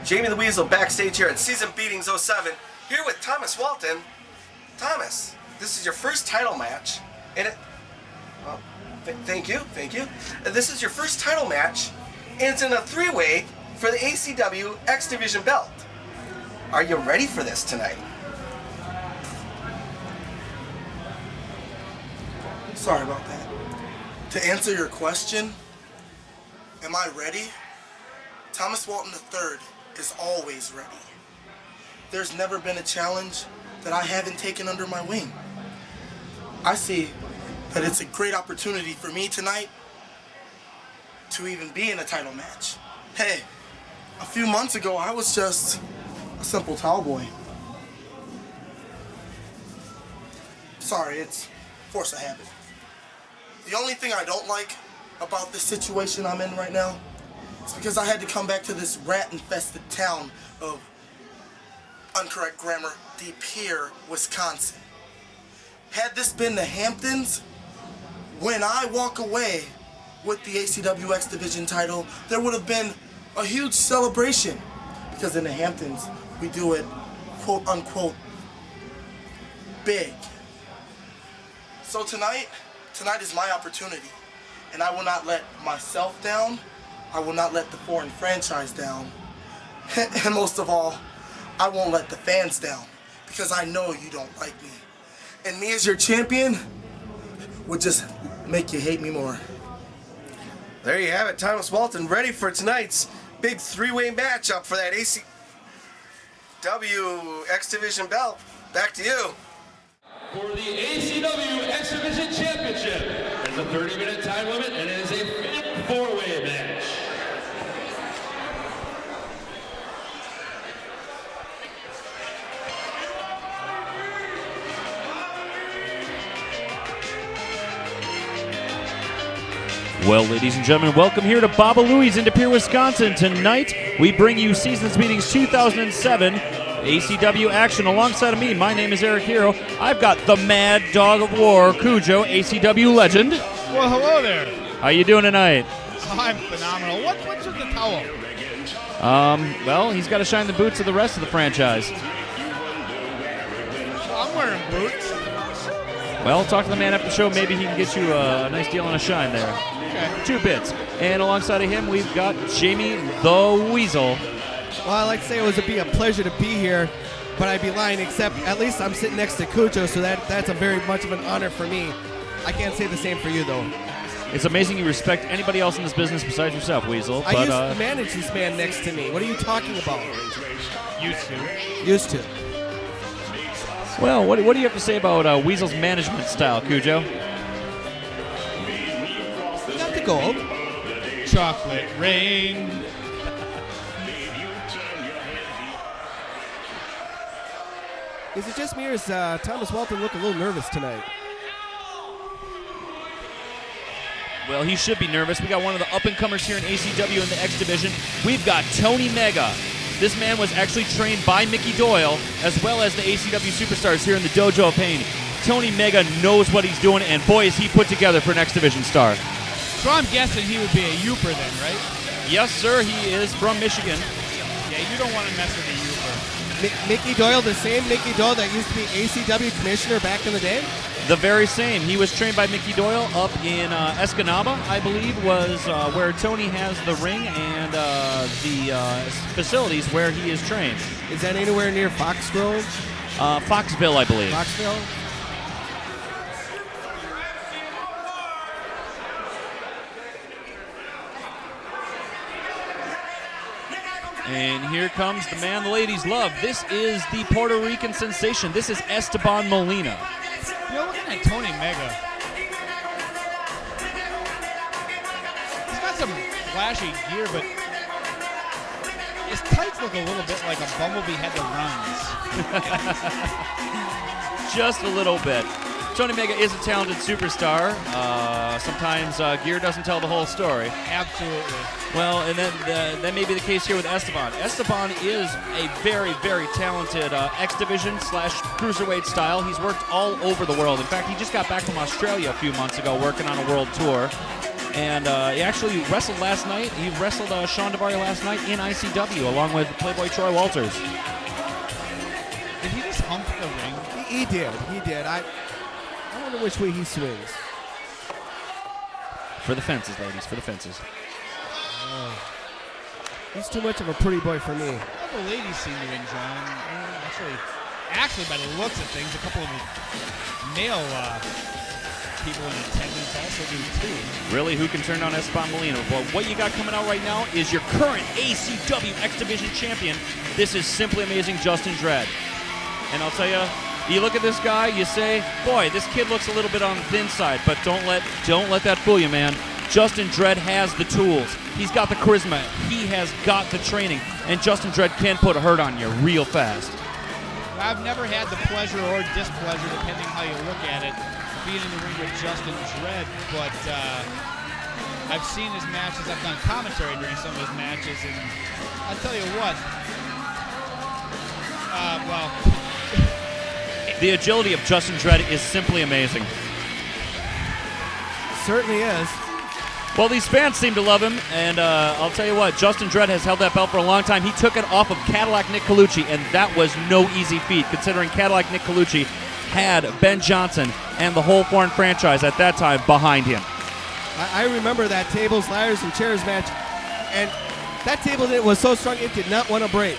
Jamie the Weasel backstage here at Season Beatings 07, here with Thomas Walton. Thomas, this is your first title match, and well, thank you. This is your first title match, and it's in a three-way for the ACW X Division belt. Are you ready for this tonight? Sorry about that. To answer your question, am I ready? Thomas Walton III is always ready. There's never been a challenge that I haven't taken under my wing. I see that it's a great opportunity for me tonight to even be in a title match. Hey, a few months ago, I was just a simple towel boy. Sorry, it's force of habit. The only thing I don't like about this situation I'm in right now is because I had to come back to this rat-infested town of, incorrect grammar, Pere, Wisconsin. Had this been the Hamptons, when I walk away with the ACW X Division title, there would have been a huge celebration. Because in the Hamptons, we do it, quote unquote, big. So tonight is my opportunity. And I will not let myself down. I will not let the foreign franchise down. And most of all, I won't let the fans down. Because I know you don't like me. And me as your champion would just make you hate me more. There you have it, Thomas Walton, ready for tonight's big three-way matchup for that ACW X Division belt. Back to you. For the ACW X Division Championship, there's a 30-minute time limit, and it is a four-way match. Well, ladies and gentlemen, welcome here to Baba Louie's in Pere, Wisconsin. Tonight, we bring you Seasons Meetings 2007 ACW action. Alongside of me, my name is Eric Heroux. I've got the Mad Dog of War, Kujo, ACW legend. Well, hello there. How you doing tonight? Oh, I'm phenomenal. What's with the towel? Well, he's got to shine the boots of the rest of the franchise. Well, I'm wearing boots. Well, talk to the man after the show. Maybe he can get you a nice deal on a shine there. Okay. 2 bits. And alongside of him, we've got Jamie the Weasel. Well, I like to say it would be a pleasure to be here, but I'd be lying, except at least I'm sitting next to Kujo, so that's a very much of an honor for me. I can't say the same for you, though. It's amazing you respect anybody else in this business besides yourself, Weasel. I used to manage this man next to me. What are you talking about? Used to. Used to. Well, what do you have to say about Weasel's management style, Kujo? You got the gold. Chocolate rain. Is it just me, or is Thomas Walton look a little nervous tonight? Well, he should be nervous. We got one of the up-and-comers here in ACW in the X Division. We've got Tony Mega. This man was actually trained by Mickey Doyle, as well as the ACW superstars here in the Dojo of Pain. Tony Mega knows what he's doing, and boy, is he put together for an X Division star. So I'm guessing he would be a Youper then, right? Yes, sir. He is from Michigan. Yeah, you don't want to mess with a Youper. Mickey Doyle, the same Mickey Doyle that used to be ACW commissioner back in the day? The very same. He was trained by Mickey Doyle up in Escanaba, I believe, was where Tony has the ring and the facilities where he is trained. Is that anywhere near Foxgrove? Foxville, I believe. Foxville? And here comes the man the ladies love. This is the Puerto Rican sensation. This is Esteban Molina. You know, looking at Tony Mega. He's got some flashy gear, but his tights look a little bit like a bumblebee head that runs. Just a little bit. Tony Mega is a talented superstar. Sometimes gear doesn't tell the whole story. Absolutely. Well, and then that may be the case here with Esteban. Esteban is a very, very talented X Division / cruiserweight style. He's worked all over the world. In fact, he just got back from Australia a few months ago working on a world tour. And he actually wrestled last night. He wrestled Sean Daivari last night in ICW along with Playboy Troy Walters. Did he just hump the ring? He did. He did. I wonder which way he swings. For the fences, ladies. For the fences. He's too much of a pretty boy for me. All the ladies seem to enjoy him. Actually, by the looks of things, a couple of male people in attendance also do too. Really, who can turn down Esteban Molina? Well, what you got coming out right now is your current ACW X Division champion. This is simply amazing, Justin Dredd. And I'll tell you, you look at this guy, you say, boy, this kid looks a little bit on the thin side, but don't let that fool you, man. Justin Dredd has the tools. He's got the charisma. He has got the training. And Justin Dredd can put a hurt on you real fast. I've never had the pleasure or displeasure, depending how you look at it, being in the ring with Justin Dredd, but I've seen his matches. I've done commentary during some of his matches, and I'll tell you what, the agility of Justin Dredd is simply amazing. Certainly is. Well, these fans seem to love him, and I'll tell you what, Justin Dredd has held that belt for a long time. He took it off of Cadillac Nick Colluci, and that was no easy feat, considering Cadillac Nick Colluci had Ben Johnson and the whole foreign franchise at that time behind him. I remember that tables, ladders, and chairs match, and that table was so strong it did not want to break.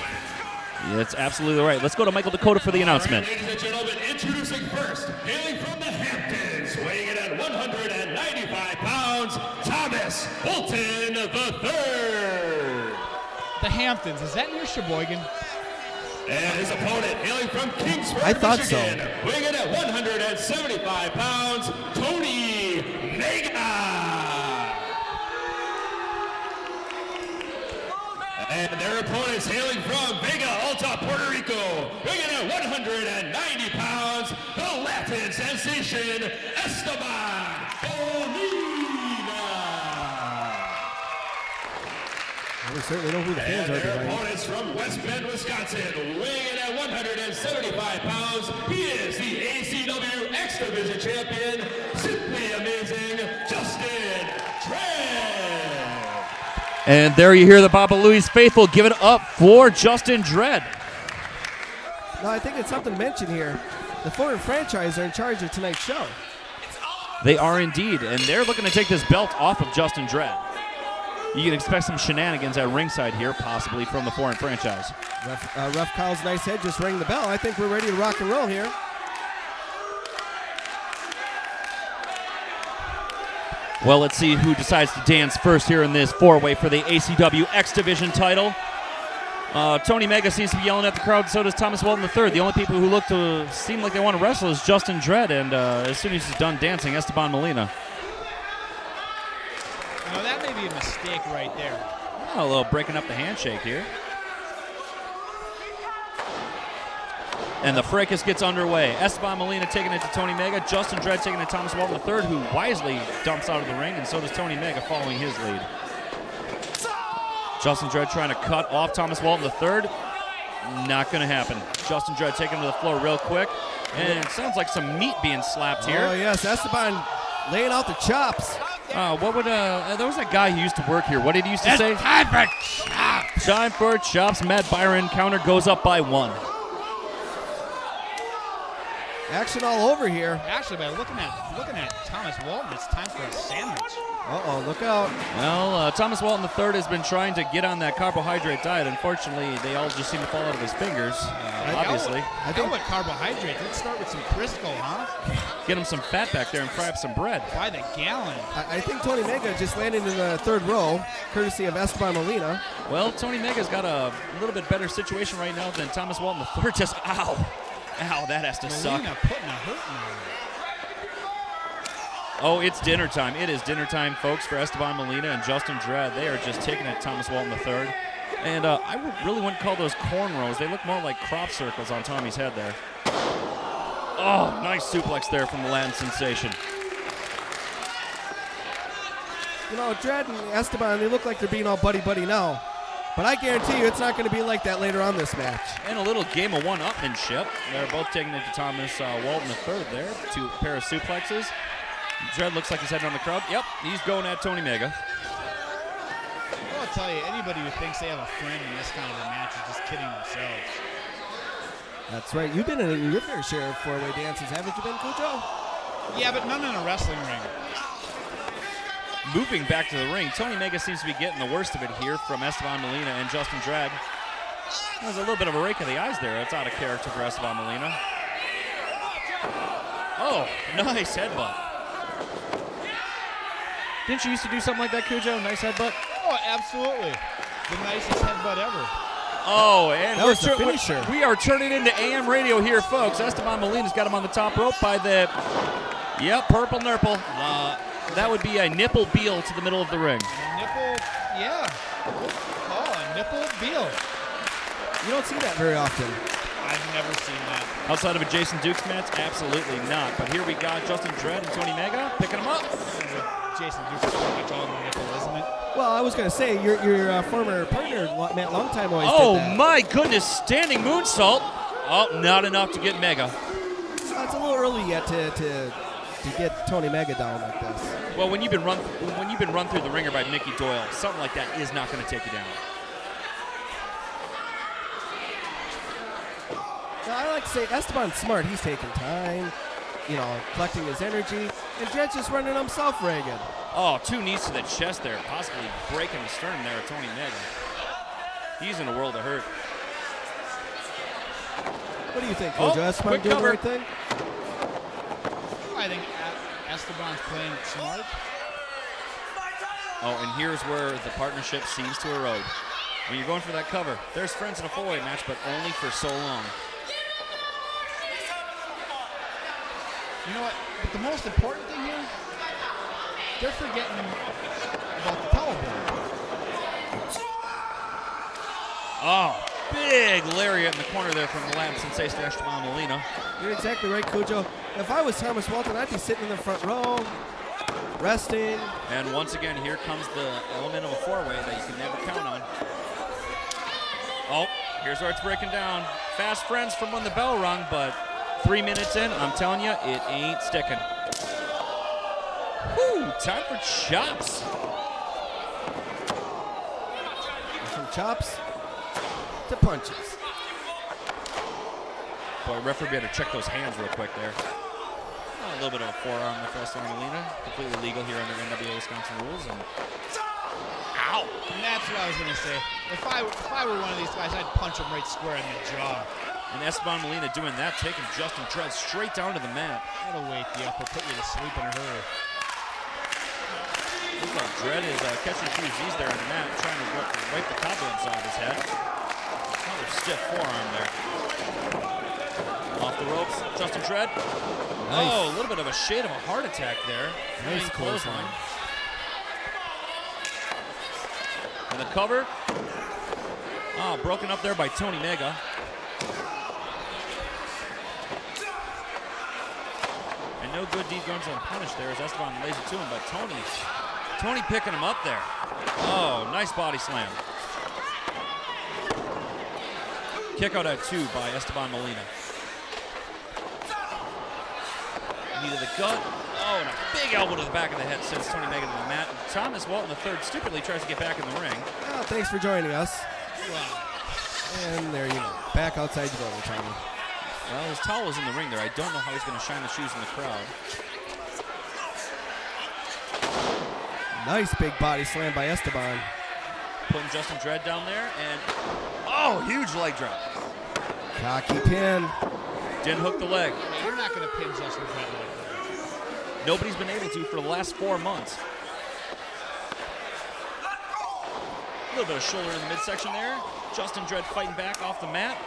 Yeah, that's absolutely right. Let's go to Michael Dakota for the announcement. Ladies and gentlemen, introducing first, hailing from the Hamptons, weighing in at 195 pounds, Thomas Walton III. the Hamptons. Is that near Sheboygan? And his opponent, hailing from Kingsford, I thought Michigan, so. weighing in at 175 pounds, Tony Mega. And their opponents, hailing from Vega Alta, Puerto Rico, weighing in at 190 pounds, the Latin sensation, Esteban Molina. We certainly know who the fans And are their behind. opponents from West Bend, Wisconsin, weighing in at 175 pounds, he is the ACW X-Division champion, simply amazing, Justin Dredd. And there you hear the Baba Louie's faithful give it up for Justin Dredd. No, I think it's something to mention here. The foreign franchise are in charge of tonight's show. They are indeed, and they're looking to take this belt off of Justin Dredd. You can expect some shenanigans at ringside here, possibly from the foreign franchise. Ref Kyle's nice head just rang the bell. I think we're ready to rock and roll here. Well, let's see who decides to dance first here in this four-way for the ACW X Division title. Tony Mega seems to be yelling at the crowd, so does Thomas Walton III. The only people who look to seem like they want to wrestle is Justin Dredd, and as soon as he's done dancing, Esteban Molina. No, that may be a mistake right there. Oh, a little breaking up the handshake here. And the fracas gets underway. Esteban Molina taking it to Tony Mega. Justin Dredd taking it to Thomas Walton III, who wisely dumps out of the ring, and so does Tony Mega following his lead. Justin Dredd trying to cut off Thomas Walton III. Not going to happen. Justin Dredd taking him to the floor real quick. And it sounds like some meat being slapped here. Oh, yes, Esteban laying out the chops. What would there was that guy who used to work here. What did he used to say? Time for chops. Time for chops. Matt Byron counter goes up by 1. Action all over here. Actually, by looking at Thomas Walton, it's time for a sandwich. Uh-oh, look out. Well, Thomas Walton III has been trying to get on that carbohydrate diet. Unfortunately, they all just seem to fall out of his fingers, obviously. I think with carbohydrates, let's start with some Crisco, huh? Get him some fat back there and fry up some bread. By the gallon. I think Tony Mega just landed in the third row, courtesy of Esteban Molina. Well, Tony Mega's got a little bit better situation right now than Thomas Walton III. Just, ow. Ow, that has to suck. Molina putting a hurt in there. Oh, it's dinner time. It is dinner time, folks, for Esteban Molina and Justin Dredd. They are just taking it Thomas Walton III. And I really wouldn't call those cornrows. They look more like crop circles on Tommy's head there. Oh, nice suplex there from the Latin sensation. You know, Dredd and Esteban, they look like they're being all buddy-buddy now. But I guarantee you it's not going to be like that later on this match. And a little game of one-upmanship. They're both taking it to Thomas Walton III there. 2 pair of suplexes. Dredd looks like he's heading on the crowd. Yep, he's going at Tony Mega. Well, I'll tell you, anybody who thinks they have a friend in this kind of a match is just kidding themselves. That's right. You've been in your fair share of four-way dances, haven't you been, Kujo? Yeah, but none in a wrestling ring. Moving back to the ring, Tony Mega seems to be getting the worst of it here from Esteban Molina and Justin Dredd. There's a little bit of a rake of the eyes there. That's out of character for Esteban Molina. Oh, nice headbutt. Didn't you used to do something like that, Kujo? Nice headbutt? Oh, absolutely. The nicest headbutt ever. Oh, and that was the finisher. We are turning into AM radio here, folks. Esteban Molina's got him on the top rope by the, purple nurple. That would be a nipple beel to the middle of the ring. A nipple, yeah. Oh, a nipple beel. You don't see that very often. I've never seen that. Outside of a Jason Dukes match? Absolutely not. But here we got Justin Dredd and Tony Mega picking him up. Jason Dukes is pretty much all in the nipple, isn't it? Well, I was going to say, your former partner, Matt Longtime, always Oh, did that. my goodness. Standing moonsault. Oh, not enough to get Mega. It's a little early yet to get Tony Mega down like this. Well, when you've been run through the ringer by Mickey Doyle, something like that is not going to take you down. Now, I like to say Esteban's smart. He's taking time, collecting his energy, and Dredd's just running himself ragged. Oh, 2 knees to the chest there, possibly breaking the sternum there of Tony Mega. He's in a world of hurt. What do you think, Kujo? Esteban doing the right thing? I think Esteban's playing it smart. Oh, and here's where the partnership seems to erode. When you're going for that cover, there's friends in a four-way match, but only for so long. You know what? But the most important thing here, they're forgetting about the teleboard. Oh, big lariat in the corner there from the Latin sensation Esteban Molina. You're exactly right, Kujo. If I was Thomas Walton, I'd be sitting in the front row, resting. And once again, here comes the element of a four-way that you can never count on. Oh, here's where it's breaking down. Fast friends from when the bell rung, but 3 minutes in, I'm telling you, it ain't sticking. Whew, time for chops. From chops to punches. Boy, referee better check those hands real quick there. Oh, a little bit of a forearm with Esteban Molina. Completely legal here under NWA Wisconsin rules. And ow! And that's what I was going to say. If I were one of these guys, I'd punch him right square in the jaw. And Esteban Molina doing that, taking Justin Dredd straight down to the mat. That'll wake you up or put you to sleep in a hurry. Looks like Dredd is catching a few Z's there on the mat, trying to wipe the cobwebs out of his head. Another stiff forearm there. Off the ropes, Justin Dredd. Nice. Oh, a little bit of a shade of a heart attack there. Nice clothesline. And the cover. Oh, broken up there by Tony Mega. And no good deed goes unpunished there as Esteban lays it to him, but Tony picking him up there. Oh, nice body slam. Kick out at 2 by Esteban Molina. Knee to the gut. Oh, and a big elbow to the back of the head sends Tony Mega to the mat. And Thomas Walton III stupidly tries to get back in the ring. Oh, thanks for joining us. Wow. And there you go. Back outside you go, Tommy. Well, his towel is in the ring there. I don't know how he's going to shine the shoes in the crowd. Nice big body slam by Esteban. Putting Justin Dredd down there, and oh, huge leg drop. Cocky pin. Didn't hook the leg. You're not going to pin Justin Dredd like that. Nobody's been able to for the last 4 months. A little bit of shoulder in the midsection there. Justin Dredd fighting back off the mat.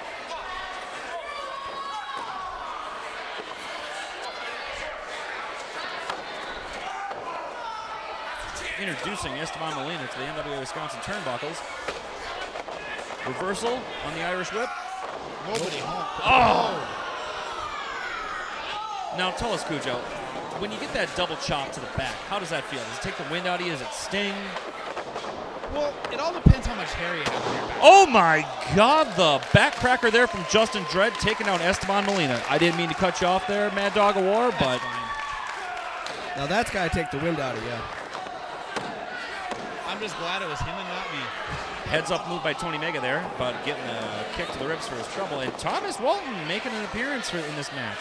Introducing Esteban Molina to the NWA Wisconsin turnbuckles. Reversal on the Irish whip. Nobody home. Oh! Now tell us, Kujo, when you get that double chop to the back, how does that feel? Does it take the wind out of you? Does it sting? Well, it all depends how much hair you have in your back. Oh my God, the backcracker there from Justin Dredd taking out Esteban Molina. I didn't mean to cut you off there, Mad Dog of War, but Now that's got to take the wind out of you. I'm just glad it was him and not me. Heads up move by Tony Mega there, but getting a kick to the ribs for his trouble. And Thomas Walton making an appearance in this match.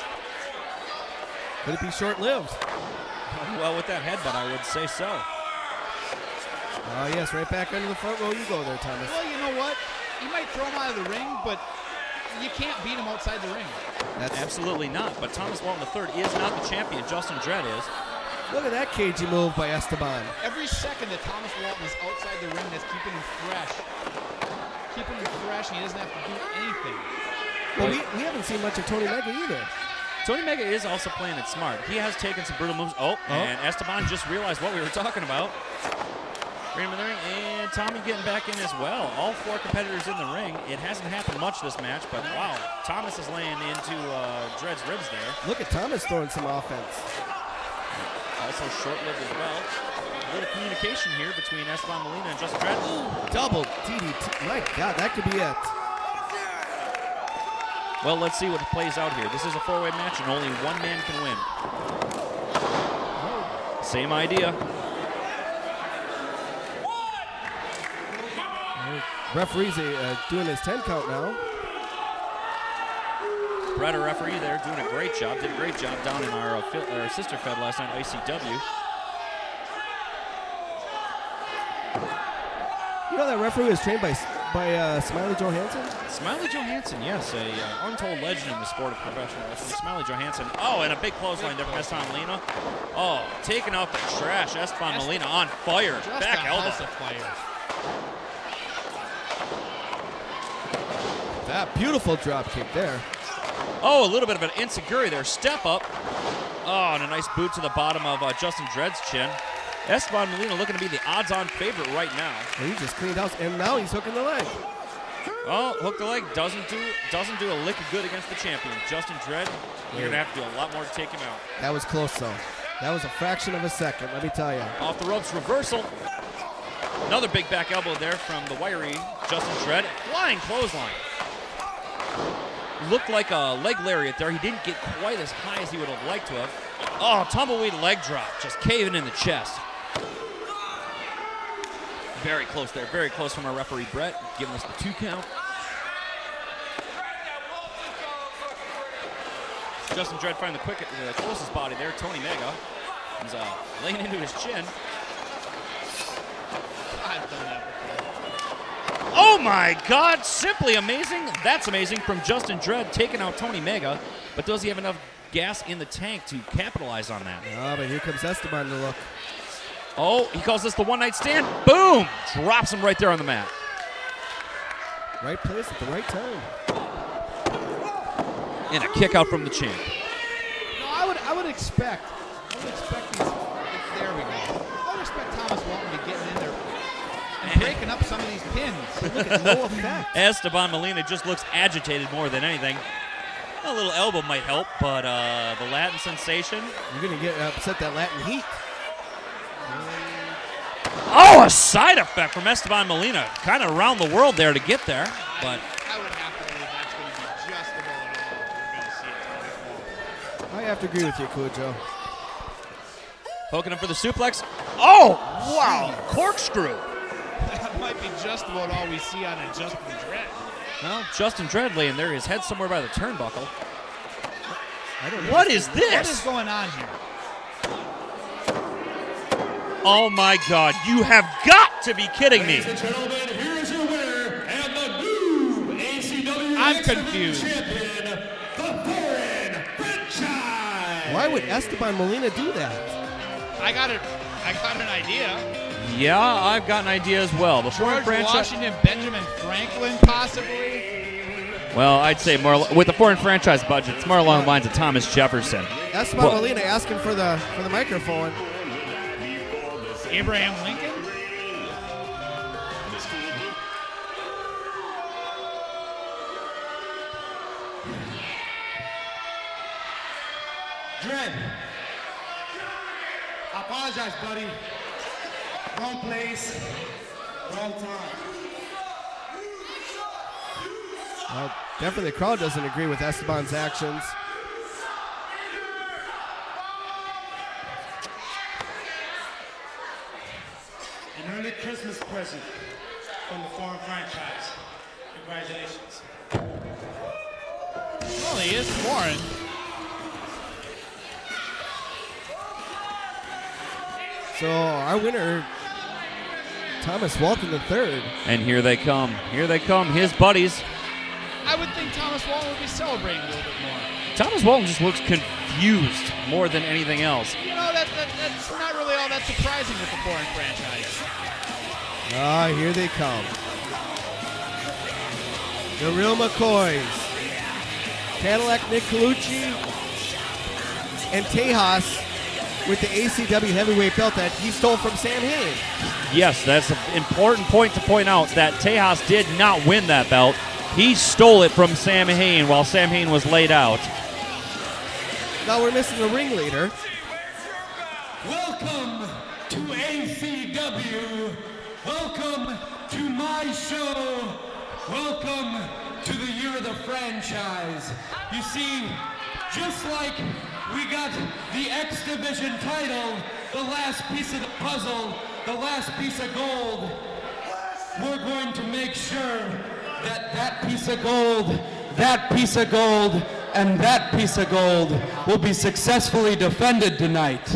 Could it be short-lived? Well, with that headbutt, I would say so. Oh, yes, right back under the front row you go there, Thomas. Well, you know what? You might throw him out of the ring, but you can't beat him outside the ring. That's absolutely not. But Thomas Walton III is not the champion. Justin Dredd is. Look at that cagey move by Esteban. Every second that Thomas Walton is outside the ring, that's keeping him fresh. Keeping him fresh, and he doesn't have to do anything. Well, we haven't seen much of Tony Mega either. Tony Mega is also playing it smart. He has taken some brutal moves. And Esteban just realized what we were talking about. Bring him in the ring, and Tommy getting back in as well. All 4 competitors in the ring. It hasn't happened much this match, but wow, Thomas is laying into Dredd's ribs there. Look at Thomas throwing some offense. Also short-lived as well. A little communication here between Esteban Molina and Justin Dredd. Ooh, double DDT. My God, that could be it. Well, let's see what plays out here. This is a 4-way match, and only one man can win. Same idea. Referee's doing his 10 count now. Brett, a referee there, doing a great job. Did a great job down in our sister fed last night, ICW. You know that referee was trained by Smiley Johansson? Smiley Johansson, yes, a untold legend in the sport of professional wrestling. Smiley Johansson. Oh, and a big clothesline there from Esteban Molina. Oh, taking out the trash. Esteban Molina on fire. Just Back a elbow. house of fire. That beautiful drop kick there. Oh, a little bit of an insecurity there. Step up. Oh, and a nice boot to the bottom of Justin Dredd's chin. Esteban Molina looking to be the odds-on favorite right now. Well, he just cleaned house, and now he's hooking the leg. Oh, hook the leg doesn't do a lick of good against the champion. Justin Dredd, you're going to have to do a lot more to take him out. That was close, though. That was a fraction of a second, let me tell you. Off the ropes, reversal. Another big back elbow there from the wiry Justin Dredd. Flying clothesline. Looked like a leg lariat there. He didn't get quite as high as he would have liked to have. Oh, tumbleweed leg drop, just caving in the chest. Very close there, very close from our referee, Brett, giving us the 2 count. Justin Dredd finding the closest body there, Tony Mega. He's laying into his chin. I've done that before. Oh my God, simply amazing. That's amazing from Justin Dredd taking out Tony Mega, but does he have enough gas in the tank to capitalize on that? But here comes Esteban to look. Oh, he calls this the one-night stand. Boom! Drops him right there on the mat. Right place at the right time. And a kick out from the champ. No, I would expect these. There we go. I would expect Thomas Walton to get in there and breaking up some of these pins. Look at no effect. Esteban Molina just looks agitated more than anything. A little elbow might help, but the Latin sensation. You're going to get upset that Latin heat. Oh, a side effect from Esteban Molina. Kind of around the world there to get there, but I would have to believe that's going to be just about all we're going to see at Thomas Walton. I have to agree with you, Kujo. Poking him for the suplex. Oh, wow. Corkscrew. That might be just about all we see on a Justin Dredd. Well, Justin Dredd laying there, his head somewhere by the turnbuckle. I don't know. What is this? What is going on here? Oh my God, you have got to be kidding me. Ladies and gentlemen, here is your winner and the new ACW I'm confused. champion, the Foreign Franchise. Why would Esteban Molina do that? I got an idea. Yeah, I've got an idea as well. The foreign George franchise. Washington, Benjamin Franklin, possibly. Well, I'd say more with the foreign franchise budget. It's more along the lines of Thomas Jefferson. Esteban Molina asking for the microphone. Abraham Lincoln. Dredd, I apologize, buddy. Wrong place, wrong time. Well, definitely the crowd doesn't agree with Esteban's actions. Christmas present from the foreign franchise. Congratulations. Well, he is foreign. So our winner, Thomas Walton III. And here they come. Here they come, his buddies. I would think Thomas Walton would be celebrating a little bit more. Thomas Walton just looks confused more than anything else. You know, that's not really all that surprising with the foreign franchise. Ah, here they come. The real McCoys. Cadillac Nick Colluci and Tejas with the ACW heavyweight belt that he stole from Sam Hayne. Yes, that's an important point to point out that Tejas did not win that belt. He stole it from Sam Hayne while Sam Hayne was laid out. Now we're missing the ringleader. Welcome to ACW. Welcome to my show. Welcome to the year of the franchise. You see, just like we got the X Division title, the last piece of the puzzle, the last piece of gold, we're going to make sure that that piece of gold, that piece of gold, and that piece of gold will be successfully defended tonight.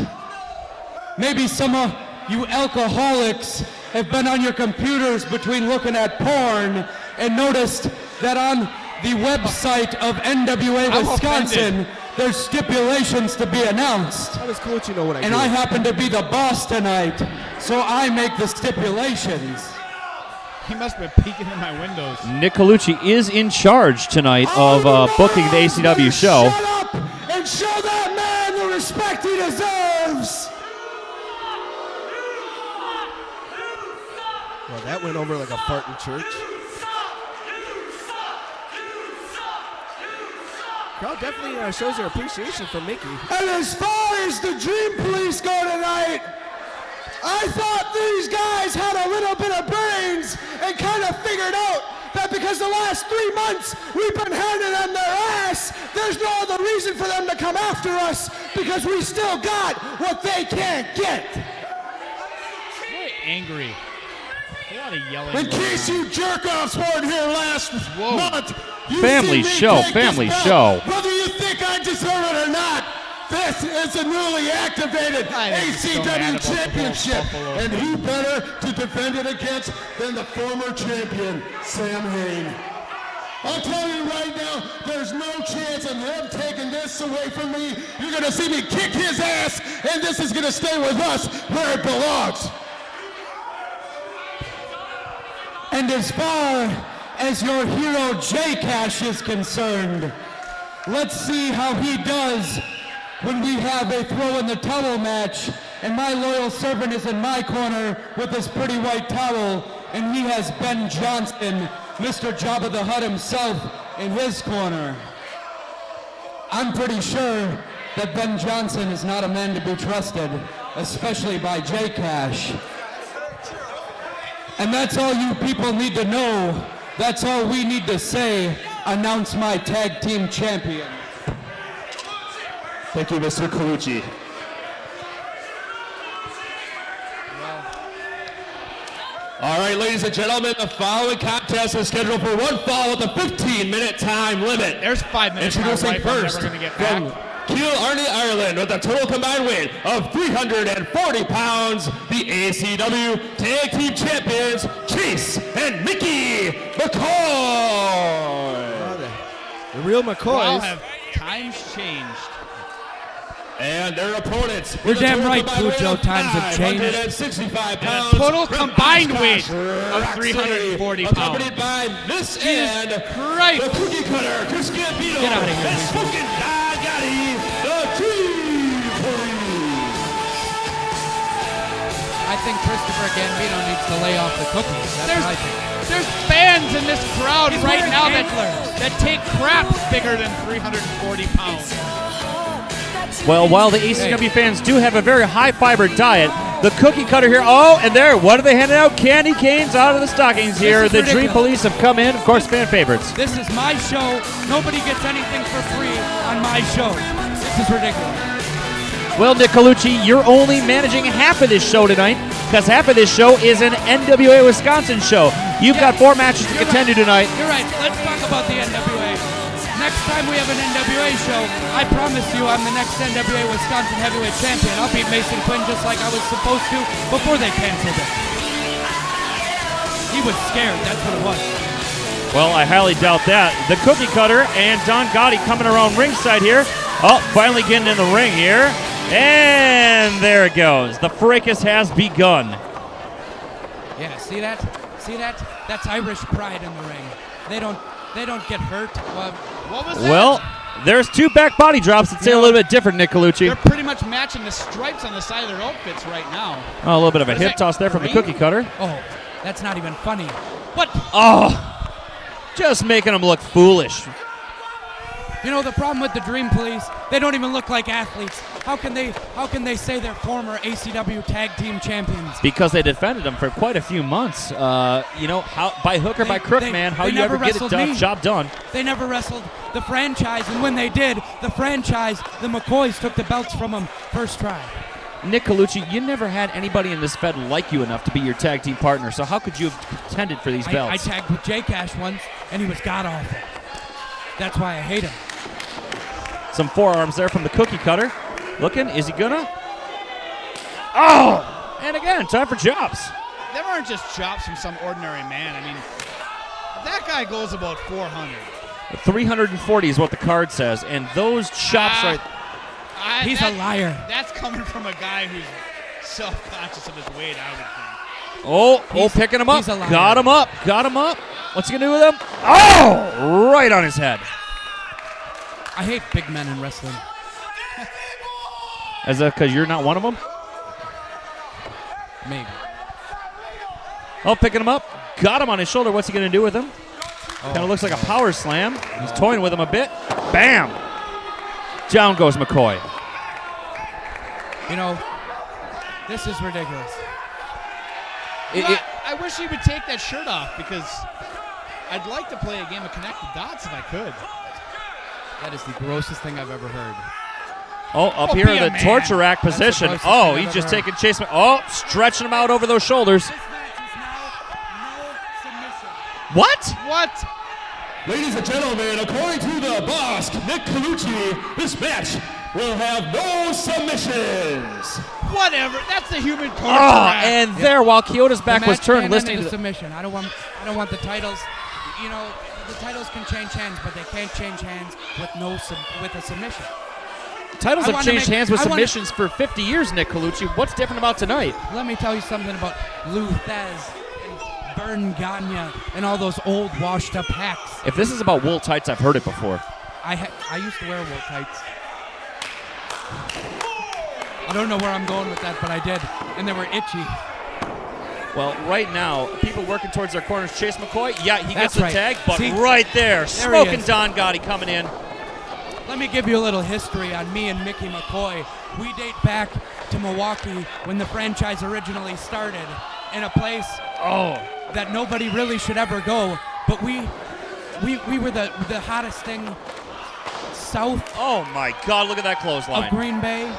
Maybe some of you alcoholics have been on your computers between looking at porn and noticed that on the website of NWA Wisconsin, there's stipulations to be announced. How does Colluci know what I do? And I happen to be the boss tonight, so I make the stipulations. He must have been peeking in my windows. Nick Colluci is in charge tonight of booking the ACW show. Shut up and show that man the respect he deserves. Well, that went over like a fart in church. Crowd definitely shows their appreciation for Mickey. And as far as the Dream Police go tonight, I thought these guys had a little bit of brains and kind of figured out that because the last 3 months we've been handing them their ass, there's no other reason for them to come after us because we still got what they can't get. Very angry. A lot of yelling. In case you jerk-offs weren't here last month, you Family see me show, take family this show. belt. Whether you think I deserve it or not, this is a newly activated ACW championship. And who better to defend it against than the former champion, Sam Hayne. I'll tell you right now, there's no chance of him taking this away from me. You're going to see me kick his ass, and this is going to stay with us where it belongs. And as far as your hero J-Cash is concerned, let's see how he does when we have a throw in the towel match and my loyal servant is in my corner with his pretty white towel and he has Ben Johnson, Mr. Jabba the Hutt himself, in his corner. I'm pretty sure that Ben Johnson is not a man to be trusted, especially by J-Cash. And that's all you people need to know. That's all we need to say. Announce my tag team champion. Thank you, Mr. Colluci. All right, ladies and gentlemen, the following contest is scheduled for one fall with a 15-minute time limit. There's 5 minutes. Introducing first I'm never gonna get from back. Kiel, Arney, Ireland, with a total combined weight of 340 pounds, the ACW Tag Team Champions, Chase and Mickey McCoy. The real Well, McCoys. have times changed? And their opponents. You're with a damn total right, combined weight Kujo, of times have changed. 565 And a pounds. total from combined Oshkosh, weight of Rock 340 City, pounds. Accompanied by this Jesus and Christ. the Cookie Cutter, Chris Gambino, Get outta here, and Weasel. Smoking Daivari, the Team Police. I think Christopher Gambino needs to lay off the cookies. That's what I think. There's fans in this crowd He's right wearing now antlers. that take craps bigger than 340 pounds. Well, while the ACW fans do have a very high-fiber diet, the Cookie Cutter here, and there, what are they handing out? Candy canes out of the stockings here. is The Dream ridiculous. Police have come in, of course, fan favorites. This is my show. Nobody gets anything for free on my show. This is ridiculous. Well, Nick Colluci, you're only managing half of this show tonight. because half of this show is an NWA Wisconsin show. You've got 4 matches to contend to tonight. You're right. Let's talk about the NWA. Next time we have an NWA show, I promise you I'm the next NWA Wisconsin heavyweight champion. I'll beat Mason Quinn just like I was supposed to before they canceled it. He was scared, that's what it was. Well, I highly doubt that. The Cookie Cutter and Don Gotti coming around ringside here. Oh, finally getting in the ring here. And there it goes. The fracas has begun. Yeah, see that? See that? That's Irish pride in the ring. They don't get hurt. What was that? Well, there's 2 back body drops that say a little bit different, Nick Colluci. They're pretty much matching the stripes on the side of their outfits right now. Oh, a little bit of a hip that, toss there from the green? Cookie Cutter. Oh, that's not even funny. What? Oh, just making them look foolish. You know the problem with the Dream Police? They don't even look like athletes. How can they say they're former ACW tag team champions? Because they defended them for quite a few months. You know, how by hook or by crook, man, how you ever get it job done. They never wrestled the franchise, and when they did, the franchise, the McCoys took the belts from them first try. Nick Colluci, you never had anybody in this Fed like you enough to be your tag team partner, so how could you have contended for these belts? I tagged with J Cash once, and he was god-awful. That's why I hate him. Some forearms there from the Cookie Cutter. Looking, is he gonna? Oh! And again, time for chops. There aren't just chops from some ordinary man. I mean, that guy goes about 400. 340 is what the card says, and those chops He's a liar. That's coming from a guy who's self-conscious of his weight, I would think. Oh, picking him up. He's a liar. Got him up. What's he gonna do with him? Oh! Right on his head. I hate big men in wrestling. Is that because you're not one of them? Maybe. Oh, picking him up. Got him on his shoulder. What's he going to do with him? Kind of looks like a power slam. He's toying with him a bit. Bam! Down goes McCoy. You know, this is ridiculous. I wish he would take that shirt off because I'd like to play a game of Connect the Dots if I could. That is the grossest thing I've ever heard. Oh, up here in the torture rack position. That's the Oh, grossest thing he's I've just ever taking Chase. Oh, stretching him out over those shoulders. This match is now no submission. What? What? Ladies and gentlemen, according to the boss, Nick Colluci, this match will have no submissions. Whatever. That's the human torture Oh, rack. and there, while Kyoto's back was turned, listening to the the submission. I don't want the titles. You know, the titles can change hands, but they can't change hands with a submission. titles have changed hands with I wanna- submissions for 50 years, Nick Colluci. What's different about tonight? Let me tell you something about Lou Thez and Vern Gagne and all those old washed-up hacks. If this is about wool tights, I've heard it before. I used to wear wool tights. I don't know where I'm going with that, but I did, and they were itchy. Well, right now, people working towards their corners. Chase McCoy, yeah, he gets That's the right. tag, but See? right there, There he smoking is. Don Gotti coming in. Let me give you a little history on me and Mickey McCoy. We date back to Milwaukee when the franchise originally started in a place that nobody really should ever go, but we were the hottest thing south Oh my God, look at that clothesline. of Green Bay.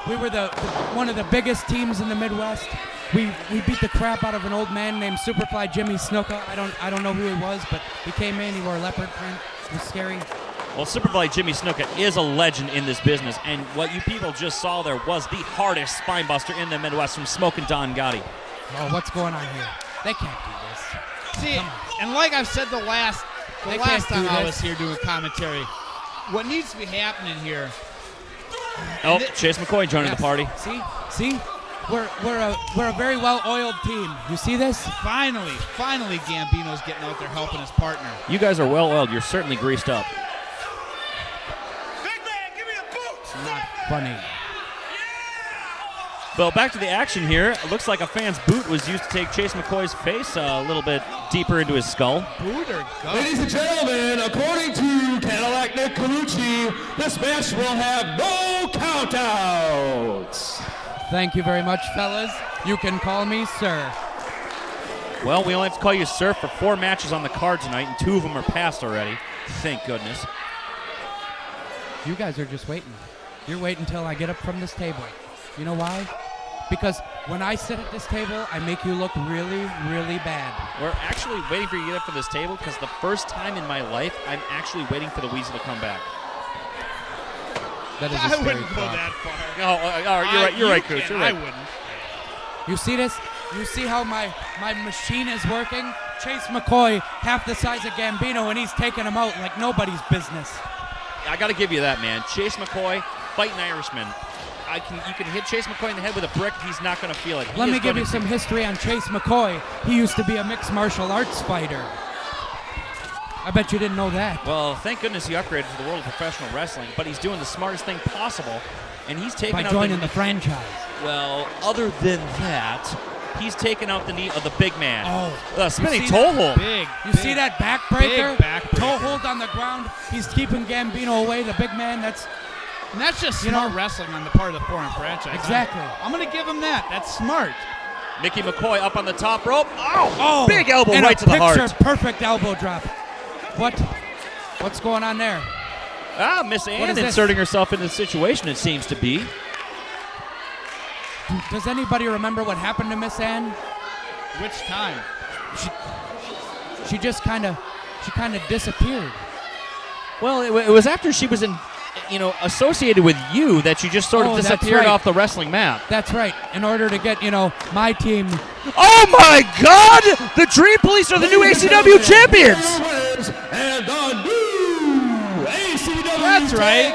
We were the one of the biggest teams in the Midwest. We beat the crap out of an old man named Superfly Jimmy Snuka. I don't know who he was, but he came in, he wore a leopard print. It was scary. Well, Superfly Jimmy Snuka is a legend in this business, and what you people just saw there was the hardest spine buster in the Midwest from Smoking Don Gotti. Oh, what's going on here? They can't do this. See, and like I've said the last They can't time do I this. was here doing commentary, what needs to be happening here. Oh, Chase McCoy joining Yes. the party. See, we're a very well-oiled team. You see this? Finally, Gambino's getting out there helping his partner. You guys are well oiled. You're certainly greased up. Not funny. Well, back to the action here. It looks like a fan's boot was used to take Chase McCoy's face a little bit deeper into his skull. Boot or gun? Ladies and gentlemen, according to Cadillac Nick Colluci, this match will have no countouts. Thank you very much, fellas. You can call me sir. Well, we only have to call you sir for 4 matches on the card tonight, and 2 of them are passed already. Thank goodness. You guys are just waiting. You're waiting until I get up from this table. You know why? because when I sit at this table, I make you look really, really bad. We're actually waiting for you to get up for this table because the first time in my life, I'm actually waiting for the Weasel to come back. That is a I scary wouldn't go thought. that far. Oh, you're right, Coach. You're right. I wouldn't. You see this? You see how my machine is working? Chase McCoy, half the size of Gambino, and he's taking him out like nobody's business. I got to give you that, man. Chase McCoy, fighting Irishman. You can hit Chase McCoy in the head with a brick. He's not going to feel it. Let me give you some history on Chase McCoy. He used to be a mixed martial arts fighter. I bet you didn't know that. Well, thank goodness he upgraded to the world of professional wrestling, but he's doing the smartest thing possible, and he's taking By out joining the franchise. Well, other than that, he's taking out the knee of the big man. Oh, spinning toe hold. You see that backbreaker? Big backbreaker. Toe hold on the ground. He's keeping Gambino away. The big man. That's just smart wrestling on the part of the foreign franchise. Exactly. I'm going to give him that. That's smart. Mickey McCoy up on the top rope. Oh, big elbow and right to the heart. Perfect elbow drop. What's going on there? Miss Ann inserting herself into the situation, it seems to be. Does anybody remember what happened to Miss Ann? Which time? She just kind of disappeared. Well, it was after she was associated with you that she just sort of disappeared off the wrestling map. That's right. In order to get, my team. Oh my God! The Dream Police are the new ACW champions. And the new ACW. That's right.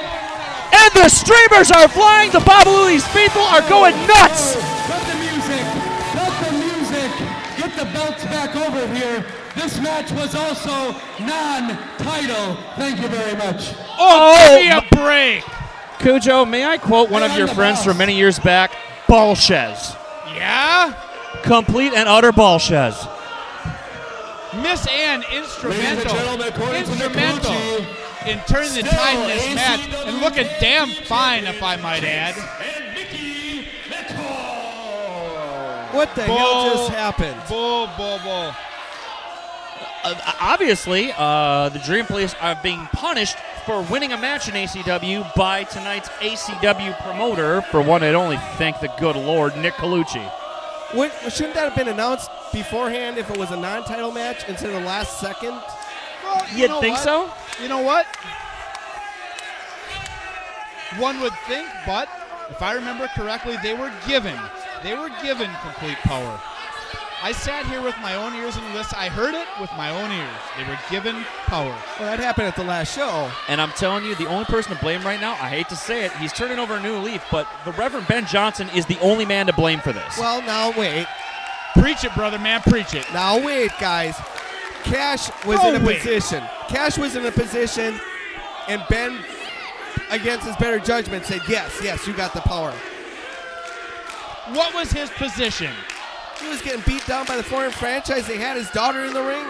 And the streamers are flying. The Baba Louie's faithful are going nuts. Cut the music. Cut the music. Get the belts back over here. This match was also non-title. Thank you very much. Oh, give me a break. Kujo, may I quote one of your friends from many years back? Bullshez. Yeah? Complete and utter bullshez. Miss Ann instrumental in turning the Still tide in this ACW match and looking damn fine, if I might add. And Mickey McCoy. What the hell just happened? Bull. Obviously, the Dream Police are being punished for winning a match in ACW by tonight's ACW promoter, for one and only, thank the good Lord, Nick Colluci. Shouldn't that have been announced beforehand if it was a non-title match instead of the last second? Well, You'd think so? You know what? One would think, but if I remember correctly, they were given complete power. I sat here with my own ears and listened. I heard it with my own ears. They were given power. Well, that happened at the last show. And I'm telling you, the only person to blame right now, I hate to say it, he's turning over a new leaf, but the Reverend Ben Johnson is the only man to blame for this. Well, now wait. Preach it, brother man, preach it. Now wait, guys. Cash was in a position. Cash was in a position, and Ben, against his better judgment, said, yes, you got the power. What was his position? He was getting beat down by the foreign franchise. They had his daughter in the ring.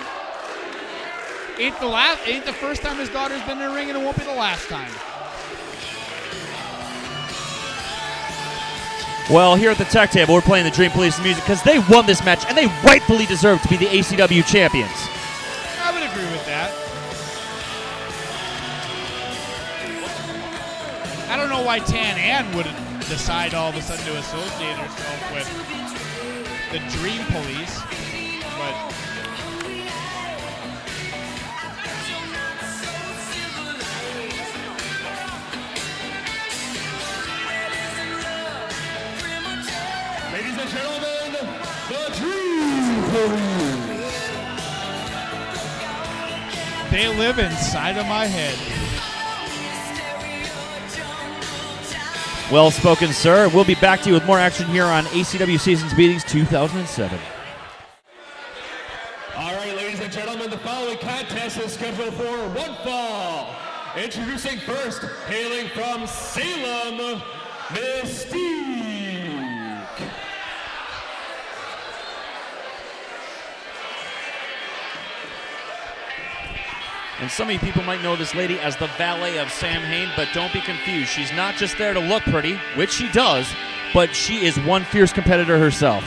Ain't the first time his daughter's been in the ring, and it won't be the last time. Well, here at the Tech Table, we're playing the Dream Police music because they won this match, and they rightfully deserve to be the ACW champions. I would agree with that. I don't know why Tan Ann would decide all of a sudden to associate herself with the Dream Police, but Ladies and gentlemen, the Dream Police. they live inside of my head. Well spoken, sir. We'll be back to you with more action here on ACW Seasons Beatings 2007. All right, ladies and gentlemen, the following contest is scheduled for one fall. Introducing first, hailing from Salem, Mystique. And some of you people might know this lady as the valet of Sam Hayne, but don't be confused. She's not just there to look pretty, which she does, but she is one fierce competitor herself.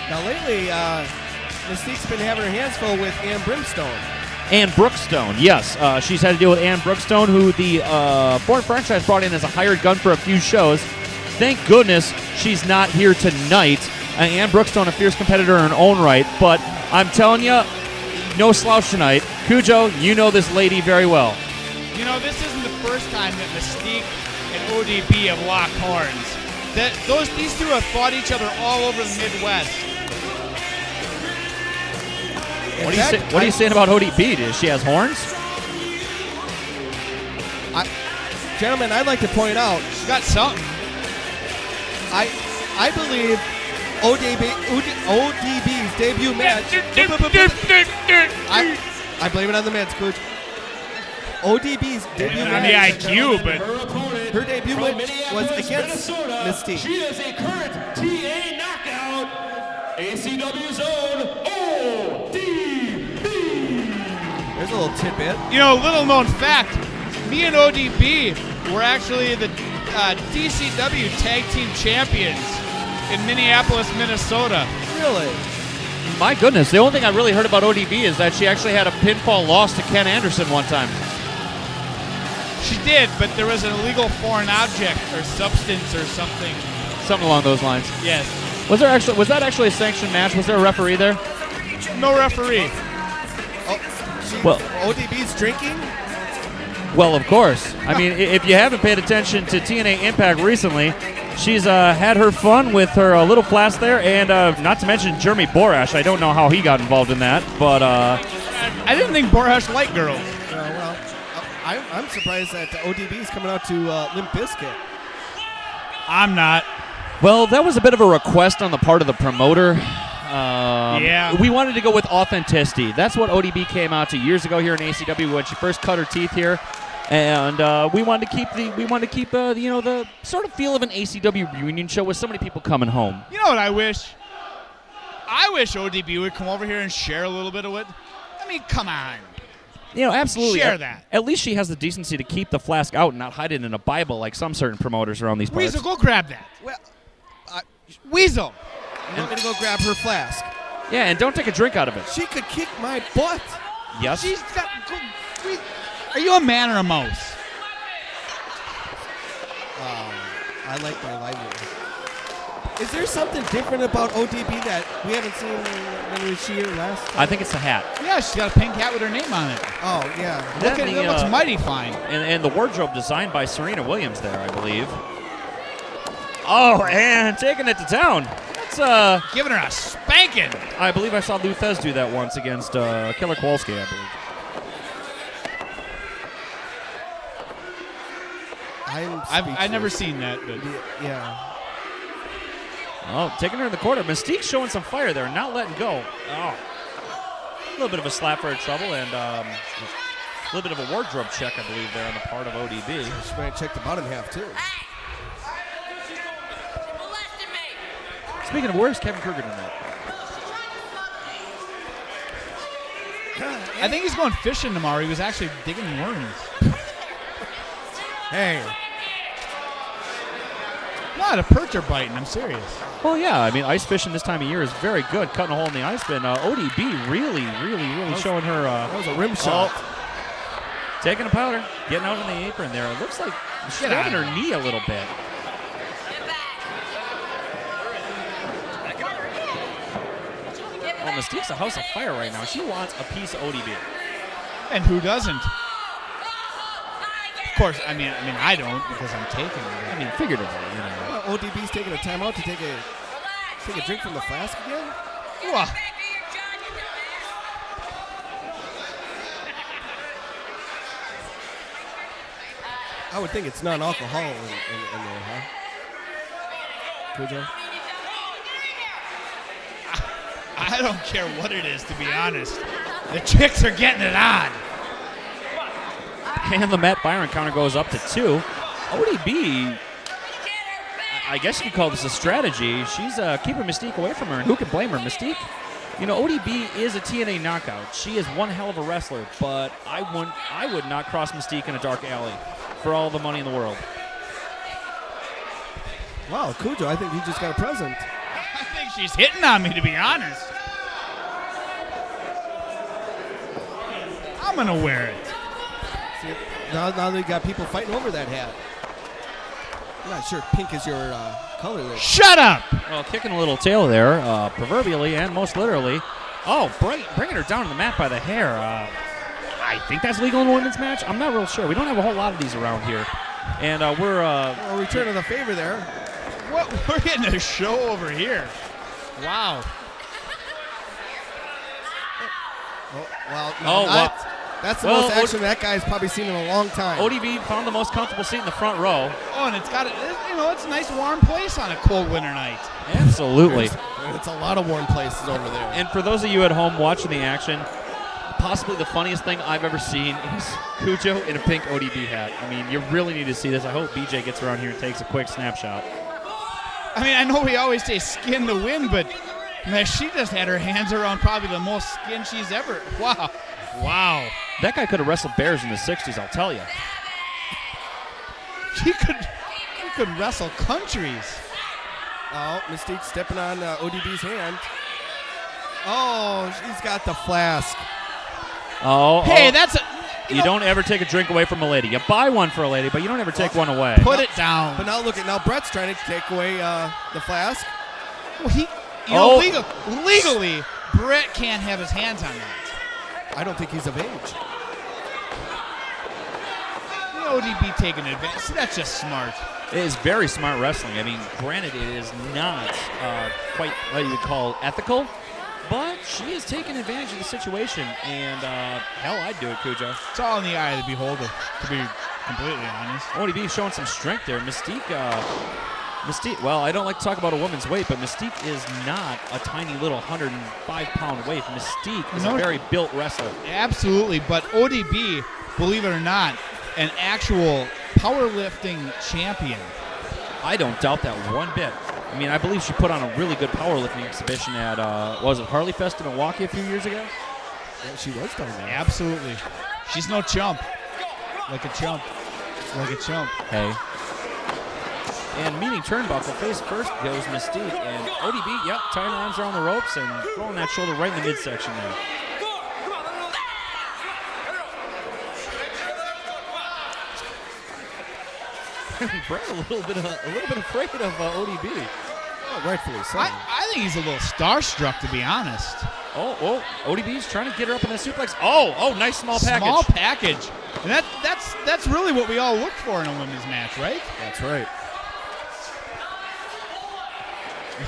Now lately, Mystique's been having her hands full with Ann Brimstone. Ann Brookstone. Yes, she's had to deal with Ann Brookstone, who the foreign franchise brought in as a hired gun for a few shows. Thank goodness she's not here tonight. Ann Brookstone, a fierce competitor in her own right, but I'm telling you, no slouch tonight. Kujo, you know this lady very well. You know, this isn't the first time that Mystique and ODB have locked horns. These two have fought each other all over the Midwest. What are you saying about ODB? She has horns? Gentlemen, I'd like to point out. She's got something. I believe ODB's debut match. I blame it on the meds, Coach. ODB's debut on match. the IQ, but her debut match was against Mystique. She is a current TA knockout, ACW's own ODB. There's a little tidbit. You know, little known fact, me and ODB were actually the DCW Tag Team Champions in Minneapolis, Minnesota. Really? My goodness, the only thing I really heard about ODB is that she actually had a pinfall loss to Ken Anderson one time. She did, but there was an illegal foreign object or substance or something. Something along those lines. Yes. Was that actually a sanctioned match? Was there a referee there? No referee. Well, ODB's drinking? Well, of course. I mean, if you haven't paid attention to TNA Impact recently, she's had her fun with her little flask there, and not to mention Jeremy Borash. I don't know how he got involved in that, but I didn't think Borash liked girls. I'm surprised that ODB's coming out to Limp Bizkit. I'm not. Well, that was a bit of a request on the part of the promoter. Yeah. We wanted to go with authenticity. That's what ODB came out to years ago here in ACW when she first cut her teeth here. And we wanted to keep the sort of feel of an ACW reunion show with so many people coming home. You know what I wish? I wish ODB would come over here and share a little bit of it. I mean, come on. You know, absolutely. Share that. At least she has the decency to keep the flask out and not hide it in a Bible like some certain promoters around these parts. Weasel, go grab that. Well, Weasel. I'm going to go grab her flask. Yeah, and don't take a drink out of it. She could kick my butt. Yes. She's got. Are you a man or a mouse? I like my language. Is there something different about ODB that we haven't seen when we were here last time? I think it's the hat. Yeah, she's got a pink hat with her name on it. Oh, yeah. Look at it. It looks mighty fine. And the wardrobe designed by Serena Williams there, I believe. Oh, and taking it to town. That's giving her a spanking. I believe I saw Luthez do that once against Killer Kowalski, I believe. I've never seen that, but yeah. Oh, taking her in the corner. Mystique showing some fire there, not letting go. Oh, a little bit of a slap for her trouble, and a little bit of a wardrobe check, I believe, there on the part of ODB. She might have checked the bottom half too. Speaking of, where's Kevin Kruger tonight? I think he's going fishing tomorrow. He was actually digging worms. Hey. Not a perch are biting. I'm serious. Well, yeah. I mean, ice fishing this time of year is very good. Cutting a hole in the ice bin. ODB really showing her. That was a rim shot. Taking a powder, getting out on the apron there. It looks like she's grabbing her knee a little bit. Well, Mystique's a house of fire right now. She wants a piece of ODB. And who doesn't? Of course, I mean, I don't because I'm taking it. I mean, figuratively, you know. ODB's taking a timeout to take a drink from the flask again? Well, I would think it's non-alcohol in there, huh? Kujo? I don't care what it is, to be honest. The chicks are getting it on. And the Matt Byron counter goes up to 2. ODB, I guess you could call this a strategy. She's keeping Mystique away from her, and who can blame her? Mystique, you know, ODB is a TNA knockout. She is one hell of a wrestler, but I would not cross Mystique in a dark alley for all the money in the world. Wow, Kujo, I think you just got a present. I think she's hitting on me, to be honest. I'm going to wear it. See, now they got people fighting over that hat. I'm not sure pink is your color there. Shut up! Well, kicking a little tail there, proverbially and most literally. Oh, bringing her down to the mat by the hair. I think that's legal in a women's match. I'm not real sure. We don't have a whole lot of these around here. And we're... well, return of the favor there. What? We're getting a show over here. Wow. That's the most action that guy's probably seen in a long time. ODB found the most comfortable seat in the front row. Oh, and it's a nice warm place on a cold winter night. Absolutely. It's a lot of warm places over there. And for those of you at home watching the action, possibly the funniest thing I've ever seen is Kujo in a pink ODB hat. I mean, you really need to see this. I hope BJ gets around here and takes a quick snapshot. I mean, I know we always say skin to win, but man, she just had her hands around probably the most skin she's ever. Wow. Wow. That guy could have wrestled bears in the 60s, I'll tell you. He could wrestle countries. Oh, Mystique stepping on ODB's hand. Oh, she's got the flask. Hey, that's a... You don't ever take a drink away from a lady. You buy one for a lady, but you don't ever take one away. Put it down. But now Brett's trying to take away the flask. Well, legally, Brett can't have his hands on that. I don't think he's of age. ODB taking advantage. See, that's just smart. It is very smart wrestling. I mean, granted, it is not quite what you would call ethical, but she is taking advantage of the situation, and hell, I'd do it, Kujo. It's all in the eye of the beholder, to be completely honest. ODB showing some strength there. Mystique, well, I don't like to talk about a woman's weight, but Mystique is not a tiny little 105-pound waif. Mystique is a very built wrestler. Absolutely, but ODB, believe it or not, an actual powerlifting champion. I don't doubt that one bit. I mean, I believe she put on a really good powerlifting exhibition at, was it Harley Fest in Milwaukee a few years ago? Yeah, she was down there. Absolutely. She's no chump. Like a chump. Like a chump. Hey. And meeting turnbuckle, face first goes Mystique. And ODB, yep, tying her arms around the ropes and throwing that shoulder right in the midsection there. Brett a little bit afraid of ODB. Oh, rightfully so. I think he's a little starstruck, to be honest. Oh, ODB's trying to get her up in the suplex. Oh, nice small package. Small package. And that's really what we all look for in a women's match, right? That's right.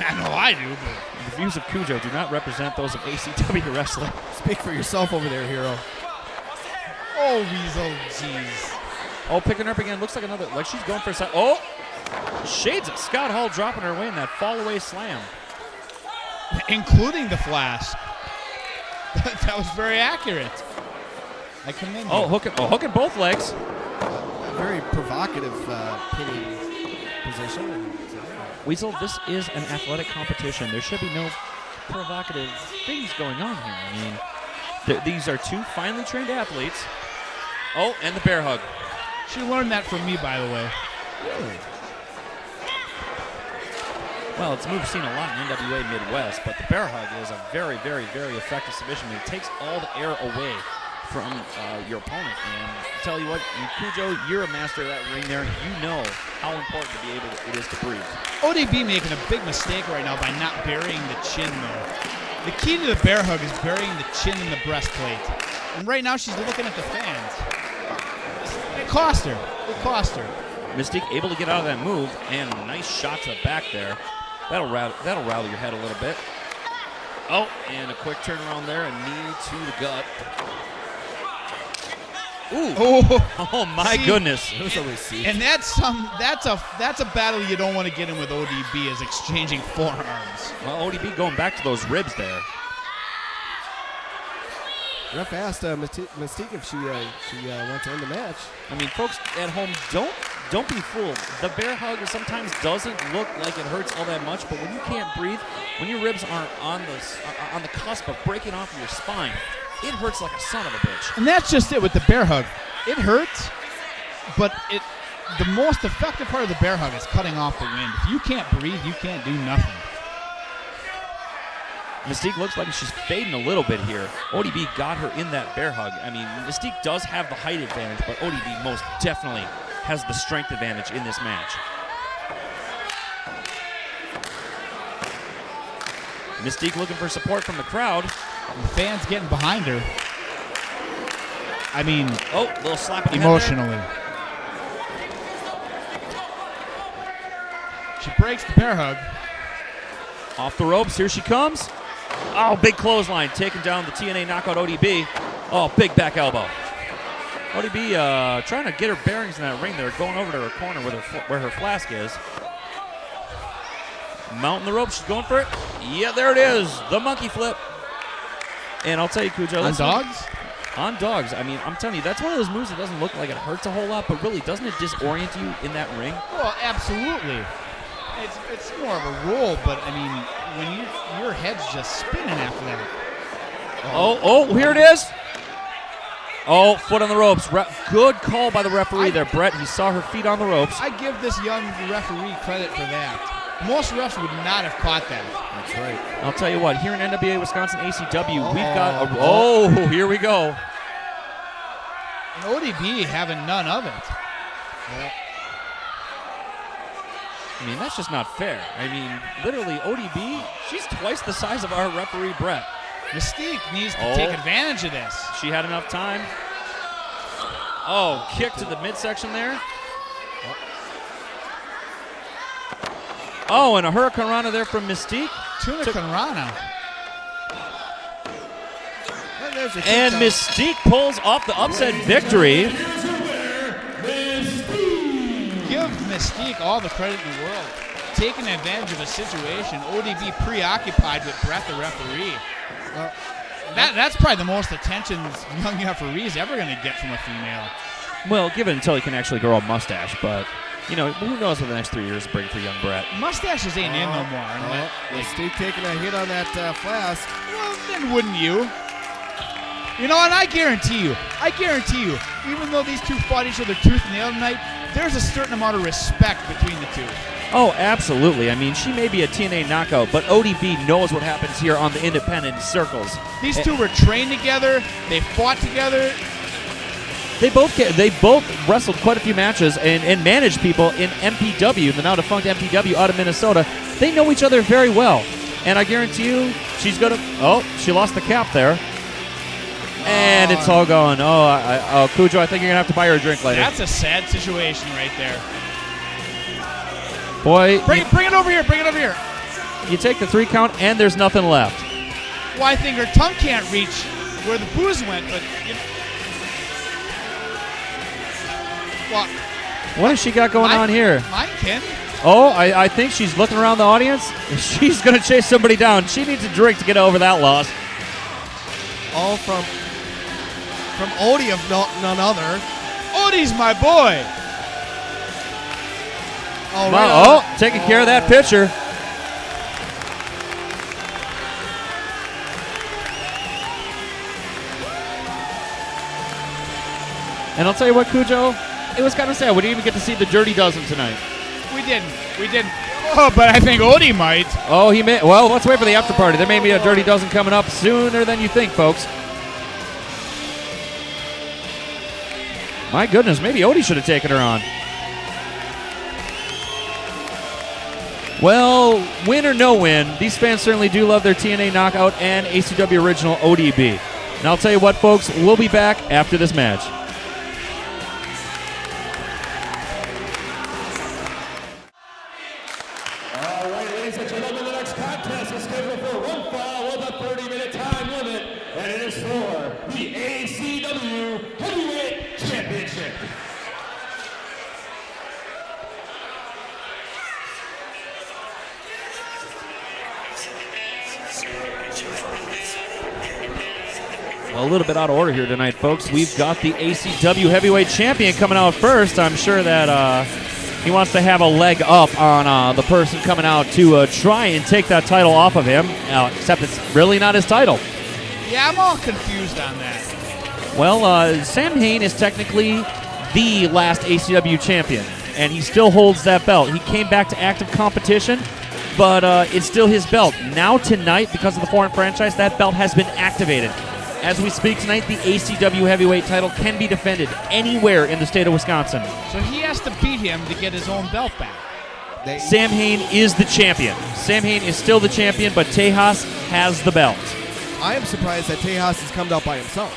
I know I do, but the views of Kujo do not represent those of ACW wrestling. Speak for yourself over there, Hero. Oh, Weasel, jeez. Oh, picking her up again. Looks like another, like she's going for a side. Oh, shades of Scott Hall dropping her way in that fall away slam. Including the flask. That was very accurate. I commend you. Hooking both legs. A very provocative pinning position. Weasel, this is an athletic competition. There should be no provocative things going on here. I mean, these are two finely trained athletes. Oh, and the bear hug. She learned that from me, by the way. Really? Well, it's a move seen a lot in NWA Midwest, but the bear hug is a very, very, very effective submission. It takes all the air away from your opponent. And I tell you what, Kujo, you're a master of that ring there. You know how important it is to breathe. ODB making a big mistake right now by not burying the chin there. The key to the bear hug is burying the chin in the breastplate. And right now she's looking at the fans. It cost her. Mystique able to get out of that move, and a nice shot to the back there. That'll rattle your head a little bit. Oh, and a quick turnaround there, a knee to the gut. Ooh! Oh my goodness! It was a receipt. And that's a battle you don't want to get in with ODB, is exchanging forearms. Well, ODB going back to those ribs there. Ref asked Mystique if she wants to end the match. I mean, folks at home, don't be fooled. The bear hug sometimes doesn't look like it hurts all that much, but when you can't breathe, when your ribs aren't on the cusp of breaking off of your spine, it hurts like a son of a bitch. And that's just it with the bear hug. It hurts, but the most effective part of the bear hug is cutting off the wind. If you can't breathe, you can't do nothing. Mystique looks like she's fading a little bit here. ODB got her in that bear hug. I mean, Mystique does have the height advantage, but ODB most definitely has the strength advantage in this match. Mystique looking for support from the crowd. The fans getting behind her. I mean, oh, little slap in the emotionally. She breaks the bear hug. Off the ropes, here she comes. Oh, big clothesline, taking down the TNA knockout ODB. Oh, big back elbow. ODB trying to get her bearings in that ring there, going over to her corner where her flask is. Mounting the ropes, she's going for it. Yeah, there it is, the monkey flip. And I'll tell you, Kujo. On dogs? On dogs. I mean, I'm telling you, that's one of those moves that doesn't look like it hurts a whole lot, but really, doesn't it disorient you in that ring? Well, absolutely. It's more of a roll, but I mean, when your head's just spinning after that. Oh, here it is. Oh, foot on the ropes. Good call by the referee there, Brett. He saw her feet on the ropes. I give this young referee credit for that. Most refs would not have caught that. That's right. I'll tell you what, here in NWA Wisconsin ACW, we've got a, here we go. And ODB having none of it. Yeah. I mean, that's just not fair. I mean, literally, ODB, she's twice the size of our referee, Brett. Mystique needs to take advantage of this. She had enough time. Oh, kick to the midsection there. Oh, and a Hurricane Rana there from Mystique. Hurricane Rana. And Mystique pulls off the upset victory. Give Mystique all the credit in the world. Taking advantage of a situation. ODB preoccupied with Brett, the referee. That's probably the most attention young referee's ever going to get from a female. Well, give it until he can actually grow a mustache, but, you know, who knows what the next 3 years bring for young Brett. Mustaches ain't in no more. Mystique taking a hit on that flask. Well, then wouldn't you? You know, and I guarantee you, even though these two fought each other tooth and nail tonight, there's a certain amount of respect between the two. Oh, absolutely. I mean, she may be a TNA knockout, but ODB knows what happens here on the independent circles. These two were trained together. They fought together. They both wrestled quite a few matches and managed people in MPW, the now defunct MPW out of Minnesota. They know each other very well. And I guarantee you, she's going to... Oh, she lost the cap there. And it's all gone. Oh, Kujo, I think you're going to have to buy her a drink later. That's a sad situation right there. Boy. Bring it over here. Bring it over here. You take the 3 count, and there's nothing left. Well, I think her tongue can't reach where the booze went, but... What has she got going on here? Mine can. Oh, I think she's looking around the audience. She's going to chase somebody down. She needs a drink to get over that loss. All from Odie of none other. Odie's my boy. Taking care of that pitcher. And I'll tell you what, Kujo, it was kind of sad. We didn't even get to see the Dirty Dozen tonight. We didn't. Oh, but I think Odie might. Oh, he may. Well, let's wait for the after party. There may be a Dirty Dozen coming up sooner than you think, folks. My goodness, maybe Odie should have taken her on. Well, win or no win, these fans certainly do love their TNA Knockout and ACW Original ODB. And I'll tell you what, folks, we'll be back after this match. All right, ladies and gentlemen, the next contest is scheduled for one fall with a 30-minute time limit, and it is for the ACW Heavyweight Championship. Well, a little bit out of order here tonight, folks. We've got the ACW Heavyweight Champion coming out first. I'm sure that he wants to have a leg up on the person coming out to try and take that title off of him, except it's really not his title. Yeah, I'm all confused on that. Well, Sam Hayne is technically the last ACW champion, and he still holds that belt. He came back to active competition, but it's still his belt. Now tonight, because of the foreign franchise, that belt has been activated. As we speak tonight, the ACW heavyweight title can be defended anywhere in the state of Wisconsin. So he has to beat him to get his own belt back. Sam Hayne is the champion. Sam Hayne is still the champion, but Tejas has the belt. I am surprised that Tejas has come out by himself.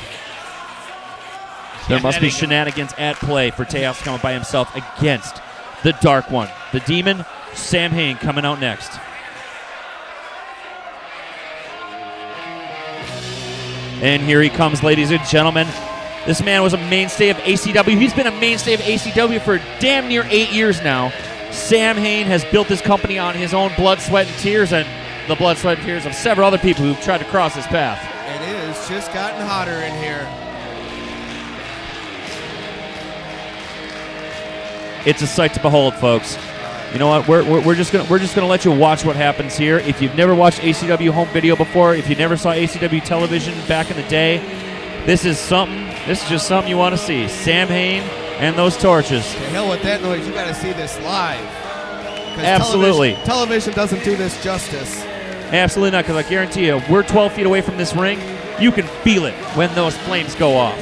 There must be shenanigans at play for Tejas to come out by himself against the Dark One. The Demon, Sam Hayne, coming out next. And here he comes, ladies and gentlemen. This man was a mainstay of ACW. He's been a mainstay of ACW for damn near 8 years now. Sam Hayne has built this company on his own blood, sweat, and tears, and the blood, sweat, and tears of several other people who've tried to cross his path. It is just gotten hotter in here. It's a sight to behold, folks. You know what? We're just gonna let you watch what happens here. If you've never watched ACW home video before, if you never saw ACW television back in the day, this is something. This is just something you want to see. Sam Hayne and those torches. To hell with that noise. You got to see this live. Absolutely. Television doesn't do this justice. Absolutely not, because I guarantee you, we're 12 feet away from this ring. You can feel it when those flames go off.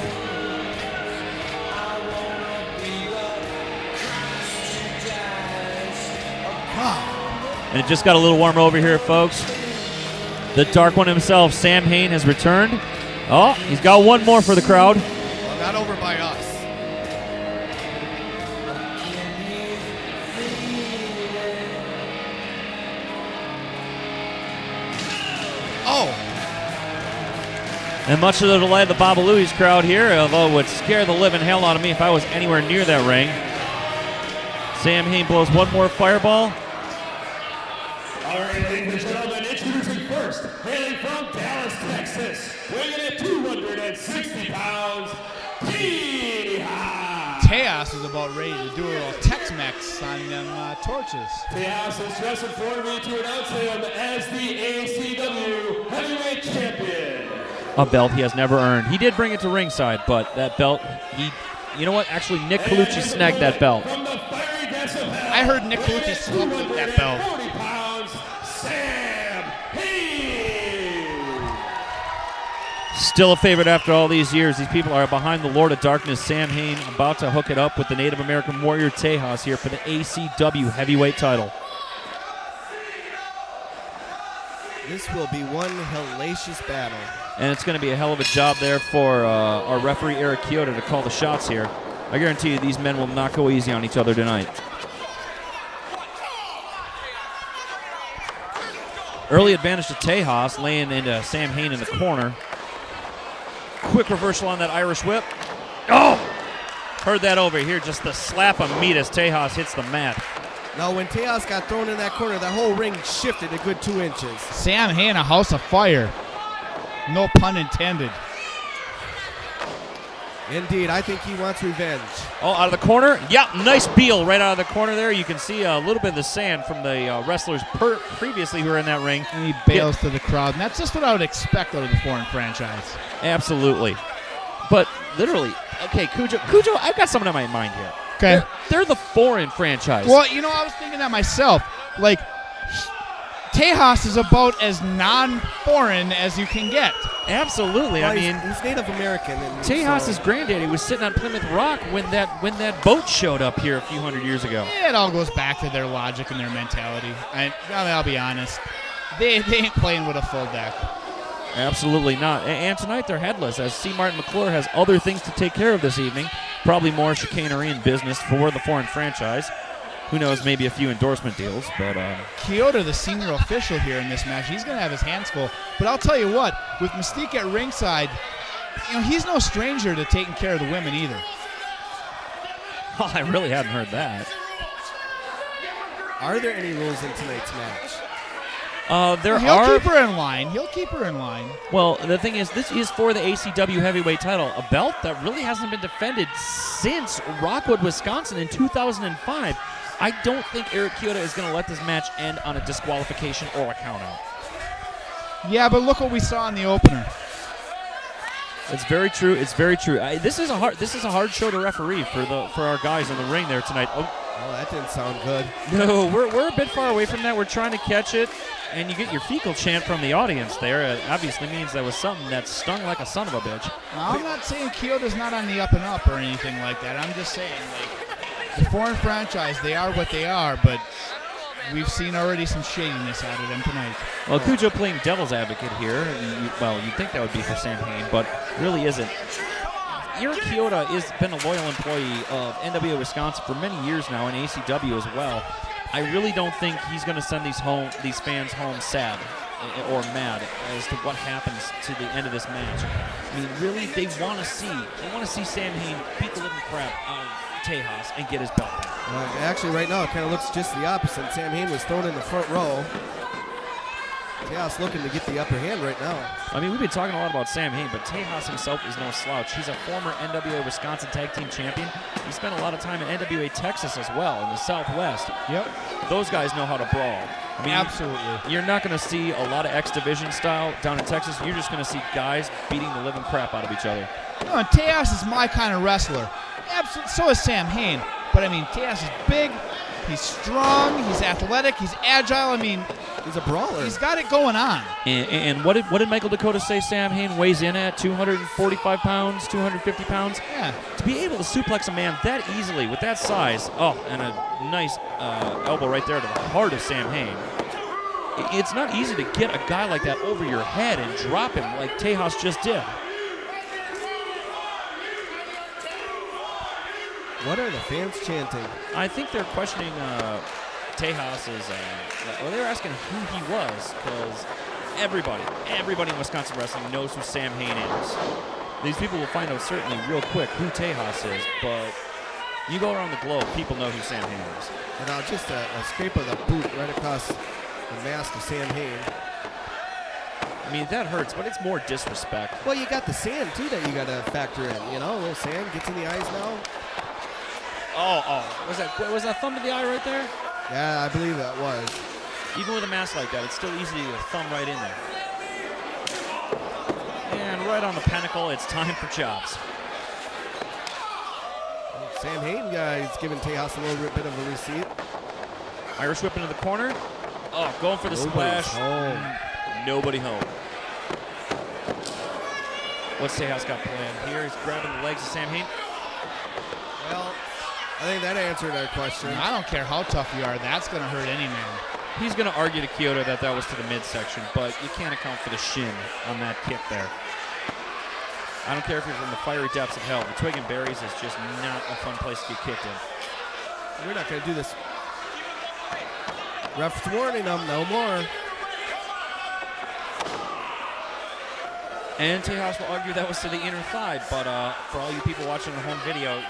And it just got a little warmer over here, folks. The Dark One himself, Sam Hayne, has returned. Oh, he's got one more for the crowd. Well, not over by us. Oh! And much to the delight of the Baba Louie's crowd here, although it would scare the living hell out of me if I was anywhere near that ring. Sam Hayne blows one more fireball. All right, ladies and gentlemen, introducing first, hailing from Dallas, Texas, weighing at 260 pounds, Tejas. Tejas is about ready to do a little Tex-Mex on them torches. Tejas is dressing for me to announce him as the ACW Heavyweight Champion. A belt he has never earned. He did bring it to ringside, but that belt, you know what? Actually, Nick Colluci snagged that belt. I heard Nick Colluci slept with that belt. Sam Hayne. Still a favorite after all these years. These people are behind the Lord of Darkness, Sam Hayne, about to hook it up with the Native American warrior Tejas here for the ACW heavyweight title. This will be one hellacious battle. And it's going to be a hell of a job there for our referee, Eric Heroux, to call the shots here. I guarantee you these men will not go easy on each other tonight. Early advantage to Tejas, laying into Sam Hayne in the corner. Quick reversal on that Irish whip. Oh! Heard that over here, just the slap of meat as Tejas hits the mat. Now, when Tejas got thrown in that corner, the whole ring shifted a good 2 inches. Sam Hayne, a house of fire. No pun intended. Indeed, I think he wants revenge. Oh, out of the corner? Yeah, nice Beal right out of the corner there. You can see a little bit of the sand from the wrestlers previously who were in that ring. And he bails to the crowd, and that's just what I would expect out of the foreign franchise. Absolutely. But literally, okay, Kujo, I've got something on my mind here. Okay. They're the foreign franchise. Well, you know, I was thinking that myself. Like, Tejas is about as non-foreign as you can get. Absolutely. Well, I mean, he's Native American. Tejas' granddaddy was sitting on Plymouth Rock when that boat showed up here a few hundred years ago. Yeah, it all goes back to their logic and their mentality. I'll be honest. They ain't playing with a full deck. Absolutely not. And tonight they're headless, as C. Martin McClure has other things to take care of this evening. Probably more chicanery and business for the foreign franchise. Who knows, maybe a few endorsement deals, but... Kyoto, the senior official here in this match, he's going to have his hands full. But I'll tell you what, with Mystique at ringside, you know, he's no stranger to taking care of the women either. Oh, I really hadn't heard that. Are there any rules in tonight's match? He'll keep her in line. He'll keep her in line. Well, the thing is, this is for the ACW heavyweight title, a belt that really hasn't been defended since Rockwood, Wisconsin in 2005. I don't think Eric Heroux is going to let this match end on a disqualification or a countout. Yeah, but look what we saw in the opener. It's very true. It's very true. This is a hard show to referee for our guys in the ring there tonight. Oh, that didn't sound good. No, we're a bit far away from that. We're trying to catch it, and you get your fecal chant from the audience there. It obviously means that was something that stung like a son of a bitch. I'm not saying Kyoto's not on the up and up or anything like that. I'm just saying, like, the foreign franchise, they are what they are, but we've seen already some shadiness out of them tonight. Well, Kujo playing devil's advocate here. You'd think that would be for Sam Hayne, but really isn't. Eric Heroux has been a loyal employee of NWA Wisconsin for many years now, and ACW as well. I really don't think he's going to send these fans home sad or mad as to what happens to the end of this match. I mean, really, they want to see Sam Hayne beat the living crap out of Tejas and get his belt back. Actually, right now, it kind of looks just the opposite. Sam Hayne was thrown in the front row. Tejas looking to get the upper hand right now. I mean, we've been talking a lot about Sam Hayne, but Tejas himself is no slouch. He's a former NWA Wisconsin Tag Team Champion. He spent a lot of time in NWA Texas as well, in the Southwest. Yep. Those guys know how to brawl. I mean, absolutely. You're not going to see a lot of X Division style down in Texas. You're just going to see guys beating the living crap out of each other. No, and Tejas is my kind of wrestler. Absolutely. So is Sam Hayne. But, I mean, Tejas is big, he's strong, he's athletic, he's agile. I mean, he's a brawler. He's got it going on. And what did Michael Dakota say Sam Hayne weighs in at? 245 pounds, 250 pounds? Yeah. To be able to suplex a man that easily with that size, and a nice elbow right there to the heart of Sam Hayne. It's not easy to get a guy like that over your head and drop him like Tejas just did. What are the fans chanting? I think they're questioning Tejas's. They were asking who he was, because everybody in Wisconsin wrestling knows who Sam Hayne is. These people will find out certainly real quick who Tejas is, but you go around the globe, people know who Sam Hayne is. And just a scrape of the boot right across the mask of Sam Hayne. I mean, that hurts, but it's more disrespect. Well, you got the sand, too, that you got to factor in. You know, a little sand gets in the eyes now. Was that thumb to the eye right there? Yeah, I believe that was. Even with a mask like that, it's still easy to thumb right in there. And right on the pinnacle, it's time for chops. Sam Hayne is giving Tejas a little bit of a receipt. Irish whip into the corner. Oh, going for the Nobody's splash. home. Nobody home. What's Tejas got planned here? He's grabbing the legs of Sam Hayne. Well, I think that answered our question. I don't care how tough you are. That's going to hurt any man. He's going to argue to Kyoto that was to the midsection, but you can't account for the shin on that kick there. I don't care if you're from the fiery depths of hell. The Twig and Berries is just not a fun place to get kicked in. We're not going to do this. Ref's warning them, no more. And Tejas will argue that was to the inner thigh, but for all you people watching the home video,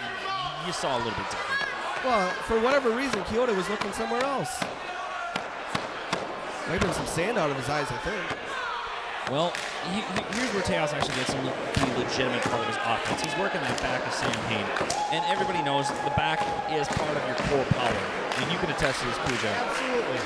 you saw a little bit different. Well, for whatever reason, Kyoto was looking somewhere else. Wiping some sand out of his eyes, I think. Well, here's where Tejas actually gets the legitimate part of his offense. He's working that back of Sam Hayne. And everybody knows the back is part of your core power. And you can attest to this, Kujo. Absolutely.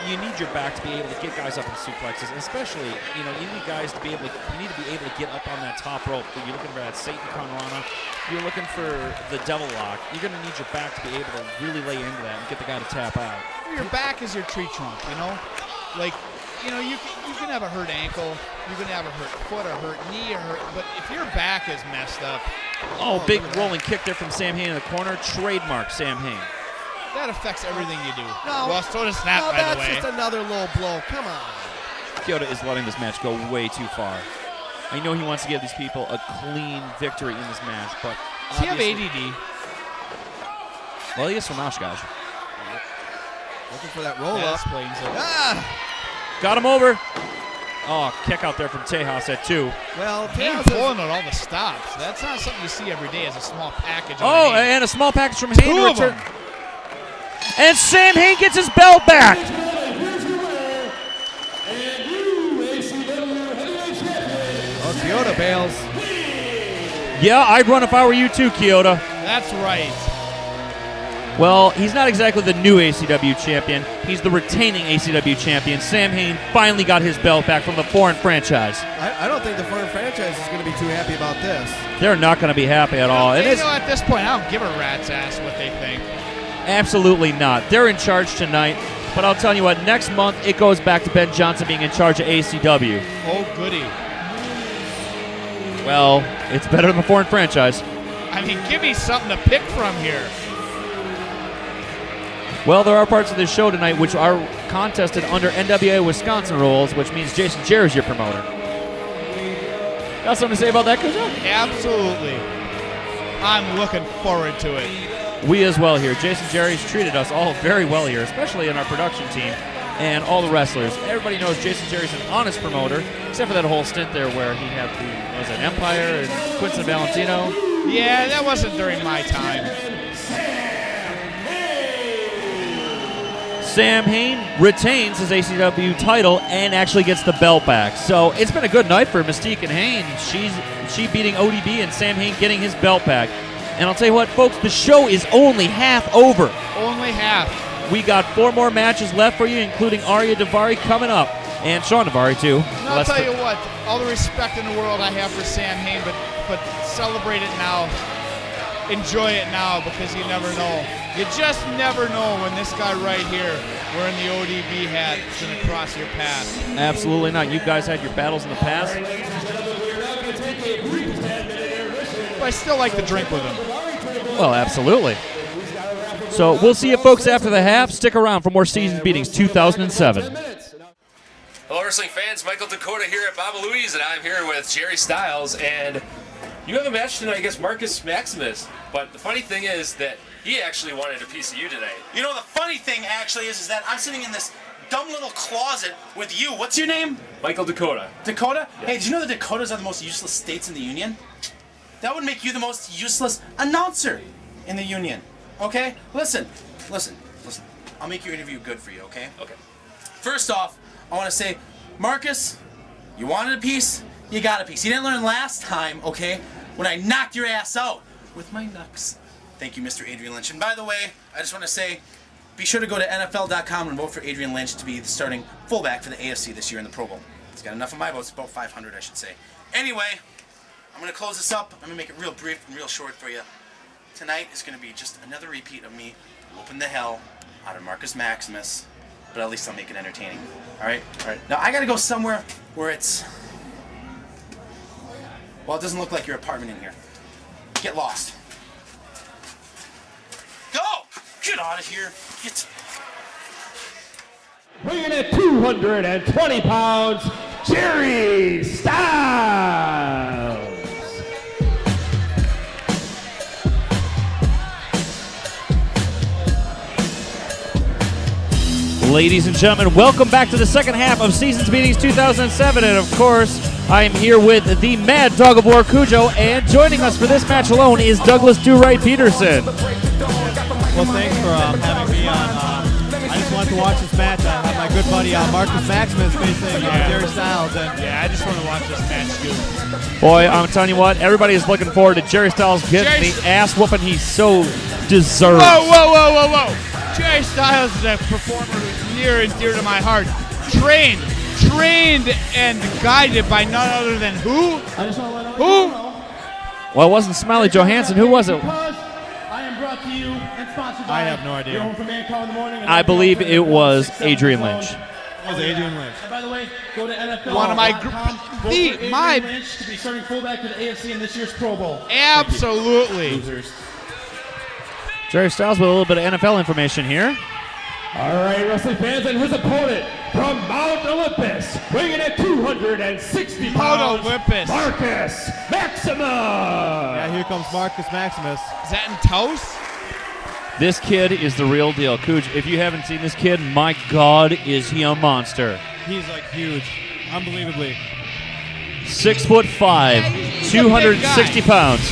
You need your back to be able to get guys up in suplexes, especially, you need guys to be able to, you need to be able to get up on that top rope. You're looking for that Satan Conrana. You're looking for the devil lock. You're going to need your back to be able to really lay into that and get the guy to tap out. Your back is your tree trunk, Like, you can have a hurt ankle, you can have a hurt foot, a hurt knee, but if your back is messed up. Big rolling kick there from Sam Hayne in the corner. Trademark Sam Hayne. That affects everything you do. No, well, so does that, by the way. That's just another low blow. Come on. Kyoto is letting this match go way too far. I know he wants to give these people a clean victory in this match, but does he have ADD? Well, he is from Oshkosh. Looking for that roll up. Got him over. Oh, kick out there from Tejas at 2. Well, Tejas pulling on all the stops. That's not something you see every day as a small package. And a small package from Hayne to return. And Sam Hayne gets his belt back. Oh, Kyoto bails. Yeah, I'd run if I were you too, Kyoto. That's right. Well, he's not exactly the new ACW champion. He's the retaining ACW champion. Sam Hayne finally got his belt back from the foreign franchise. I don't think the foreign franchise Franchise is going to be too happy about this. They're not going to be happy at all. At this point, I don't give a rat's ass what they think. Absolutely not. They're in charge tonight. But I'll tell you what, next month it goes back to Ben Johnson being in charge of ACW. Oh, goody. Well, it's better than the foreign franchise. I mean, give me something to pick from here. Well, there are parts of this show tonight which are contested under NWA Wisconsin rules, which means Jason Jerry's your promoter. Got something to say about that, Kujo? Absolutely. I'm looking forward to it. We as well here. Jason Jerry's treated us all very well here, especially in our production team and all the wrestlers. Everybody knows Jason Jerry's an honest promoter, except for that whole stint there where he had an Empire and Quincy Valentino. Yeah, that wasn't during my time. Sam Hayne retains his ACW title and actually gets the belt back. So it's been a good night for Mystique and Hayne. She beating ODB and Sam Hayne getting his belt back. And I'll tell you what, folks, the show is only half over. Only half. We got 4 more matches left for you, including Arya Daivari coming up. And Sean Daivari, too. And I'll tell you what, all the respect in the world I have for Sam Hayne, but celebrate it now. Enjoy it now, because you never know. You just never know when this guy right here wearing the ODB hat is going to cross your path. Absolutely not. You guys had your battles in the past. But I still like to drink with him. Well, absolutely. So we'll see you folks after the half. Stick around for more Seasons Beatings 2007. Hello, wrestling fans. Michael Dakota here at Baba Louie's, and I'm here with Jerry Styles. And you have a match tonight against Markus Maximus. But the funny thing is that he actually wanted a piece of you tonight. You know, the funny thing actually is that I'm sitting in this dumb little closet with you. What's your name? Michael Dakota. Dakota? Yeah. Hey, did you know the Dakotas are the most useless states in the Union? That would make you the most useless announcer in the Union. Okay? Listen. I'll make your interview good for you, okay? Okay. First off, I want to say, Markus, you wanted a piece, you got a piece. You didn't learn last time, okay, when I knocked your ass out with my knucks. Thank you, Mr. Adrian Lynch. And by the way, I just want to say, be sure to go to NFL.com and vote for Adrian Lynch to be the starting fullback for the AFC this year in the Pro Bowl. He's got enough of my votes, about 500, I should say. Anyway, I'm going to close this up. I'm going to make it real brief and real short for you. Tonight is going to be just another repeat of me whooping the hell out of Markus Maximus, but at least I'll make it entertaining. All right? Now, I got to go somewhere where it's... Well, it doesn't look like your apartment in here. Get lost. Go! Get out of here. Get... Weighing at 220 pounds, Jerry Styles. Ladies and gentlemen, welcome back to the second half of Seasons Beatings 2007. And of course, I am here with the Mad Dog of War, Kujo, and joining us for this match alone is Douglas Do-Right Peterson. Well, thanks for having me on. I just wanted to watch this match. I have my good buddy Markus Maximus facing Jerry Styles. And Yeah, I just want to watch this match, too. Boy, I'm telling you what, everybody is looking forward to Jerry Styles getting the ass whooping he so deserves. Whoa. Jerry Styles is a performer who's near and dear to my heart. Trained and guided by none other than who? Who? Well, it wasn't Smiley Johansson. Who was it? I am brought to you and sponsored by I have no idea. Your home for Man Call in the Morning. I believe it was Adrian Lynch. it was Adrian Lynch. And by the way, go to NFL. One of my Lynch to be starting fullback for the AFC in this year's Pro Bowl. Absolutely. Losers. Jerry Styles with a little bit of NFL information here. All right, wrestling fans, and his opponent from Mount Olympus, weighing at 260 pounds, Olympus. Markus Maximus. Yeah, here comes Markus Maximus. Is that in toast? This kid is the real deal. Kuj, if you haven't seen this kid, my God, is he a monster. He's like huge. Unbelievably. 6'5", He's a 260 big guy. pounds.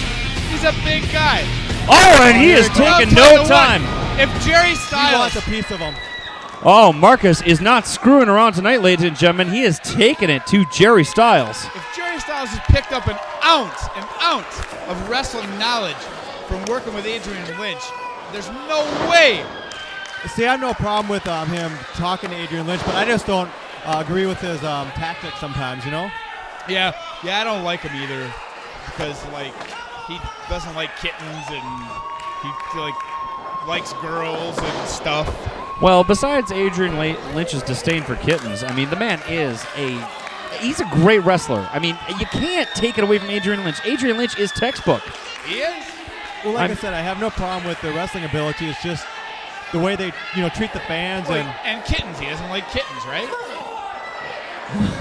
He's a big guy. Oh, and he is Well, taking I'll tell no you time. what, if Jerry He Styles... wants a piece of him. Oh, Markus is not screwing around tonight, ladies and gentlemen. He is taking it to Jerry Styles. If Jerry Styles has picked up an ounce of wrestling knowledge from working with Adrian Lynch, there's no way. See, I have no problem with him talking to Adrian Lynch, but I just don't agree with his tactics sometimes, you know? Yeah, I don't like him either because like he doesn't like kittens and he likes girls and stuff. Well, besides Adrian Lynch's disdain for kittens, I mean, the man is he's a great wrestler. I mean, you can't take it away from Adrian Lynch. Adrian Lynch is textbook. He is. Well, like I said, I have no problem with the wrestling ability. It's just the way they, treat the fans and kittens. He doesn't like kittens, right?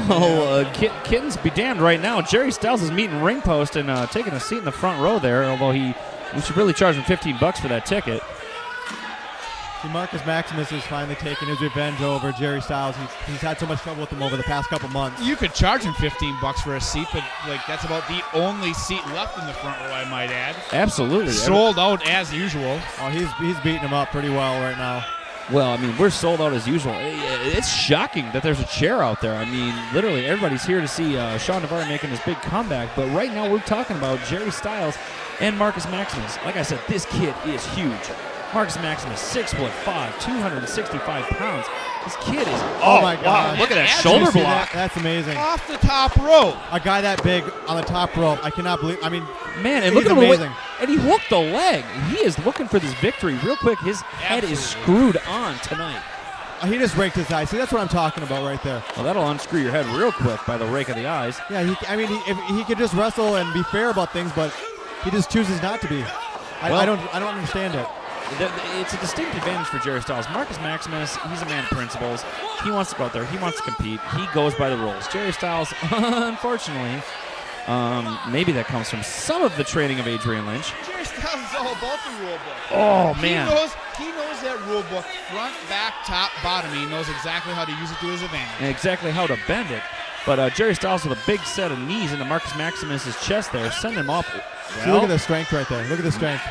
Oh, kittens be damned right now. Jerry Styles is meeting ring post and taking a seat in the front row there, although we should really charge him $15 for that ticket. See, Markus Maximus is finally taking his revenge over Jerry Styles. He's had so much trouble with him over the past couple months. You could charge him $15 for a seat, but that's about the only seat left in the front row, I might add. Absolutely. Sold out as usual. Oh, he's beating him up pretty well right now. Well, I mean, we're sold out as usual. It's shocking that there's a chair out there. I mean, literally everybody's here to see Sean Daivari making his big comeback, but right now we're talking about Jerry Styles and Markus Maximus. Like I said, this kid is huge. Markus Maximus, 6'5", 265 pounds. This kid is. Oh my God! Look at that shoulder block. That's amazing. Off the top rope. A guy that big on the top rope. I cannot believe. I mean, man, and look at him. And he hooked the leg. He is looking for this victory real quick. His head is screwed on tonight. He just raked his eyes. See, that's what I'm talking about right there. Well, that'll unscrew your head real quick by the rake of the eyes. Yeah, he could just wrestle and be fair about things, but he just chooses not to be. I don't understand it. It's a distinct advantage for Jerry Styles. Markus Maximus, he's a man of principles. He wants to go out there. He wants to compete. He goes by the rules. Jerry Styles, unfortunately, maybe that comes from some of the training of Adrian Lynch. Jerry Styles is all about the rule book. Oh, man. He knows that rule book front, back, top, bottom. He knows exactly how to use it to his advantage. And exactly how to bend it. But Jerry Styles with a big set of knees into Markus Maximus' chest there, sending him off. See, look at the strength right there. Look at the strength.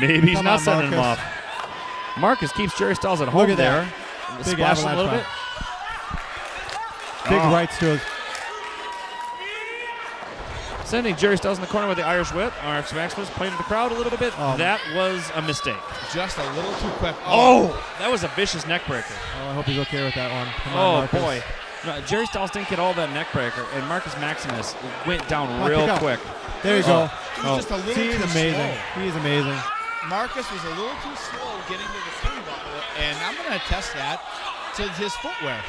Maybe he's not sending him off. Markus keeps Jerry Styles at home there. Big avalanche a little bit. Big rights to his. Sending Jerry Styles in the corner with the Irish whip. Markus Maximus playing to the crowd a little bit. That was a mistake. Just a little too quick. Oh, that was a vicious neck breaker. Oh, I hope he's okay with that one. Come on, Markus. Boy. No, Jerry Styles didn't get all that neck breaker, and Markus Maximus went down real quick. There you go. Just a little he's too amazing. Slow. He's amazing. Markus was a little too slow getting to the turnbuckle, and I'm going to attest that to his footwear.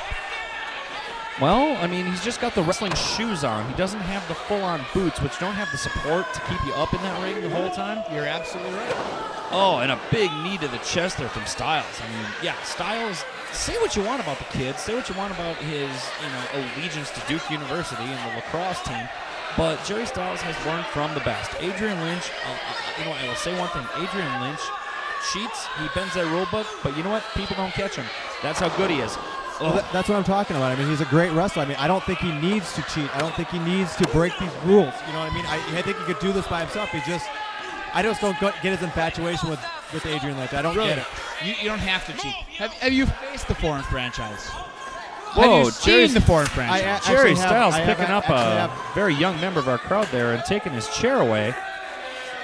Well, I mean, he's just got the wrestling shoes on. He doesn't have the full-on boots, which don't have the support to keep you up in that ring the whole time. You're absolutely right. Oh, and a big knee to the chest there from Styles. I mean, yeah, Styles, say what you want about the kid. Say what you want about his, allegiance to Duke University and the lacrosse team. But Jerry Styles has learned from the best. Adrian Lynch, I will say one thing. Adrian Lynch cheats. He bends that rule book. But you know what? People don't catch him. That's how good he is. Well, that's what I'm talking about. I mean, he's a great wrestler. I mean, I don't think he needs to cheat. I don't think he needs to break these rules. You know what I mean? I think he could do this by himself. I just don't get his infatuation with Adrian Lynch. I don't get it. You don't have to cheat. Have you faced the foreign franchise? Whoa, have you seen the foreign franchise? Jerry Styles picking up a very young member of our crowd there and taking his chair away.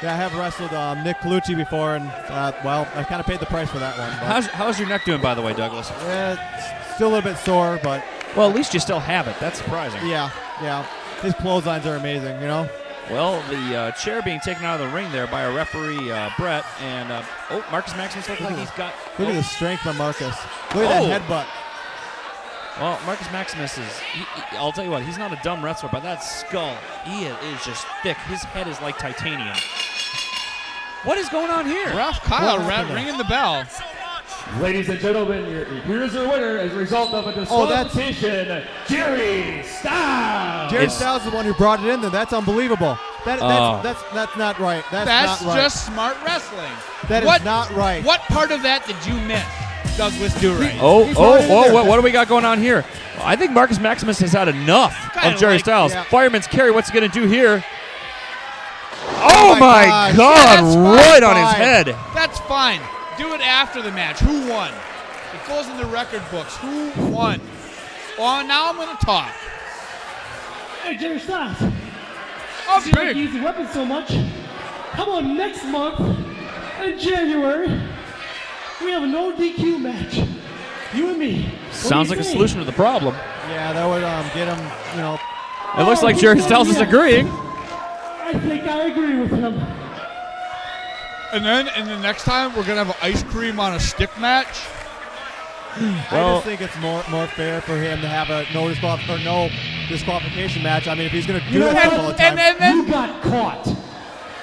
Yeah, I have wrestled Nick Colluci before, and, I kind of paid the price for that one. How's your neck doing, by the way, Douglas? It's still a little bit sore, but... Well, at least you still have it. That's surprising. Yeah. His clotheslines are amazing, Well, the chair being taken out of the ring there by a referee, Brett, and Markus Maximus looks like he's got... Look at the strength from Markus. Look at that headbutt. Well, Markus Maximus is, I'll tell you what, he's not a dumb wrestler, but that skull, he is just thick. His head is like titanium. What is going on here? Ralph Kyle ringing the bell. Ladies and gentlemen, here's your winner as a result of a disqualification, Jerry Styles. Jerry Styles is the one who brought it in there. That's unbelievable. That's not right. That's not right. Just smart wrestling. That is not right. What part of that did you miss, Douglas Do-Right? What do we got going on here? Well, I think Markus Maximus has had enough of Jerry Styles. Yeah. Fireman's carry, what's he going to do here? Oh my God, right on his head. That's fine. Do it after the match. Who won? It goes in the record books. Who won? Well, now I'm going to talk. Hey, Jerry Styles. Oh, you like using weapons so much. How about next month, in January, we have a no DQ match. You and me. Sounds like a solution to the problem. Yeah, that would get him, It looks like Jerry Styles is agreeing. I think I agree with him. And then in the next time, we're going to have an ice cream on a stick match. I just think it's more fair for him to have a no disqualification match. I mean, if he's going to do that all the time. You got caught.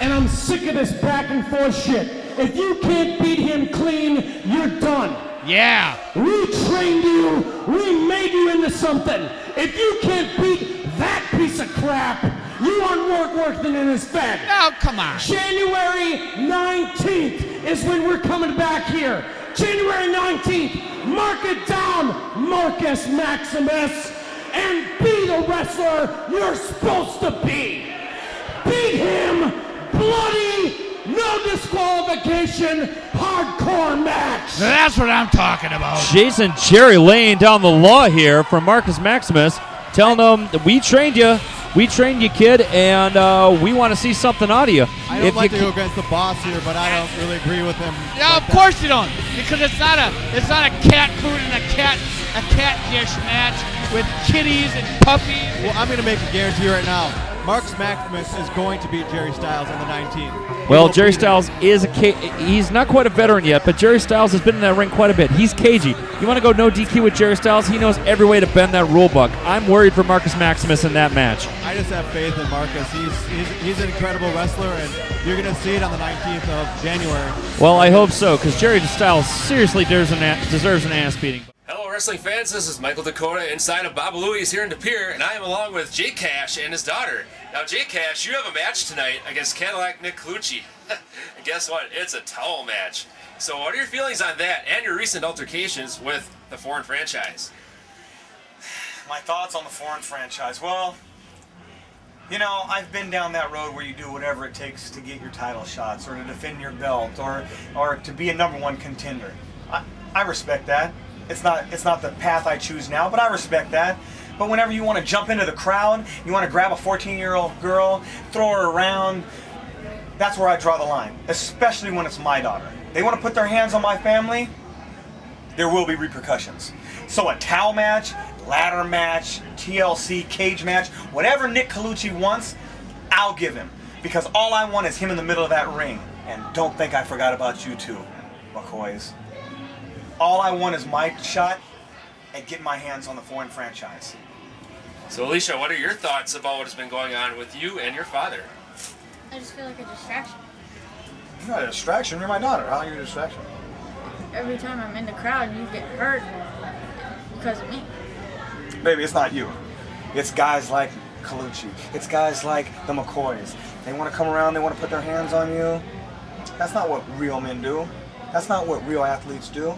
And I'm sick of this back and forth shit. If you can't beat him clean, you're done. Yeah. We trained you. We made you into something. If you can't beat that piece of crap, you aren't worse than in his fed. No, come on. January 19th is when we're coming back here. January 19th, mark it down, Markus Maximus, and be the wrestler you're supposed to be. Beat him, bloody, no disqualification, hardcore match. That's what I'm talking about. Jason Jerry laying down the law here for Markus Maximus, telling him, we trained you, kid, and we want to see something out of you. I don't like to go against the boss here, but I don't really agree with him. Yeah, of course you don't, because it's not a cat food and a cat dish match with kitties and puppies. Well, I'm going to make a guarantee right now. Markus Maximus is going to beat Jerry Styles on the 19th. Well, Jerry Styles he's not quite a veteran yet, but Jerry Styles has been in that ring quite a bit. He's cagey. You want to go no DQ with Jerry Styles? He knows every way to bend that rule book. I'm worried for Markus Maximus in that match. I just have faith in Markus. He's an incredible wrestler, and you're going to see it on the 19th of January. Well, I hope so, because Jerry Styles seriously deserves an ass beating. Hello, wrestling fans. This is Michael Dakota inside of Baba Louie here in Pere, and I am along with Jay Cash and his daughter. Now, Jay Cash, you have a match tonight against Cadillac Nick Colluci. And guess what? It's a towel match. So what are your feelings on that and your recent altercations with the foreign franchise? My thoughts on the foreign franchise. Well, you know, I've been down that road where you do whatever it takes to get your title shots or to defend your belt or to be a #1 contender. I respect that. It's not the path I choose now, but I respect that. But whenever you want to jump into the crowd, you want to grab a 14-year-old girl, throw her around, that's where I draw the line, especially when it's my daughter. They want to put their hands on my family, there will be repercussions. So a towel match, ladder match, TLC, cage match, whatever Nick Colluci wants, I'll give him. Because all I want is him in the middle of that ring. And don't think I forgot about you two, McCoys. All I want is my shot at getting my hands on the foreign franchise. So, Alicia, what are your thoughts about what has been going on with you and your father? I just feel like a distraction. You're not a distraction, you're my daughter. How are you a distraction? Every time I'm in the crowd, you get hurt because of me. Baby, it's not you. It's guys like Colluci. It's guys like the McCoys. They want to come around, they want to put their hands on you. That's not what real men do. That's not what real athletes do.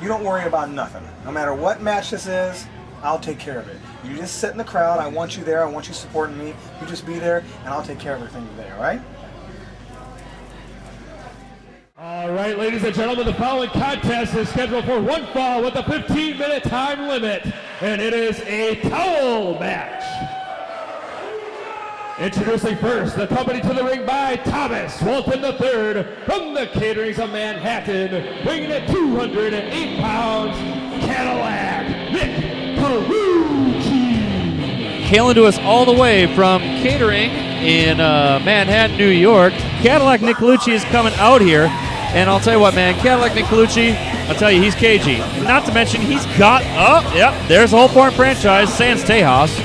You don't worry about nothing. No matter what match this is, I'll take care of it. You just sit in the crowd. I want you there. I want you supporting me. You just be there, and I'll take care of everything today, all right? All right, ladies and gentlemen, the following contest is scheduled for one fall with a 15-minute time limit, and it is a towel match. Introducing first, the company to the ring by Thomas Walton III from the Caterings of Manhattan, weighing at 208 pounds, Cadillac Nick Colluci. Hailing to us all the way from Catering in Manhattan, New York, Cadillac Nick Colluci is coming out here. And I'll tell you what, man, Cadillac Nick Colluci, I'll tell you, he's cagey. Not to mention, he's got, there's the whole foreign franchise, sans Tejas.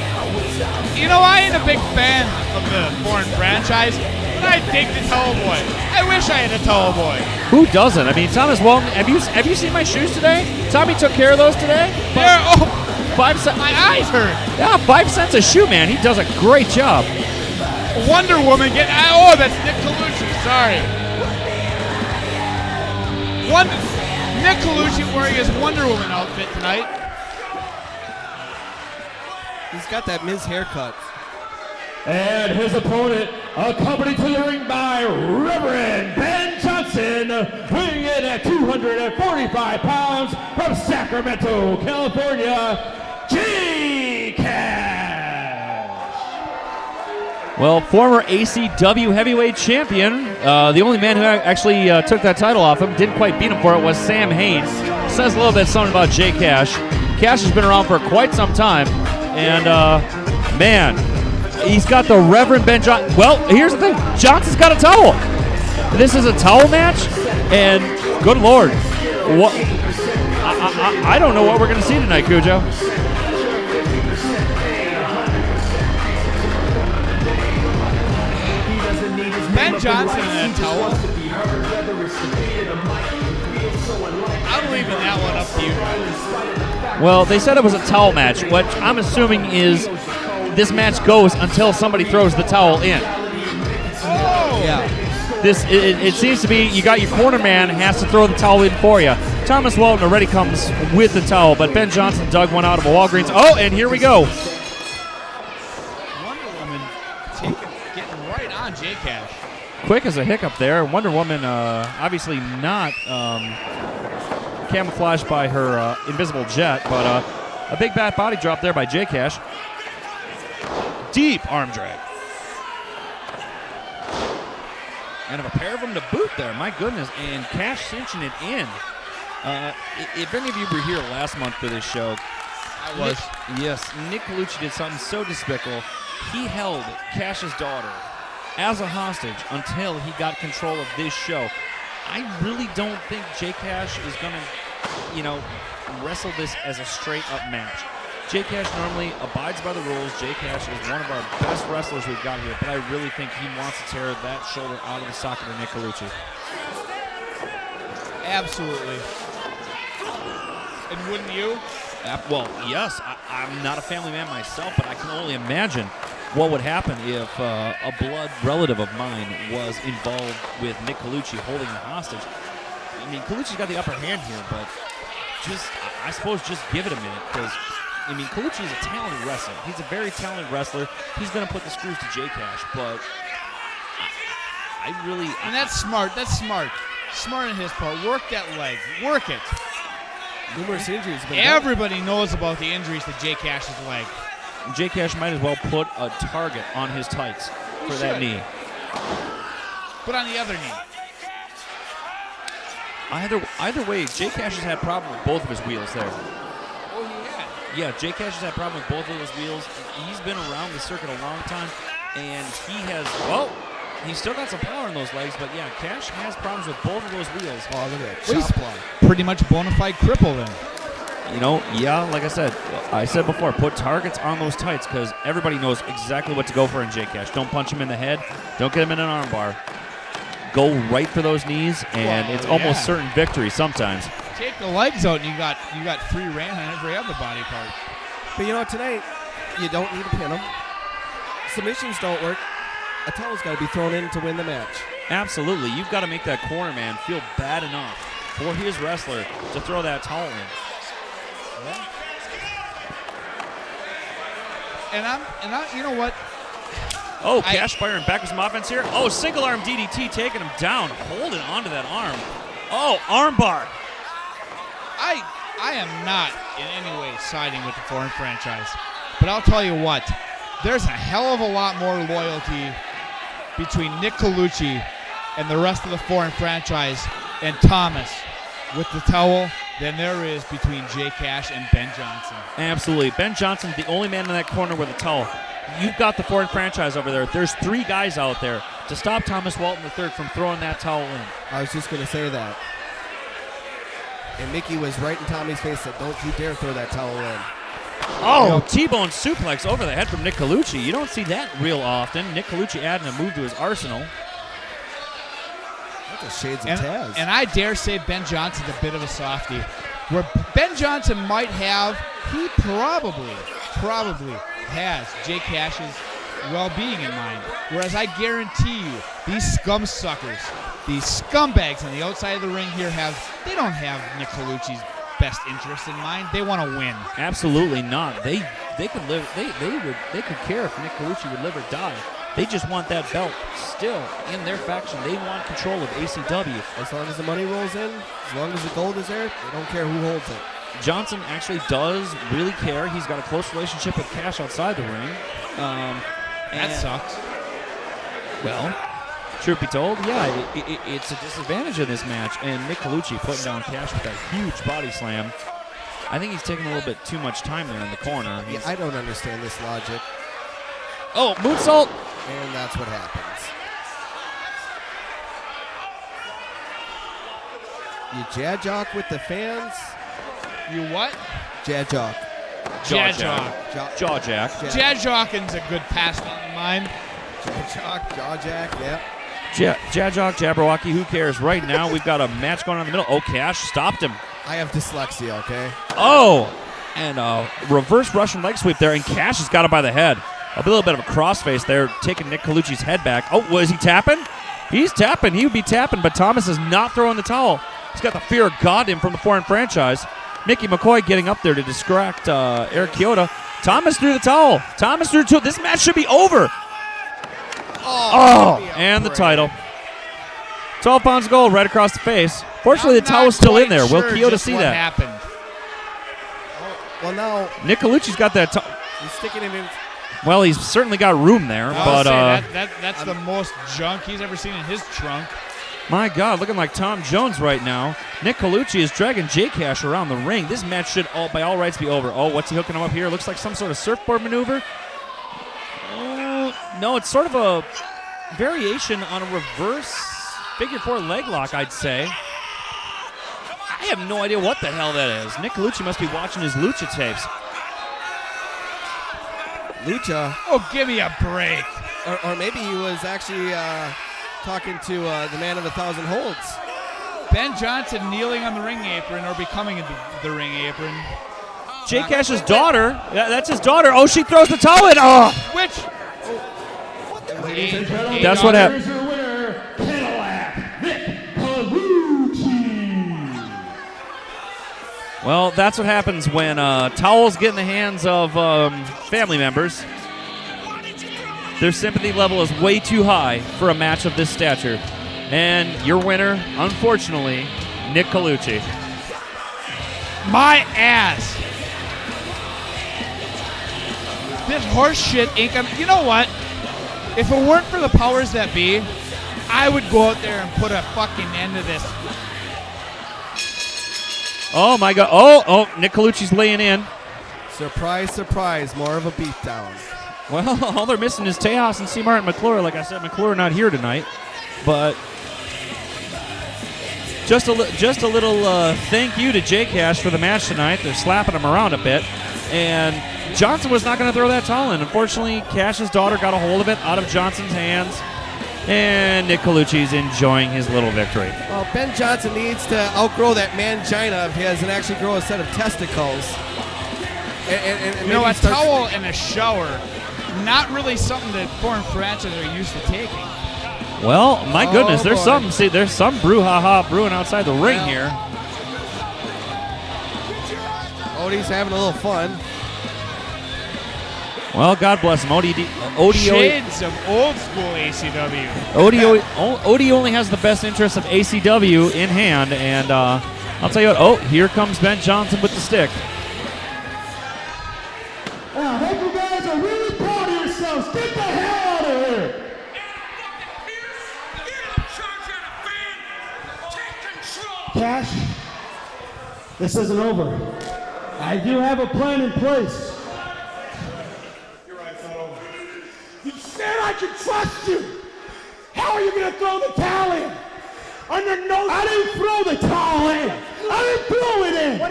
You know, I ain't a big fan of the foreign franchise, but I dig the towel boy. I wish I had a towel boy. Who doesn't? I mean, Thomas Walton, have you seen my shoes today? Tommy took care of those today? They're, 5 cents. My eyes hurt. Yeah, 5 cents a shoe, man. He does a great job. Wonder Woman that's Nick Colluci, sorry. Nick Colluci wearing his Wonder Woman outfit tonight. He's got that Miz haircut. And his opponent, accompanied to the ring by Reverend Ben Johnson, weighing in at 245 pounds from Sacramento, California, J. Cash. Well, former ACW heavyweight champion, the only man who actually took that title off him, didn't quite beat him for it, was Sam Hayne. Says a little bit something about Jay Cash. Cash has been around for quite some time, and Man, he's got the Reverend Ben Johnson. Well, here's the thing. Johnson's got a towel. This is a towel match, and good Lord. What? I don't know what we're going to see tonight, Kujo. Ben Johnson in a towel. I'm leaving that one up to you guys. Well, they said it was a towel match, which I'm assuming is this match goes until somebody throws the towel in. Oh! Yeah. It seems to be you got your corner man has to throw the towel in for you. Thomas Walton already comes with the towel, but Ben Johnson dug one out of a Walgreens. Oh, and here we go. Wonder Woman getting right on J-Cash. Quick as a hiccup there. Wonder Woman obviously not camouflaged by her invisible jet, but a big bad body drop there by J-Cash. Deep arm drag. And a pair of them to boot there, my goodness. And Cash cinching it in. If any of you were here last month for this show, I was. Yes, Nick Colluci did something so despicable. He held Cash's daughter as a hostage until he got control of this show. I really don't think J-Cash is going to, wrestle this as a straight-up match. J-Cash normally abides by the rules. J-Cash is one of our best wrestlers we've got here, but I really think he wants to tear that shoulder out of the socket of Nick Colluci. Absolutely. And wouldn't you? Well, yes. I'm not a family man myself, but I can only imagine what would happen if a blood relative of mine was involved with Nick Colluci holding him hostage. I mean, Colluci's got the upper hand here, but I suppose just give it a minute, because Colluci is a talented wrestler. He's a very talented wrestler. He's going to put the screws to J-Cash, but I really... And that's smart. That's smart. Smart on his part. Work that leg. Work it. Numerous injuries. Everybody knows about the injuries to J-Cash's leg. J-Cash might as well put a target on his tights for that knee. Put on the other knee. Either way, J-Cash has had problems with both of his wheels there. Oh, he had. Yeah, J-Cash has had problems with both of those wheels. He's been around the circuit a long time, and he has, he's still got some power in those legs, but yeah, Cash has problems with both of those wheels. Oh, look at that Well, chop block. Pretty much bona fide cripple then. Yeah, like I said before, put targets on those tights, because everybody knows exactly what to go for in J-Cash. Don't punch him in the head. Don't get him in an arm bar. Go right for those knees, and it's almost certain victory sometimes. Take the legs out, and you got free reign on every other body part. But tonight, you don't need to pin them. Submissions don't work. A towel's got to be thrown in to win the match. Absolutely. You've got to make that corner man feel bad enough for his wrestler to throw that towel in. Yeah. And I'm, you know what? Oh, Cash firing back with some offense here. Oh, single arm DDT taking him down, holding onto that arm. Oh, arm bar. I am not in any way siding with the foreign franchise, but I'll tell you what, there's a hell of a lot more loyalty between Nick Colluci and the rest of the foreign franchise and Thomas with the towel than there is between J-Cash and Ben Johnson. Absolutely. Ben Johnson, the only man in that corner with a towel. You've got the foreign franchise over there. There's 3 guys out there to stop Thomas Walton III from throwing that towel in. I was just going to say that. And Mickey was right in Tommy's face, said, don't you dare throw that towel in. Oh, T-bone suplex over the head from Nick Colluci. You don't see that real often. Nick Colluci adding a move to his arsenal. That's a shades of Taz. And I dare say Ben Johnson's a bit of a softie. Where Ben Johnson might have, he probably has J-Cash's well-being in mind. Whereas I guarantee you, these scum suckers, these scumbags on the outside of the ring here they don't have Nick Colluci's best interest in mind. They want to win. Absolutely not. They could live. They could care if Nick Colluci would live or die. They just want that belt still in their faction. They want control of ACW. As long as the money rolls in, as long as the gold is there, they don't care who holds it. Johnson actually does really care. He's got a close relationship with Cash outside the ring. That sucks. Well, truth be told, yeah, it's a disadvantage in this match. And Nick Colluci putting down Cash with that huge body slam. I think he's taking a little bit too much time there in the corner. I don't understand this logic. Oh, moonsault. And that's what happens. You jadjock with the fans. You what? Jadjock. Jadjock. Jaw jack. Jadjocking's a good pastime of mine. Jadjock, jawjack, yeah. Jadjock, Jabberwocky, who cares? Right now, we've got a match going on in the middle. Oh, Cash stopped him. I have dyslexia, okay? Oh, and reverse Russian leg sweep there, and Cash has got him by the head. A little bit of a crossface there, taking Nick Colluci's head back. Oh, was he tapping? He's tapping. He would be tapping, but Thomas is not throwing the towel. He's got the fear of God in from the foreign franchise. Mickey McCoy getting up there to distract Eric Heroux. Thomas threw the towel. Thomas threw the towel. This match should be over. Oh, and the title. 12 pounds of gold right across the face. Fortunately, the towel's still in there. Will Heroux see that? Happened. Well, now Nick Colluci's got that. he's sticking it in. Well, he's certainly got room there, but that's the most junk he's ever seen in his trunk. My God, looking like Tom Jones right now. Nick Colluci is dragging J-Cash around the ring. This match should, by all rights, be over. Oh, what's he hooking him up here? Looks like some sort of surfboard maneuver. No, it's sort of a variation on a reverse figure four leg lock, I'd say. I have no idea what the hell that is. Nick Colluci must be watching his Lucha tapes. Lucha? Oh, give me a break. Or maybe he was actually talking to the man of 1,000 holds. Ben Johnson kneeling on the ring apron or becoming the ring apron. J-Cash's daughter. Yeah, that's his daughter. Oh, she throws the towel in. Oh. Which? That's what happened. Here's your winner, Cadillac, Nick Colluci. Well, that's what happens when towels get in the hands of family members. Their sympathy level is way too high for a match of this stature. And your winner, unfortunately, Nick Colluci. My ass. This horse shit ain't gonna... You know what? If it weren't for the powers that be, I would go out there and put a fucking end to this. Oh, my God. Oh, Nick Colluci's laying in. Surprise, surprise. More of a beatdown. Well, all they're missing is Tejas and C. Martin McClure. Like I said, McClure not here tonight. But just a little thank you to J-Cash for the match tonight. They're slapping him around a bit. And Johnson was not going to throw that towel in. Unfortunately, Cash's daughter got a hold of it out of Johnson's hands. And Nick Colluci's enjoying his little victory. Well, Ben Johnson needs to outgrow that mangina of his and actually grow a set of testicles. And you know, a towel and a shower, not really something that foreign franchises are used to taking. Well, my goodness, there's some brouhaha brewing outside the ring here. Odie's having a little fun. Well, God bless him. Shades of old school ACW. Odie only has the best interest of ACW in hand, and I'll tell you what. Oh, here comes Ben Johnson with the stick. I hope you guys are really proud of yourselves. Get the hell out of here. Cash, this isn't over. I do have a plan in place. You're right, it's not over. You said I could trust you. How are you going to throw the towel in? Under no... I didn't throw the towel in. I didn't throw it in.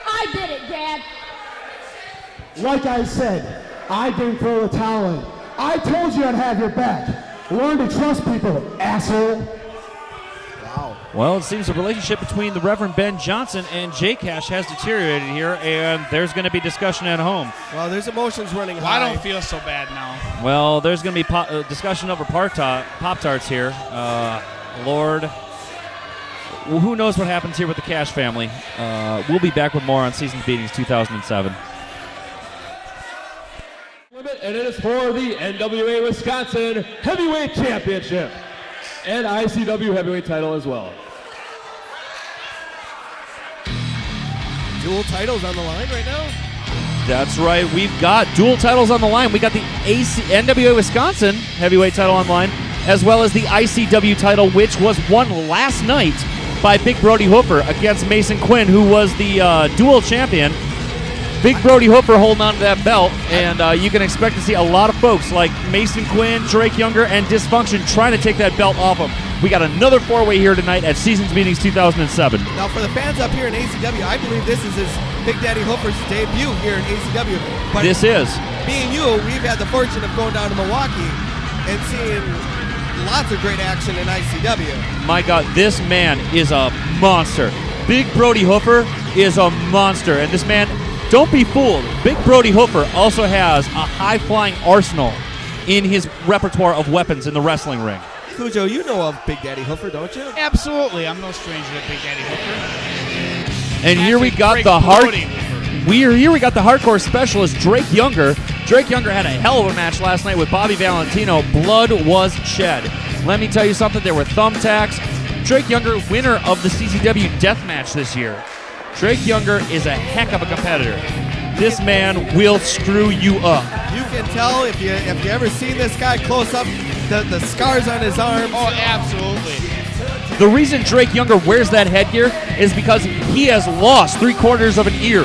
I did it, Dad. Like I said, I didn't throw the towel in. I told you I'd have your back. Learn to trust people, asshole. Wow. Well, it seems the relationship between the Reverend Ben Johnson and J-Cash has deteriorated here, and there's going to be discussion at home. Well, there's emotions running high. I don't feel so bad now. Well, there's going to be discussion over Pop-Tarts here. Lord, who knows what happens here with the Cash family. We'll be back with more on Seasoned Beatings 2007. And it is for the NWA Wisconsin Heavyweight Championship and ICW Heavyweight title as well. Dual titles on the line right now? That's right. We've got dual titles on the line. We got the NWA Wisconsin Heavyweight title on the line, as well as the ICW title, which was won last night by Big Brody Hoofer against Mason Quinn, who was the dual champion. Big Brody Hoofer holding on to that belt, and you can expect to see a lot of folks like Mason Quinn, Drake Younger, and Dysfunction trying to take that belt off him. We got another four-way here tonight at Seasons Meetings 2007. Now, for the fans up here in ACW, I believe this is his Big Daddy Hoofer's debut here in ACW. But this is. Me and you, we've had the fortune of going down to Milwaukee and seeing lots of great action in ICW. My God, this man is a monster. Big Brody Hoofer is a monster, and this man, don't be fooled. Big Brody Hoofer also has a high-flying arsenal in his repertoire of weapons in the wrestling ring. Kujo, you know of Big Daddy Hoofer, don't you? Absolutely. I'm no stranger to Big Daddy Hoofer. And here we got the hardcore specialist, Drake Younger. Drake Younger had a hell of a match last night with Bobby Valentino. Blood was shed. Let me tell you something, there were thumbtacks. Drake Younger, winner of the CCW death match this year. Drake Younger is a heck of a competitor. This man will screw you up. You can tell if you ever seen this guy close up, the scars on his arms. Oh, absolutely. The reason Drake Younger wears that headgear is because he has lost 3/4 of an ear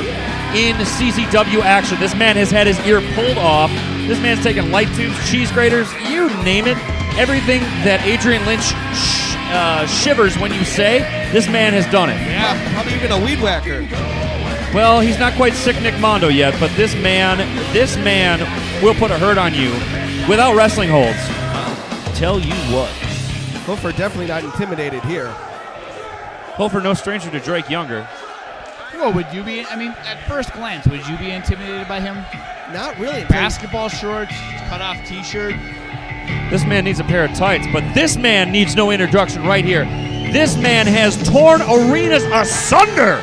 in CCW action. This man has had his ear pulled off. This man's taken light tubes, cheese graters, you name it. Everything that Adrian Lynch shivers when you say, this man has done it. Yeah, probably even a weed whacker. Well, he's not quite Sick Nick Mondo yet, but this man will put a hurt on you without wrestling holds. Tell you what. Hoofer definitely not intimidated here. Hoofer no stranger to Drake Younger. Well, would you be, I mean, at first glance, would you be intimidated by him? Not really. Basketball shorts, cut-off t-shirt. This man needs a pair of tights, but this man needs no introduction right here. This man has torn arenas asunder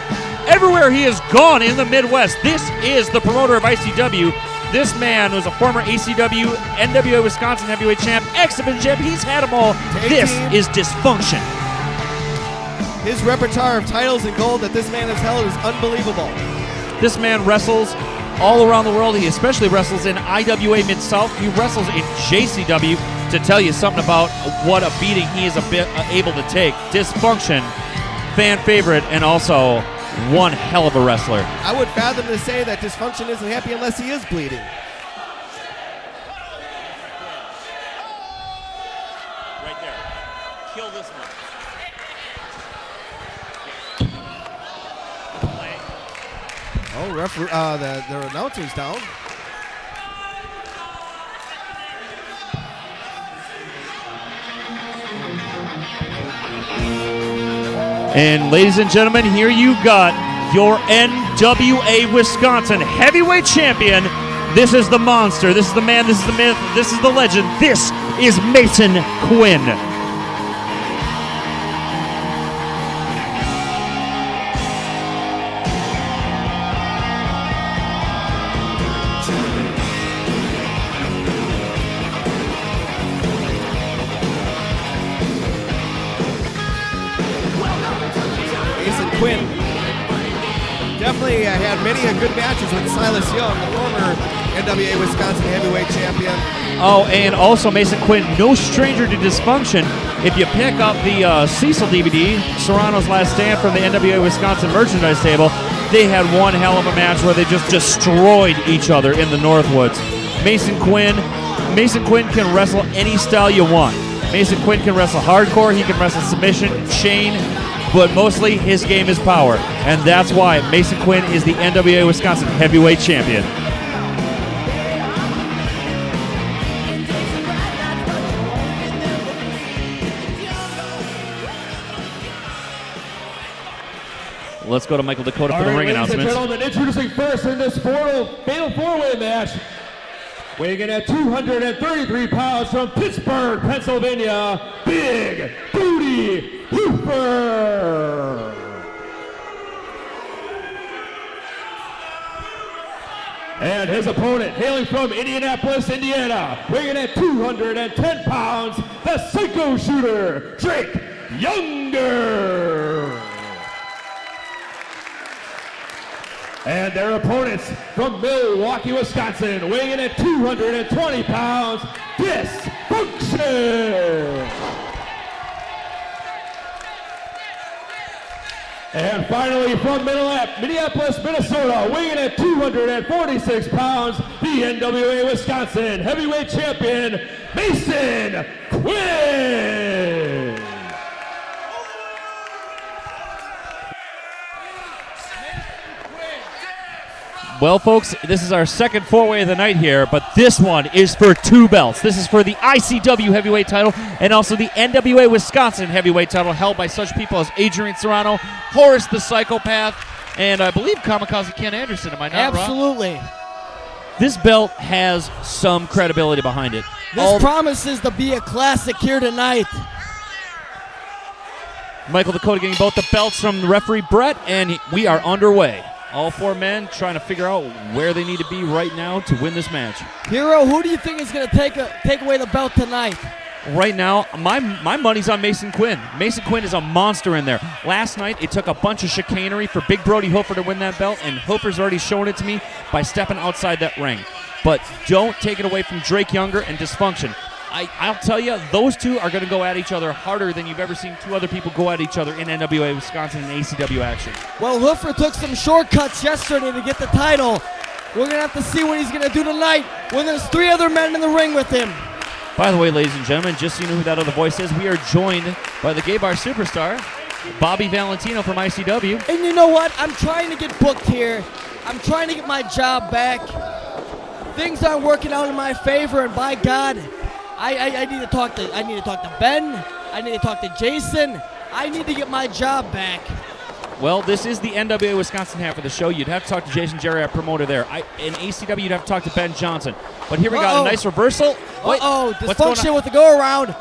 everywhere he has gone in the Midwest. This is the promoter of ICW. This man was a former ACW, NWA Wisconsin heavyweight champ, X-Div champ. He's had them all. This is Dysfunction. His repertoire of titles and gold that this man has held is unbelievable. This man wrestles all around the world. He especially wrestles in IWA Mid-South. He wrestles in JCW to tell you something about what a beating he is able to take. Dysfunction, fan favorite, and also one hell of a wrestler. I would fathom to say that Dysfunction isn't happy unless he is bleeding. Right there. Kill this one. Oh, the announcer's down. And ladies and gentlemen, here you got your NWA Wisconsin heavyweight champion. This is the monster. This is the man. This is the myth. This is the legend. This is Mason Quinn. Quinn definitely had many good matches with Silas Young, the former NWA Wisconsin heavyweight champion. Oh, and also Mason Quinn, no stranger to Dysfunction. If you pick up the Cecil DVD, Serrano's Last Stand from the NWA Wisconsin merchandise table, they had one hell of a match where they just destroyed each other in the Northwoods. Mason Quinn can wrestle any style you want. Mason Quinn can wrestle hardcore, he can wrestle submission, chain, but mostly his game is power. And that's why Mason Quinn is the NWA Wisconsin heavyweight champion. Let's go to Michael Dakota for the ring announcements. Ladies and gentlemen, introducing first in this fatal four-way match, weighing in at 233 pounds from Pittsburgh, Pennsylvania, Big Brody Hoofer. And his opponent, hailing from Indianapolis, Indiana, weighing in at 210 pounds, the Psycho Shooter, Drake Younger. And their opponents from Milwaukee, Wisconsin, weighing in at 220 pounds, Dysfunction. And finally, from Minneapolis, Minnesota, weighing at 246 pounds, the NWA Wisconsin Heavyweight Champion, Mason Quinn. Well, folks, this is our second four-way of the night here, but this one is for 2 belts. This is for the ICW heavyweight title and also the NWA Wisconsin heavyweight title, held by such people as Adrian Serrano, Horace the Psychopath, and I believe Kamikaze Ken Anderson. Am I not wrong? Absolutely. This belt has some credibility behind it. This promises to be a classic here tonight. Michael Dakota getting both the belts from the referee Brett, and we are underway. All 4 men trying to figure out where they need to be right now to win this match. Hero, who do you think is going to take away the belt tonight? Right now, my money's on Mason Quinn. Mason Quinn is a monster in there. Last night, it took a bunch of chicanery for Big Brody Hoofer to win that belt, and Hoofer's already shown it to me by stepping outside that ring. But don't take it away from Drake Younger and Dysfunction. I'll tell you, those 2 are going to go at each other harder than you've ever seen 2 other people go at each other in NWA Wisconsin and ACW action. Well, Hoofer took some shortcuts yesterday to get the title. We're going to have to see what he's going to do tonight when there's 3 other men in the ring with him. By the way, ladies and gentlemen, just so you know who that other voice is, we are joined by the gay bar superstar, Bobby Valentino from ICW. And you know what? I'm trying to get booked here. I'm trying to get my job back. Things aren't working out in my favor, and by God, I need to talk to Ben. I need to talk to Jason. I need to get my job back. Well, this is the NWA Wisconsin half of the show. You'd have to talk to Jason Jerry, our promoter there. In ACW, you'd have to talk to Ben Johnson. But here we got a nice reversal. Dysfunction with the go-around.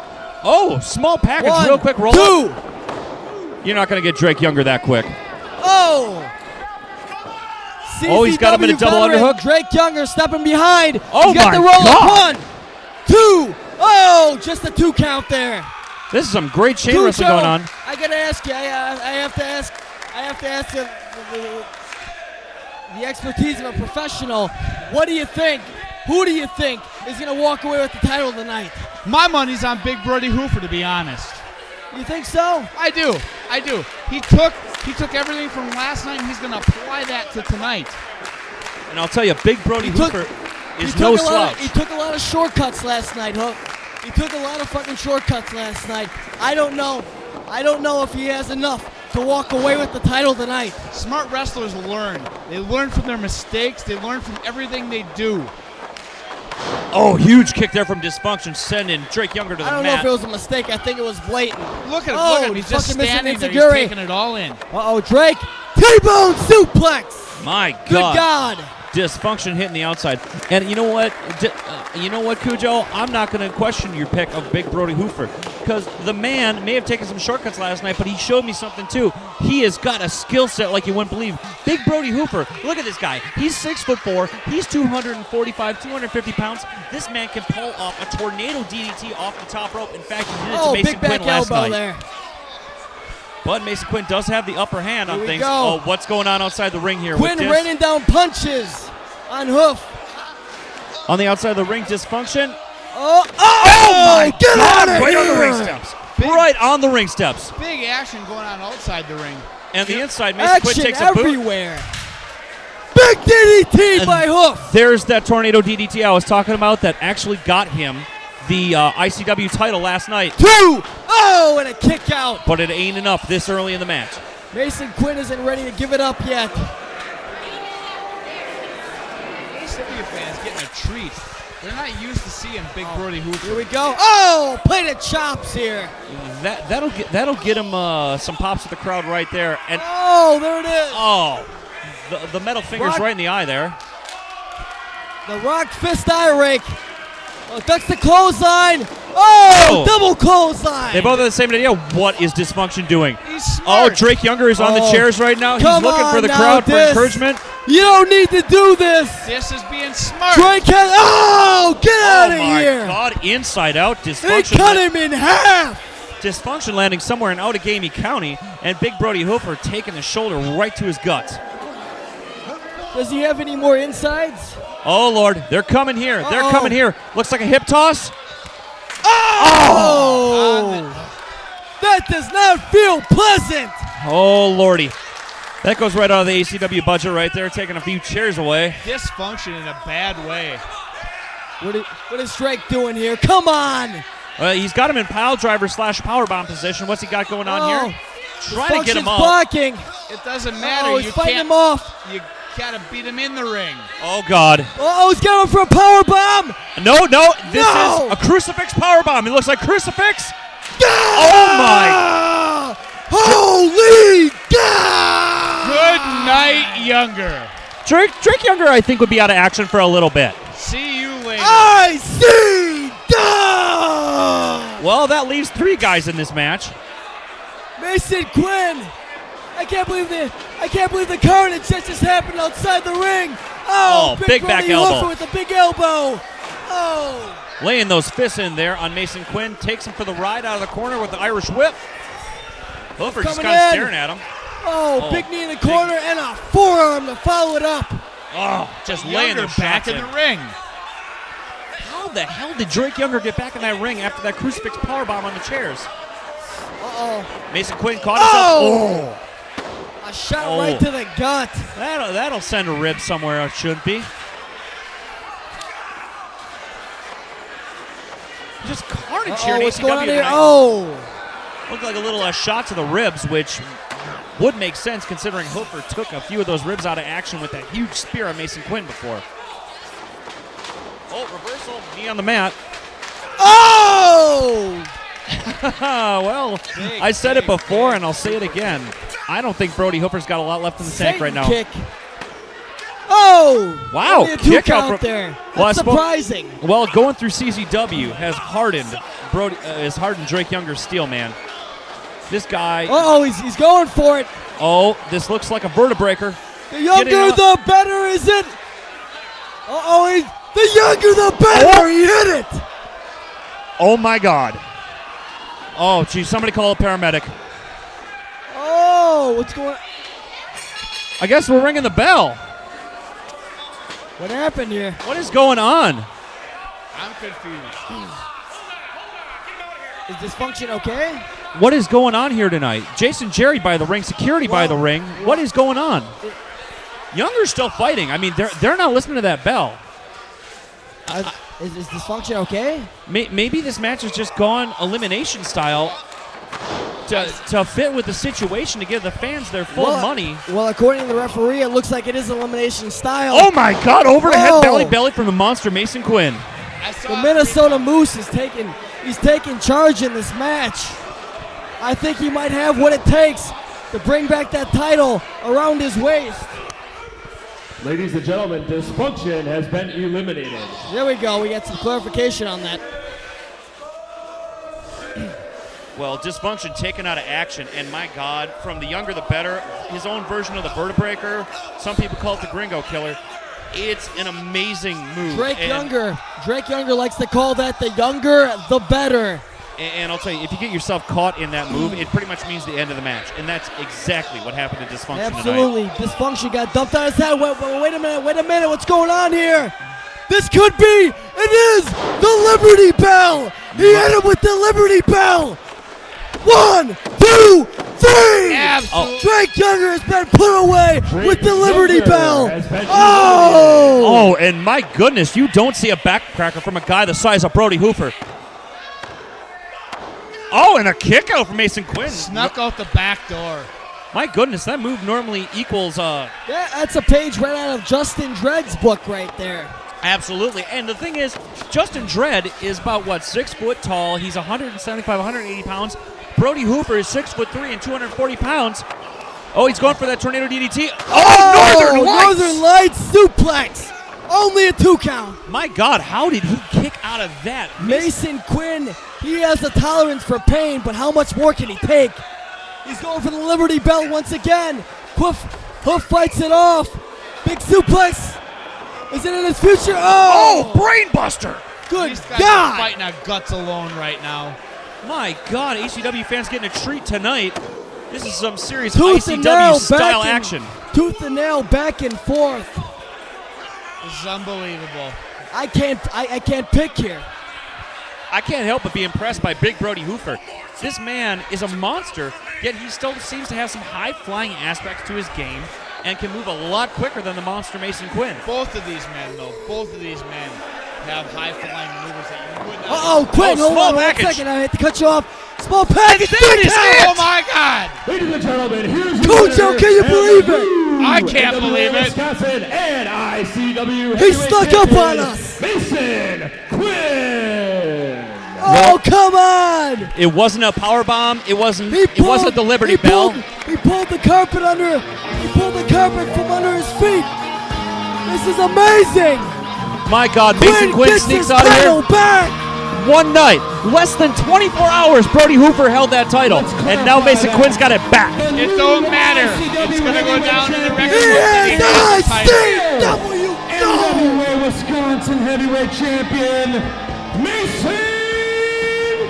Oh, small package, 1, real quick roll 2. Up. You're not going to get Drake Younger that quick. Oh! He's got him in a double underhook. Drake Younger stepping behind. Oh, he's got my the roll God. up. 1, 2. Oh, just a 2 count there. This is some great chain wrestling going on. I gotta ask you. I have to ask the expertise of a professional. What do you think? Who do you think is gonna walk away with the title tonight? My money's on Big Brody Hoofer, to be honest. You think so? I do. He took everything from last night, and he's gonna apply that to tonight. And I'll tell you, Big Brody Hoofer is no slouch. He took a lot of shortcuts last night, Hook. He took a lot of fucking shortcuts last night. I don't know if he has enough to walk away with the title tonight. Smart wrestlers learn. They learn from their mistakes. They learn from everything they do. Oh, huge kick there from Dysfunction, sending Drake Younger to the mat. I don't know if it was a mistake. I think it was blatant. Look at him. He's just standing there. He's taking it all in. Uh-oh, Drake. T-bone suplex. My God. Good God. Dysfunction hitting the outside. And you know what? Kujo? I'm not going to question your pick of Big Brody Hoofer, because the man may have taken some shortcuts last night, but he showed me something too. He has got a skill set like you wouldn't believe. Big Brody Hoofer, look at this guy. He's 6'4". He's 245, 250 pounds. This man can pull off a tornado DDT off the top rope. In fact, he did it to Mason Quinn last night. There. But Mason Quinn does have the upper hand on things. Go. Oh, what's going on outside the ring here? Quinn raining down punches on Hoof. On the outside of the ring, Dysfunction. Oh my get God, out of here! Right on the ring steps. Right on the ring steps. Big action going on outside the ring. And the inside, Mason Quinn takes a boot. Everywhere. Big DDT and by Hoof. There's that tornado DDT I was talking about that actually got him the ICW title last night. 2! Oh, and a kick out. But it ain't enough this early in the match. Mason Quinn isn't ready to give it up yet. ACW fans getting a treat. They're not used to seeing Big Brody Hoofer. Here we go. Oh, plate of chops here. That'll get him some pops with the crowd right there. And oh, there it is. Oh, the metal finger's right in the eye there. The rock fist eye rake. Oh, ducks the clothesline. Oh, double clothesline. They both have the same idea. What is Dysfunction doing? He's smart. Oh, Drake Younger is on the chairs right now. He's looking for the crowd for encouragement. You don't need to do this. This is being smart. Drake has. Oh, get out of here. Oh, my God. Inside out. Dysfunction. They cut him in half. Dysfunction landing somewhere in Outagamie County, and Big Brody Hoofer taking the shoulder right to his guts. Does he have any more insides? Oh, Lord. They're coming here. They're coming here. Looks like a hip toss. Oh! That does not feel pleasant. Oh, Lordy. That goes right out of the ACW budget right there, taking a few chairs away. Dysfunction in a bad way. What is Drake doing here? Come on! He's got him in pile driver / powerbomb position. What's he got going on here? Trying to get him up. Blocking. It doesn't matter. Oh, he's fighting him off. You gotta beat him in the ring. Oh, God. Oh, he's going for a powerbomb. No. This is a crucifix powerbomb. It looks like crucifix. Oh, my. Holy God! Good night, Younger. Drake Younger, I think, would be out of action for a little bit. See you later. ICW! Well, that leaves 3 guys in this match. Mason Quinn. I can't believe the carnage that just happened outside the ring. Oh, big back Brody elbow. Hoofer with a big elbow. Oh. Laying those fists in there on Mason Quinn. Takes him for the ride out of the corner with the Irish whip. Hoofer just kind of staring at him. Oh, big knee in the corner and a forearm to follow it up. Oh, just laying the back shots in the ring. How the hell did Drake Younger get back in that ring after that crucifix powerbomb on the chairs? Uh-oh. Mason Quinn caught himself. A shot right to the gut. That'll send a rib somewhere it shouldn't be. Just carnage here in what's going on ACW here? tonight. Oh. Looked like a little shot to the ribs, which would make sense considering Hoofer took a few of those ribs out of action with that huge spear on Mason Quinn before. Oh, reversal, knee on the mat. Oh! Well, I said it before and I'll say it again. I don't think Brody Hoofer's got a lot left in the tank right now. Kick. Oh! Wow, only a 2 kick out count from there. That's surprising. Well, going through CZW has hardened Drake Younger's steel, man. This guy. Oh, he's going for it. Oh, this looks like a vertebreaker. The younger, the better, is it? The younger, the better. Oh. He hit it. Oh my God. Oh, geez, somebody call a paramedic. Oh, what's going on? I guess we're ringing the bell. What happened here? What is going on? I'm confused. Is dysfunction okay? What is going on here tonight? Jason Jerry by the ring, security by the ring. What is going on? Younger's still fighting. I mean, they're not listening to that bell. Is dysfunction okay? Maybe this match has just gone elimination style to fit with the situation to give the fans their full money. Well, according to the referee, it looks like it is elimination style. Oh my God! Overhead belly from the monster Mason Quinn. The Minnesota Moose is taking charge in this match. I think he might have what it takes to bring back that title around his waist. Ladies and gentlemen, dysfunction has been eliminated. There we go. We got some clarification on that. Well, dysfunction taken out of action, and my God, from the younger the better, his own version of the vertebreaker. Some people call it the Gringo Killer. It's an amazing move. Drake Younger likes to call that the younger, the better. And I'll tell you, if you get yourself caught in that move, it pretty much means the end of the match. And that's exactly what happened to Dysfunction Absolutely. tonight. Dysfunction got dumped on his head. Wait a minute. What's going on here? This could be, it is the Liberty Bell. He hit him with the Liberty Bell. 1, 2, 3. Absolutely. Drake Younger has been put away with the Liberty Bell. Oh, and my goodness, you don't see a backcracker from a guy the size of Brody Hoofer. Oh, and a kick out from Mason Quinn. Snuck out the back door. My goodness, that move normally equals... Yeah, that's a page right out of Justin Dredd's book right there. Absolutely. And the thing is, Justin Dredd is about, 6 foot tall. He's 175, 180 pounds. Brody Hoofer is 6'3" and 240 pounds. Oh, he's going for that tornado DDT. Oh, Northern Lights suplex. Only a 2 count. My God, how did he kick out of that? Mason Quinn, he has a tolerance for pain, but how much more can he take? He's going for the Liberty Bell once again. Hoof fights it off. Big suplex. Is it in his future? Oh, brainbuster. Good These guys God. are fighting our guts alone right now. My God, ACW fans getting a treat tonight. This is some serious Tooth and nail ICW-style back action. Tooth and nail back and forth. This is unbelievable. I can't pick here. I can't help but be impressed by Big Brody Hoofer. This man is a monster, yet he still seems to have some high-flying aspects to his game and can move a lot quicker than the monster Mason Quinn. Both of these men, though, have high-flying maneuvers that you would not. Uh-oh, Quinn, hold on 1 second. I had to cut you off. Small package. Oh, my God. Ladies and gentlemen, here's Kujo, can you believe it? I can't believe it. Wisconsin and ICW. He snuck up on us. Mason Quinn. Oh, come on! It wasn't a power bomb. It wasn't the Liberty Bell. He pulled the carpet under. He pulled the carpet from under his feet. This is amazing. My God, Mason Quinn sneaks out of here. Back. One night, less than 24 hours, Brody Hoofer held that title, and now Mason Quinn's got it back. It don't matter. It's going to go down in the record books. NWA Wisconsin Heavyweight Champion, Mason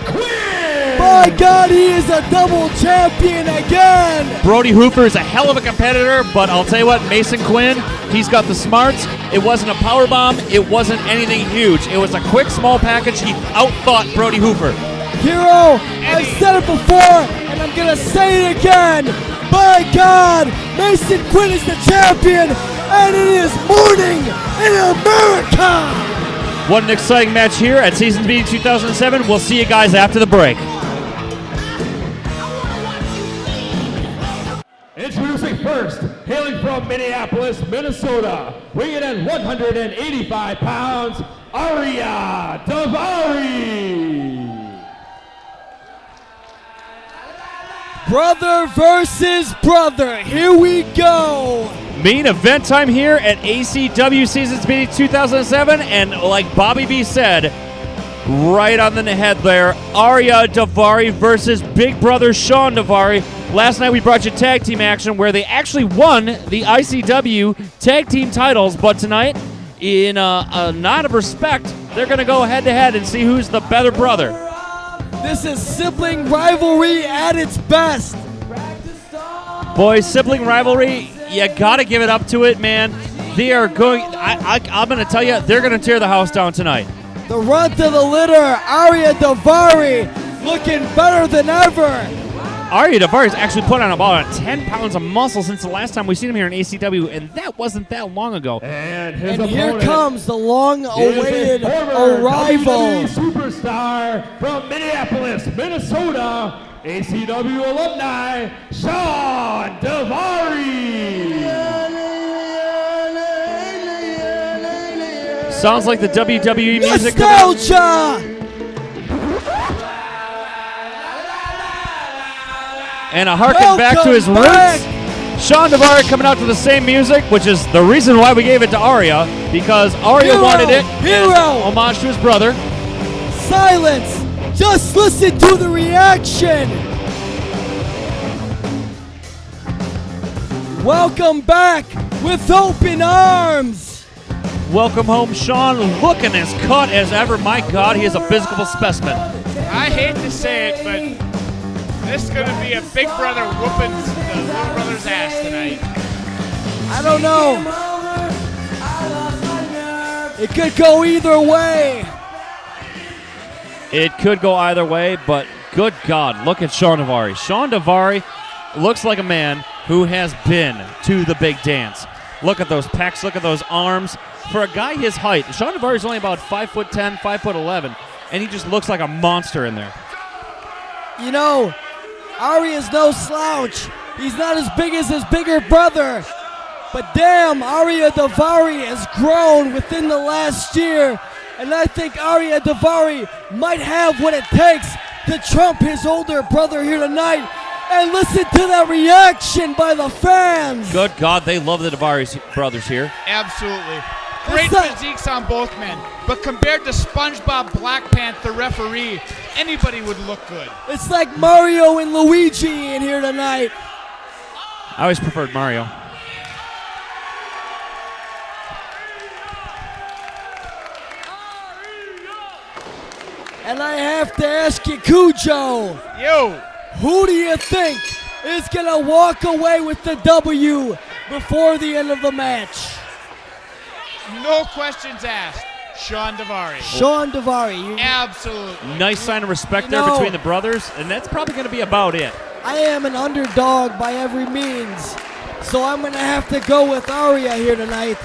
Quinn! My God, he is a double champion again! Brody Hoofer is a hell of a competitor, but I'll tell you what, Mason Quinn, he's got the smarts. It wasn't a power bomb. It wasn't anything huge. It was a quick, small package. He outthought Brody Hoofer. Hero, I've said it before, and I'm going to say it again. My God, Mason Quinn is the champion, and it is morning in America! What an exciting match here at Season B 2007. We'll see you guys after the break. Introducing first, hailing from Minneapolis, Minnesota, weighing at 185 pounds, Arya Daivari. Brother versus brother, here we go. Main event time here at ACW Season Speed 2007, and like Bobby B said, right on the head there, Arya Daivari versus Big Brother Sean Daivari. Last night we brought you tag team action where they actually won the ICW tag team titles, but tonight, in a nod of respect, they're going to go head to head and see who's the better brother. This is sibling rivalry at its best. Boys, sibling rivalry, you got to give it up to it, man. They are going, I'm going to tell you, they're going to tear the house down tonight. The run to the litter, Arya Daivari looking better than ever. Arya Daivari's actually put on about 10 pounds of muscle since the last time we seen him here in ACW, and that wasn't that long ago. And here comes the long-awaited arrival. Superstar from Minneapolis, Minnesota, ACW alumni, Sean Daivari. Sounds like the WWE music. Nostalgia! And a harken back to his roots. Sean Daivari coming out to the same music, which is the reason why we gave it to Arya, because Arya wanted it. Hero! Homage to his brother. Silence! Just listen to the reaction! Welcome back with open arms! Welcome home, Sean, looking as cut as ever. My God, he is a physical specimen. I hate to say it, but this is going to be a big brother whooping the little brother's ass tonight. I don't know. It could go either way. It could go either way, but good God, look at Sean Daivari. Sean Daivari looks like a man who has been to the big dance. Look at those pecs, look at those arms. For a guy his height, Sean Daivari is only about 5'10", 5'11", and he just looks like a monster in there. You know, Arya's no slouch. He's not as big as his bigger brother. But damn, Arya Daivari has grown within the last year. And I think Arya Daivari might have what it takes to trump his older brother here tonight. And listen to that reaction by the fans. Good God, they love the Daivari brothers here. Absolutely. Great physiques on both men. But compared to SpongeBob Black Panther referee, anybody would look good. It's like Mario and Luigi in here tonight. I always preferred Mario. And I have to ask you, Kujo. Yo. Who do you think is going to walk away with the W before the end of the match? No questions asked. Sean Daivari. Sean Daivari. Absolutely. Nice sign of respect there between the brothers, and that's probably going to be about it. I am an underdog by every means, so I'm going to have to go with Aria here tonight.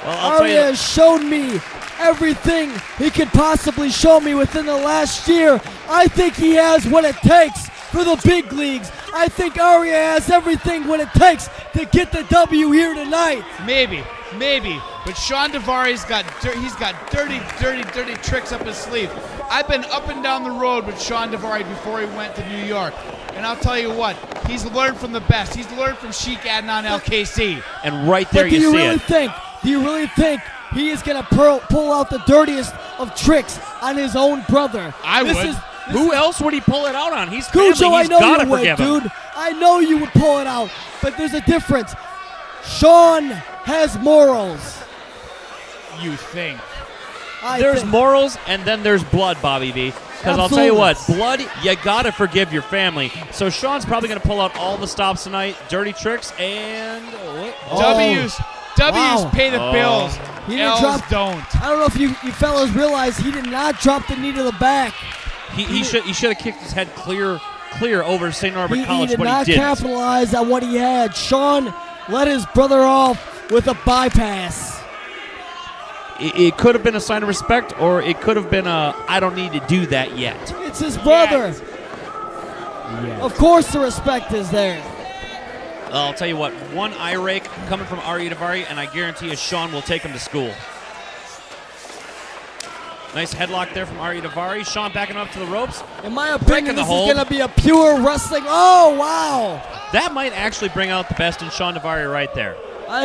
Well, Aria has shown me everything he could possibly show me within the last year. I think he has what it takes for the big leagues. I think Aria has everything what it takes to get the W here tonight. Maybe. But Sean Daivari's got dirty tricks up his sleeve. I've been up and down the road with Sean Daivari before he went to New York. And I'll tell you what, he's learned from the best. He's learned from Sheik Adnan LKC. And right there but you see it. Do you really think he is going to pull out the dirtiest of tricks on his own brother? I would. Who else would he pull it out on? He's Kujo, family. I He's know gotta you would, forgive him. dude. I know you would pull it out, but there's a difference. Sean has morals. You think? There's morals and then there's blood, Bobby V. Because I'll tell you what, blood, you gotta forgive your family. So Sean's probably gonna pull out all the stops tonight, dirty tricks, and W's pay the bills. He didn't L's don't. I don't know if you fellas realize he did not drop the knee to the back. He should have kicked his head clear over St. Norbert He College, did but not he didn't. capitalize on what he had. Sean let his brother off with a bypass. It could have been a sign of respect, or it could have been a I don't need to do that yet. It's his brother. Yes. Of course the respect is there. I'll tell you what, one eye rake coming from Aria Daivari, and I guarantee you Sean will take him to school. Nice headlock there from Aria Daivari. Sean backing up to the ropes. In my opinion, this is hold. going to be a pure wrestling. Oh, wow. That might actually bring out the best in Sean Daivari right there.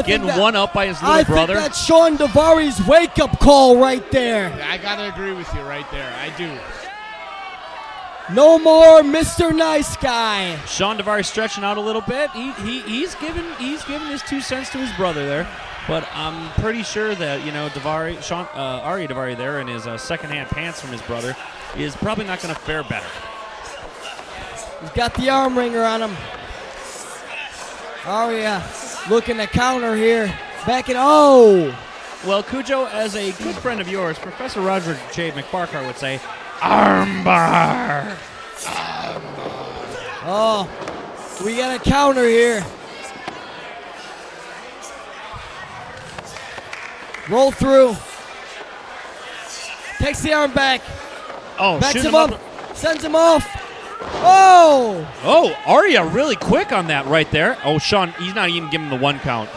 Getting one up by his little brother. I think that's Sean Daivari's wake-up call right there. I got to agree with you right there. I do. No more Mr. Nice Guy. Sean Daivari stretching out a little bit. He's given his 2 cents to his brother there. But I'm pretty sure that, Aria Daivari there in his secondhand pants from his brother is probably not going to fare better. He's got the arm wringer on him. Aria looking to counter here. Well, Kujo, as a good friend of yours, Professor Roger J. McBarker would say, armbar. Oh, we got a counter here. Roll through. Takes the arm back. Oh, backs shooting him up. Sends him off. Oh! Oh, Aria really quick on that right there. Oh, Sean, he's not even giving him the 1 count.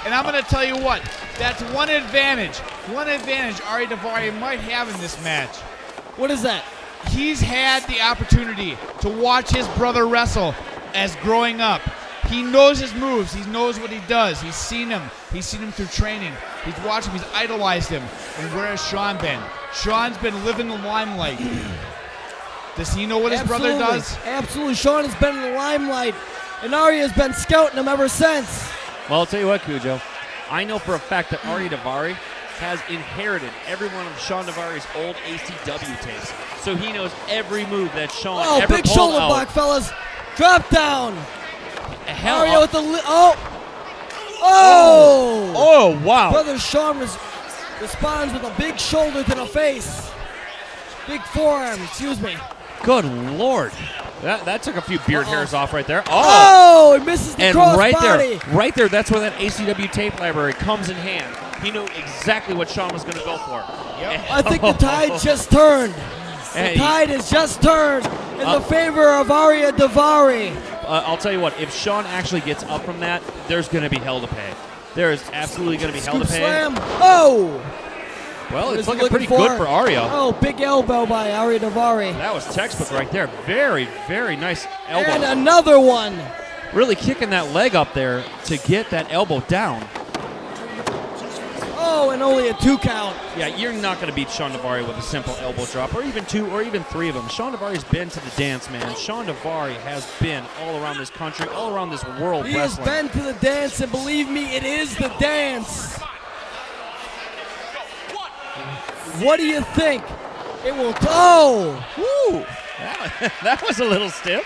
And I'm going to tell you what, that's one advantage Aria Daivari might have in this match. What is that? He's had the opportunity to watch his brother wrestle as growing up. He knows his moves. He knows what he does. He's seen him. He's seen him through training. He's watched him. He's idolized him. And where has Sean been? Sean's been living the limelight. Does he know what his brother does? Absolutely. Sean has been in the limelight, and Aria has been scouting him ever since. Well, I'll tell you what, Kujo. I know for a fact that Aria Daivari has inherited every one of Sean Daivari's old ACW tapes. So he knows every move that Sean ever big pulled shoulder out. block, fellas. Drop down. Hell, Aria with the Oh, wow. Brother Sean responds with a big shoulder to the face. Big forearm, excuse me. Good Lord. That took a few beard hairs off right there. Oh, he misses the crossbody. Right there, that's where that ACW tape library comes in hand. He knew exactly what Sean was going to go for. Yep. I think the tide just turned. The tide has just turned in the favor of Aria Daivari. I'll tell you what, if Sean actually gets up from that, there's going to be hell to pay. There is absolutely going to be hell to pay. Slam. Oh! Well, it's looking pretty good for Aria. Oh, big elbow by Aria Daivari. That was textbook right there. Very, very nice elbow. And another one. Really kicking that leg up there to get that elbow down. Oh, and only a 2 count. Yeah, you're not going to beat Sean Daivari with a simple elbow drop, or even 2, or even 3 of them. Sean Daivari's been to the dance, man. Sean Daivari has been all around this country, all around this world He wrestling. has been to the dance, and believe me, it is the dance. What do you think? It will. Woo! That was a little stiff.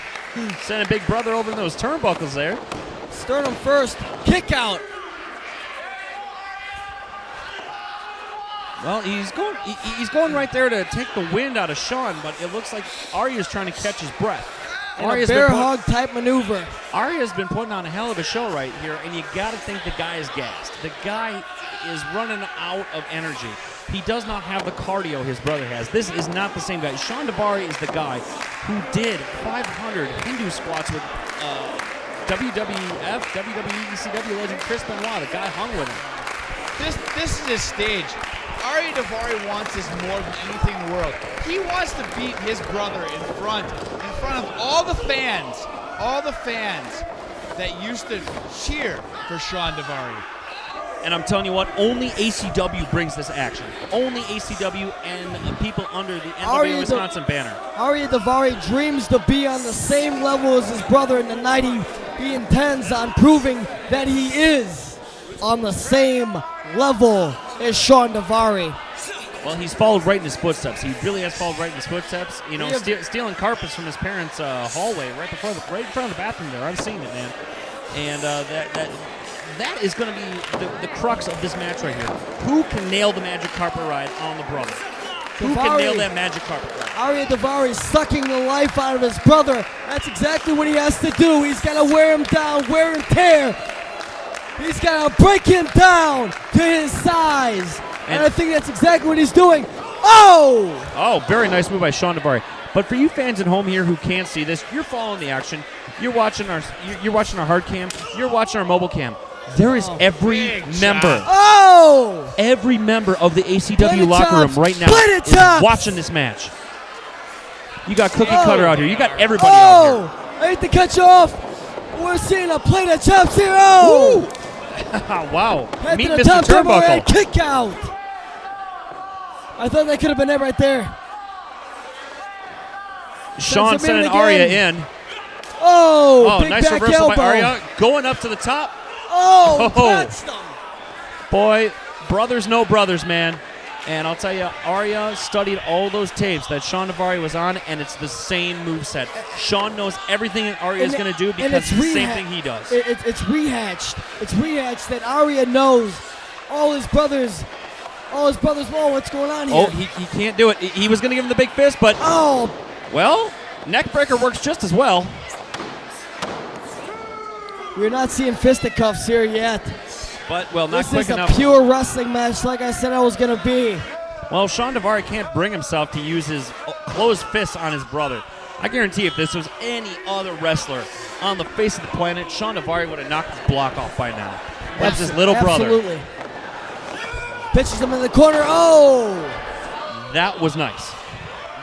Sent a big brother over those turnbuckles there. Sternum first. Kick out. Well, he's going right there to take the wind out of Sean, but it looks like Arya's trying to catch his breath. A bear hug type maneuver. Arya's been putting on a hell of a show right here, and you got to think the guy is gassed. The guy is running out of energy. He does not have the cardio his brother has. This is not the same guy. Sean Daivari is the guy who did 500 Hindu squats with WWF, WWE, ECW legend Chris Benoit. The guy hung with him. This is his stage. Arya Daivari wants this more than anything in the world. He wants to beat his brother in front of all the fans that used to cheer for Sean Daivari. And I'm telling you what, only ACW brings this action. Only ACW and the people under the NWA Wisconsin banner. Arya Daivari dreams to be on the same level as his brother in the night. He intends on proving that he is on the same level as Sean Daivari. Well, he's followed right in his footsteps. He really has followed right in his footsteps. You know, stealing carpets from his parents' hallway right in front of the bathroom there. I've seen it, man. And that is going to be the crux of this match right here. Who can nail the magic carpet ride on the brother? Who can nail that magic carpet ride? Arya Daivari sucking the life out of his brother. That's exactly what he has to do. He's got to wear him down, wear and tear. He's got to break him down to his size. And I think that's exactly what he's doing. Oh! Oh, very nice move by Sean Daivari. But for you fans at home here who can't see this, you're following the action. You're watching our hard cam. You're watching our mobile cam. There is every member. Oh! Every member of the ACW locker room right now is watching this match. You got Cookie Cutter out here. You got everybody out here. I hate to cut you off. We're seeing a plate of chops here. Oh! Wow. Head Meet to the Mr. top Turnbuckle. kick out. I thought that could have been it right there. Sean sending Arya in. Oh, big nice back reversal elbow. by Arya. Going up to the top. Oh, touched him. Boy, brothers know brothers, man. And I'll tell you, Arya studied all those tapes that Sean Daivari was on, and it's the same moveset. Sean knows everything that Arya is going to do because it's the same thing he does. It's rehashed. It's rehashed that Arya knows all his brothers. Whoa, what's going on here? Oh, he can't do it. He was going to give him the big fist, but well, neckbreaker works just as well. We're not seeing fisticuffs here yet. But, well, not quick enough. This is a pure wrestling match like I said I was going to be. Well, Sean Daivari can't bring himself to use his closed fists on his brother. I guarantee if this was any other wrestler on the face of the planet, Sean Daivari would have knocked his block off by now. That's his little brother. Absolutely. Pitches him in the corner. Oh! That was nice.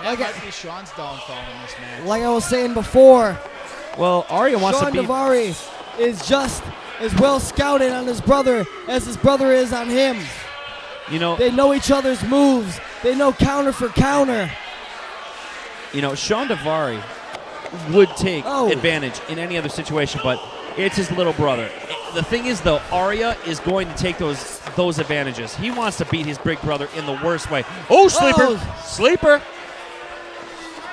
That might be Sean's downfall in this match. Like I was saying before, well, Arya wants Sean to beat... Daivari is just as well scouted on his brother as his brother is on him. You know, they know each other's moves. They know counter for counter. You know, Sean Daivari would take advantage in any other situation, but it's his little brother. The thing is, though, Arya is going to take those advantages. He wants to beat his big brother in the worst way. Oh, sleeper! Sleeper!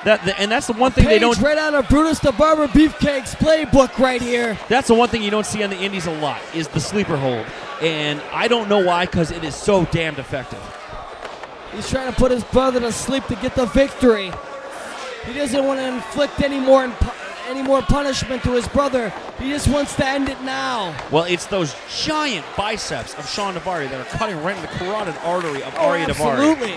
And that's the one thing they don't... right out of Brutus the Barber Beefcake's playbook right here. That's the one thing you don't see on the indies a lot, is the sleeper hold. And I don't know why, because it is so damned effective. He's trying to put his brother to sleep to get the victory. He doesn't want to inflict any more punishment to his brother. He just wants to end it now. Well, it's those giant biceps of Sean Daivari that are cutting right in the carotid artery of Arya Daivari. Absolutely.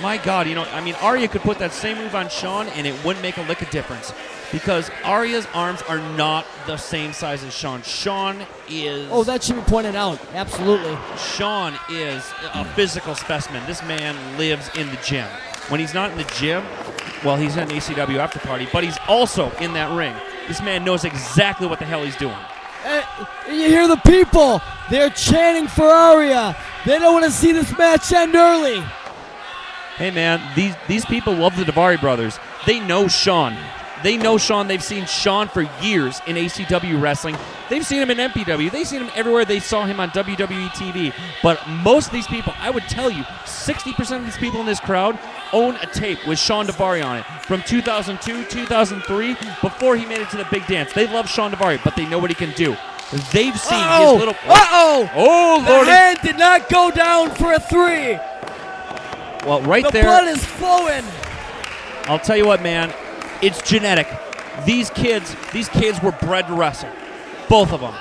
My God, you know, I mean, Arya could put that same move on Sean, and it wouldn't make a lick of difference. Because Arya's arms are not the same size as Sean. Sean is... Oh, that should be pointed out. Absolutely. Sean is a physical specimen. This man lives in the gym. When he's not in the gym, well, he's at an ACW after party, but he's also in that ring. This man knows exactly what the hell he's doing. You hear the people. They're chanting for Arya. They don't want to see this match end early. Hey, man, these people love the Daivari brothers. They know Sean. They know Sean. They've seen Sean for years in ACW wrestling. They've seen him in MPW. They've seen him everywhere. They saw him on WWE TV. But most of these people, I would tell you, 60% of these people in this crowd own a tape with Sean Daivari on it from 2002, 2003, before he made it to the big dance. They love Sean Daivari, but they know what he can do. they've seen his little... Oh, The Lord. hand did not go down for a 3. Well, right the there... blood is flowing. I'll tell you what, man. It's genetic. These kids were bred to wrestle. Both of them.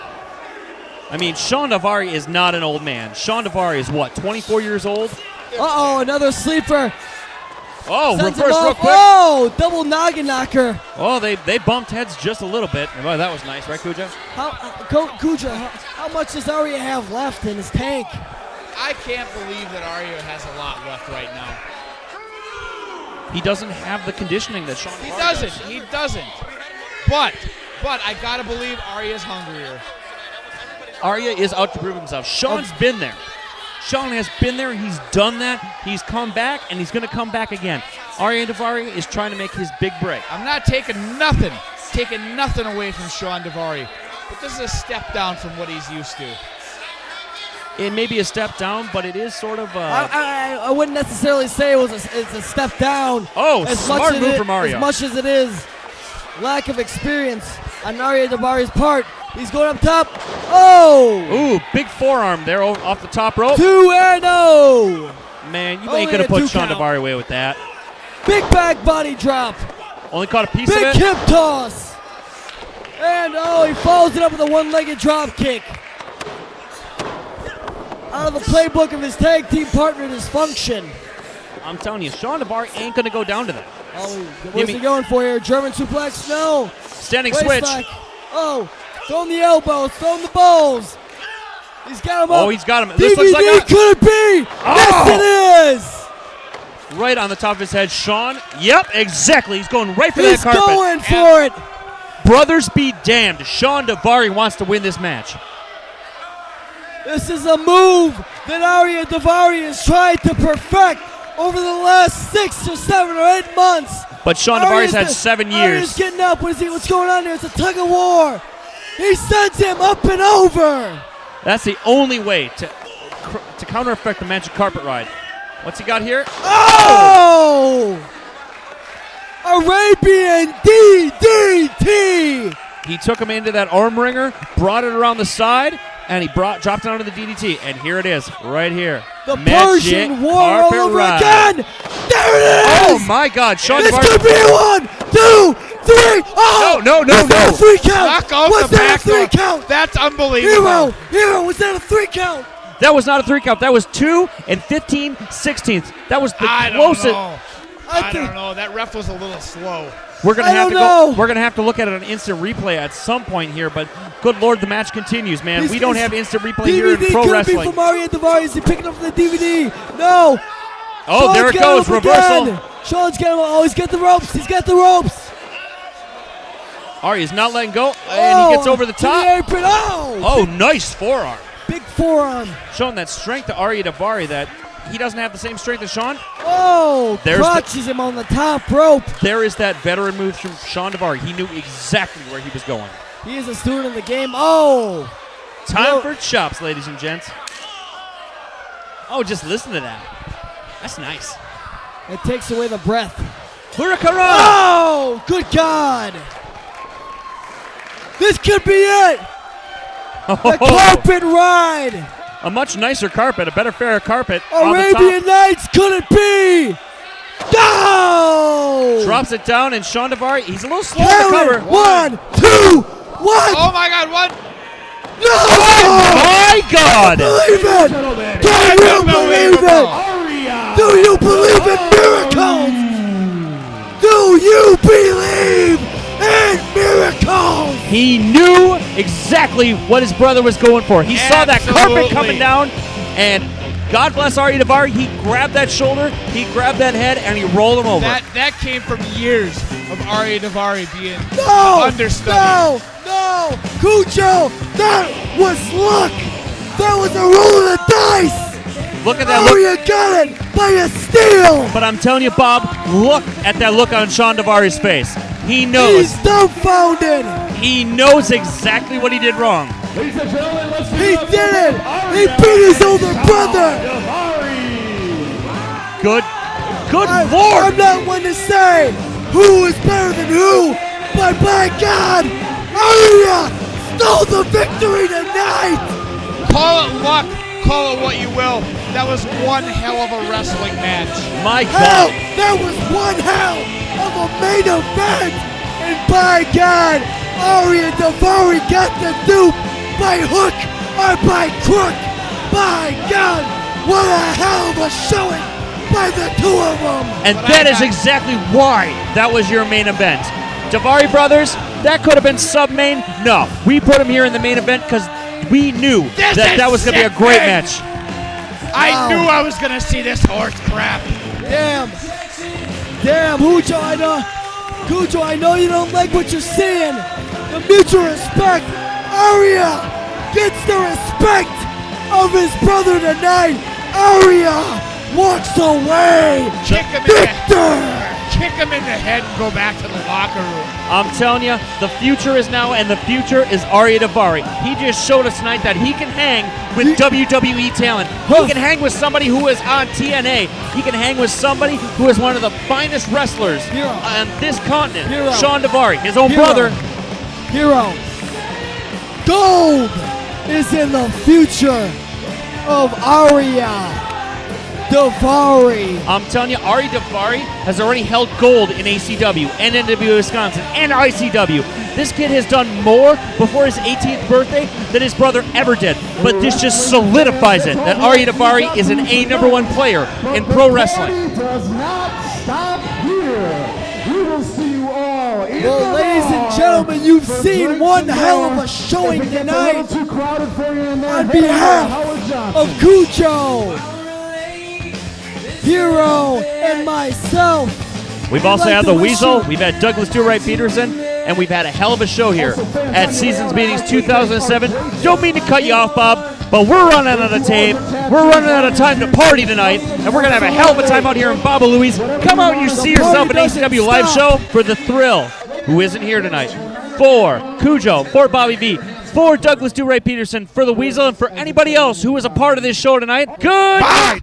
I mean, Sean Daivari is not an old man. Sean Daivari is what, 24 years old? Another sleeper. Oh, Sends reverse him real off. quick. Oh, double noggin knocker. Oh, they bumped heads just a little bit. Well, that was nice, right, Kujo? Kujo, how much does Arya have left in his tank? I can't believe that Arya has a lot left right now. He doesn't have the conditioning that Sean Daivari does. He doesn't. But I gotta believe Arya's hungrier. Arya is out to prove himself. Sean's been there. Sean has been there. He's done that. He's come back, and he's going to come back again. Arya Daivari is trying to make his big break. I'm not taking nothing away from Sean Daivari, but this is a step down from what he's used to. It may be a step down, but it is sort of. I wouldn't necessarily say it's a step down. Oh, smart move from Arya. As much as it is lack of experience on Arya Daivari's part. He's going up top. Oh! Ooh, big forearm there off the top rope. 2-0. Man, you ain't going to put Sean Daivari away with that. Big back body drop. Only caught a piece Big of it. hip toss. And he follows it up with a one-legged drop kick. Out of the playbook of his tag team partner dysfunction. I'm telling you, Sean Daivari ain't going to go down to that. Oh, what's he going for here? German suplex? No. Standing Waist switch. lock. Oh, throwing the elbows, throwing the balls. He's got him up. Oh, he's got him. DVD, This looks like a... could it be? Oh! Yes, it is. Right on the top of his head, Sean. Yep, exactly. He's going right for that carpet. He's going for it. Brothers be damned. Sean Daivari wants to win this match. This is a move that Arya Daivari has tried to perfect over the last 6 or 7 or 8 months. But Sean Daivari's had 7 years. Arya's getting up. What's going on there? It's a tug of war. He sends him up and over. That's the only way to counter-effect the magic carpet ride. What's he got here? Oh! Arabian DDT. He took him into that arm wringer, brought it around the side, and he dropped it onto the DDT. And here it is, right here. The Magic Persian war all carpet over ride. again. There it is. Oh my God, Sean This Daivari. could be 1, 2, 3. Oh! No. Was that a 3 count? Knock out Was the that a back 3 door. count? That's unbelievable. Hero, was that a 3 count? That was not a 3 count. That was 2 15/16. That was the closest. I don't know. That ref was a little slow. We're gonna have to go. We're gonna have to look at it on instant replay at some point here. But good Lord, the match continues, man. We don't have instant replay here in pro wrestling. DVD could be from Arya Daivari. Is he picking up the DVD? No. Oh, Sean's there it got goes. him Reversal. again. Sean's got him. Oh, he's got the ropes. He's got the ropes. Arya's not letting go, and he gets over the to top. the apron. Oh, nice forearm. Big forearm. Showing that strength to Arya Daivari that he doesn't have the same strength as Sean. Oh, There's crotches him on the top rope. There is that veteran move from Sean Daivari. He knew exactly where he was going. He is a student of the game. Oh. Time for chops, ladies and gents. Oh, just listen to that. That's nice. It takes away the breath. Hurricane! Oh, good God. This could be it. The carpet ride. A much nicer carpet, a better, fairer carpet. on the Arabian top. Nights, could it be? No! Drops it down, and Sean Daivari, he's a little slow to Count cover. it. 1, 2, 1. Oh my God, one. No! Oh my God! Believe it! Do you believe it? Do you believe in miracles? Do you believe in miracles? He knew exactly what his brother was going for. He saw that carpet coming down, and God bless Arya Daivari, he grabbed that shoulder, he grabbed that head, and he rolled him over. That came from years of Arya Daivari being No! understudy. No! Kujo! That was luck! That was a roll of the dice! Look at that look. Arya got it by a steal! But I'm telling you, Bob, look at that look on Sean Daivari's face. He knows. He's dumbfounded! He knows exactly what he did wrong. Ladies and gentlemen, let's He did it! He beat his older brother! Good I'm Lord! not one to say who is better than who, but by God, Arya stole the victory tonight! Call it luck, call it what you will. That was one hell of a wrestling match. My Hell, God. that was one hell of a main event! And by God, Ari and Daivari got the dupe by hook or by crook! By God, what a hell of a showing by the two of them! And that is exactly why that was your main event. Daivari brothers, that could have been sub-main. No, we put him here in the main event because we knew that was going to be a great match. I knew I was going to see this horse crap. Damn, Kujo, I know you don't like what you're seeing. The mutual respect, Aria gets the respect of his brother tonight. Aria walks away. Kick him in the head and go back to the locker room. I'm telling you, the future is now, and the future is Ari Daivari. He just showed us tonight that he can hang with WWE talent. He can hang with somebody who is on TNA. He can hang with somebody who is one of the finest wrestlers on this continent. Sean Daivari, his own brother. Hero. Gold is in the future of Aria Daivari. I'm telling you, Ari Daivari has already held gold in ACW and NWA Wisconsin and ICW. This kid has done more before his 18th birthday than his brother ever did. But this just solidifies it that Ari Daivari is an A #1 player in pro wrestling. Does not stop here. We will see you all. Well, ladies and gentlemen, you've seen one hell of a showing tonight. On behalf of Kujo, Hero, and myself. We've also had the Weasel, we've had Douglas Do-Right Peterson, and we've had a hell of a show here at Seasons Meetings 2007. Don't mean to cut you off, Bob, but we're running out of tape. We're running out of time to party tonight, and we're going to have a hell of a time out here in Baba Louie's. Come out and you see yourself an ACW live show for the Thrill, who isn't here tonight. For Kujo, for Bobby V, for Douglas Do-Right Peterson, for the Weasel, and for anybody else who was a part of this show tonight. Goodbye!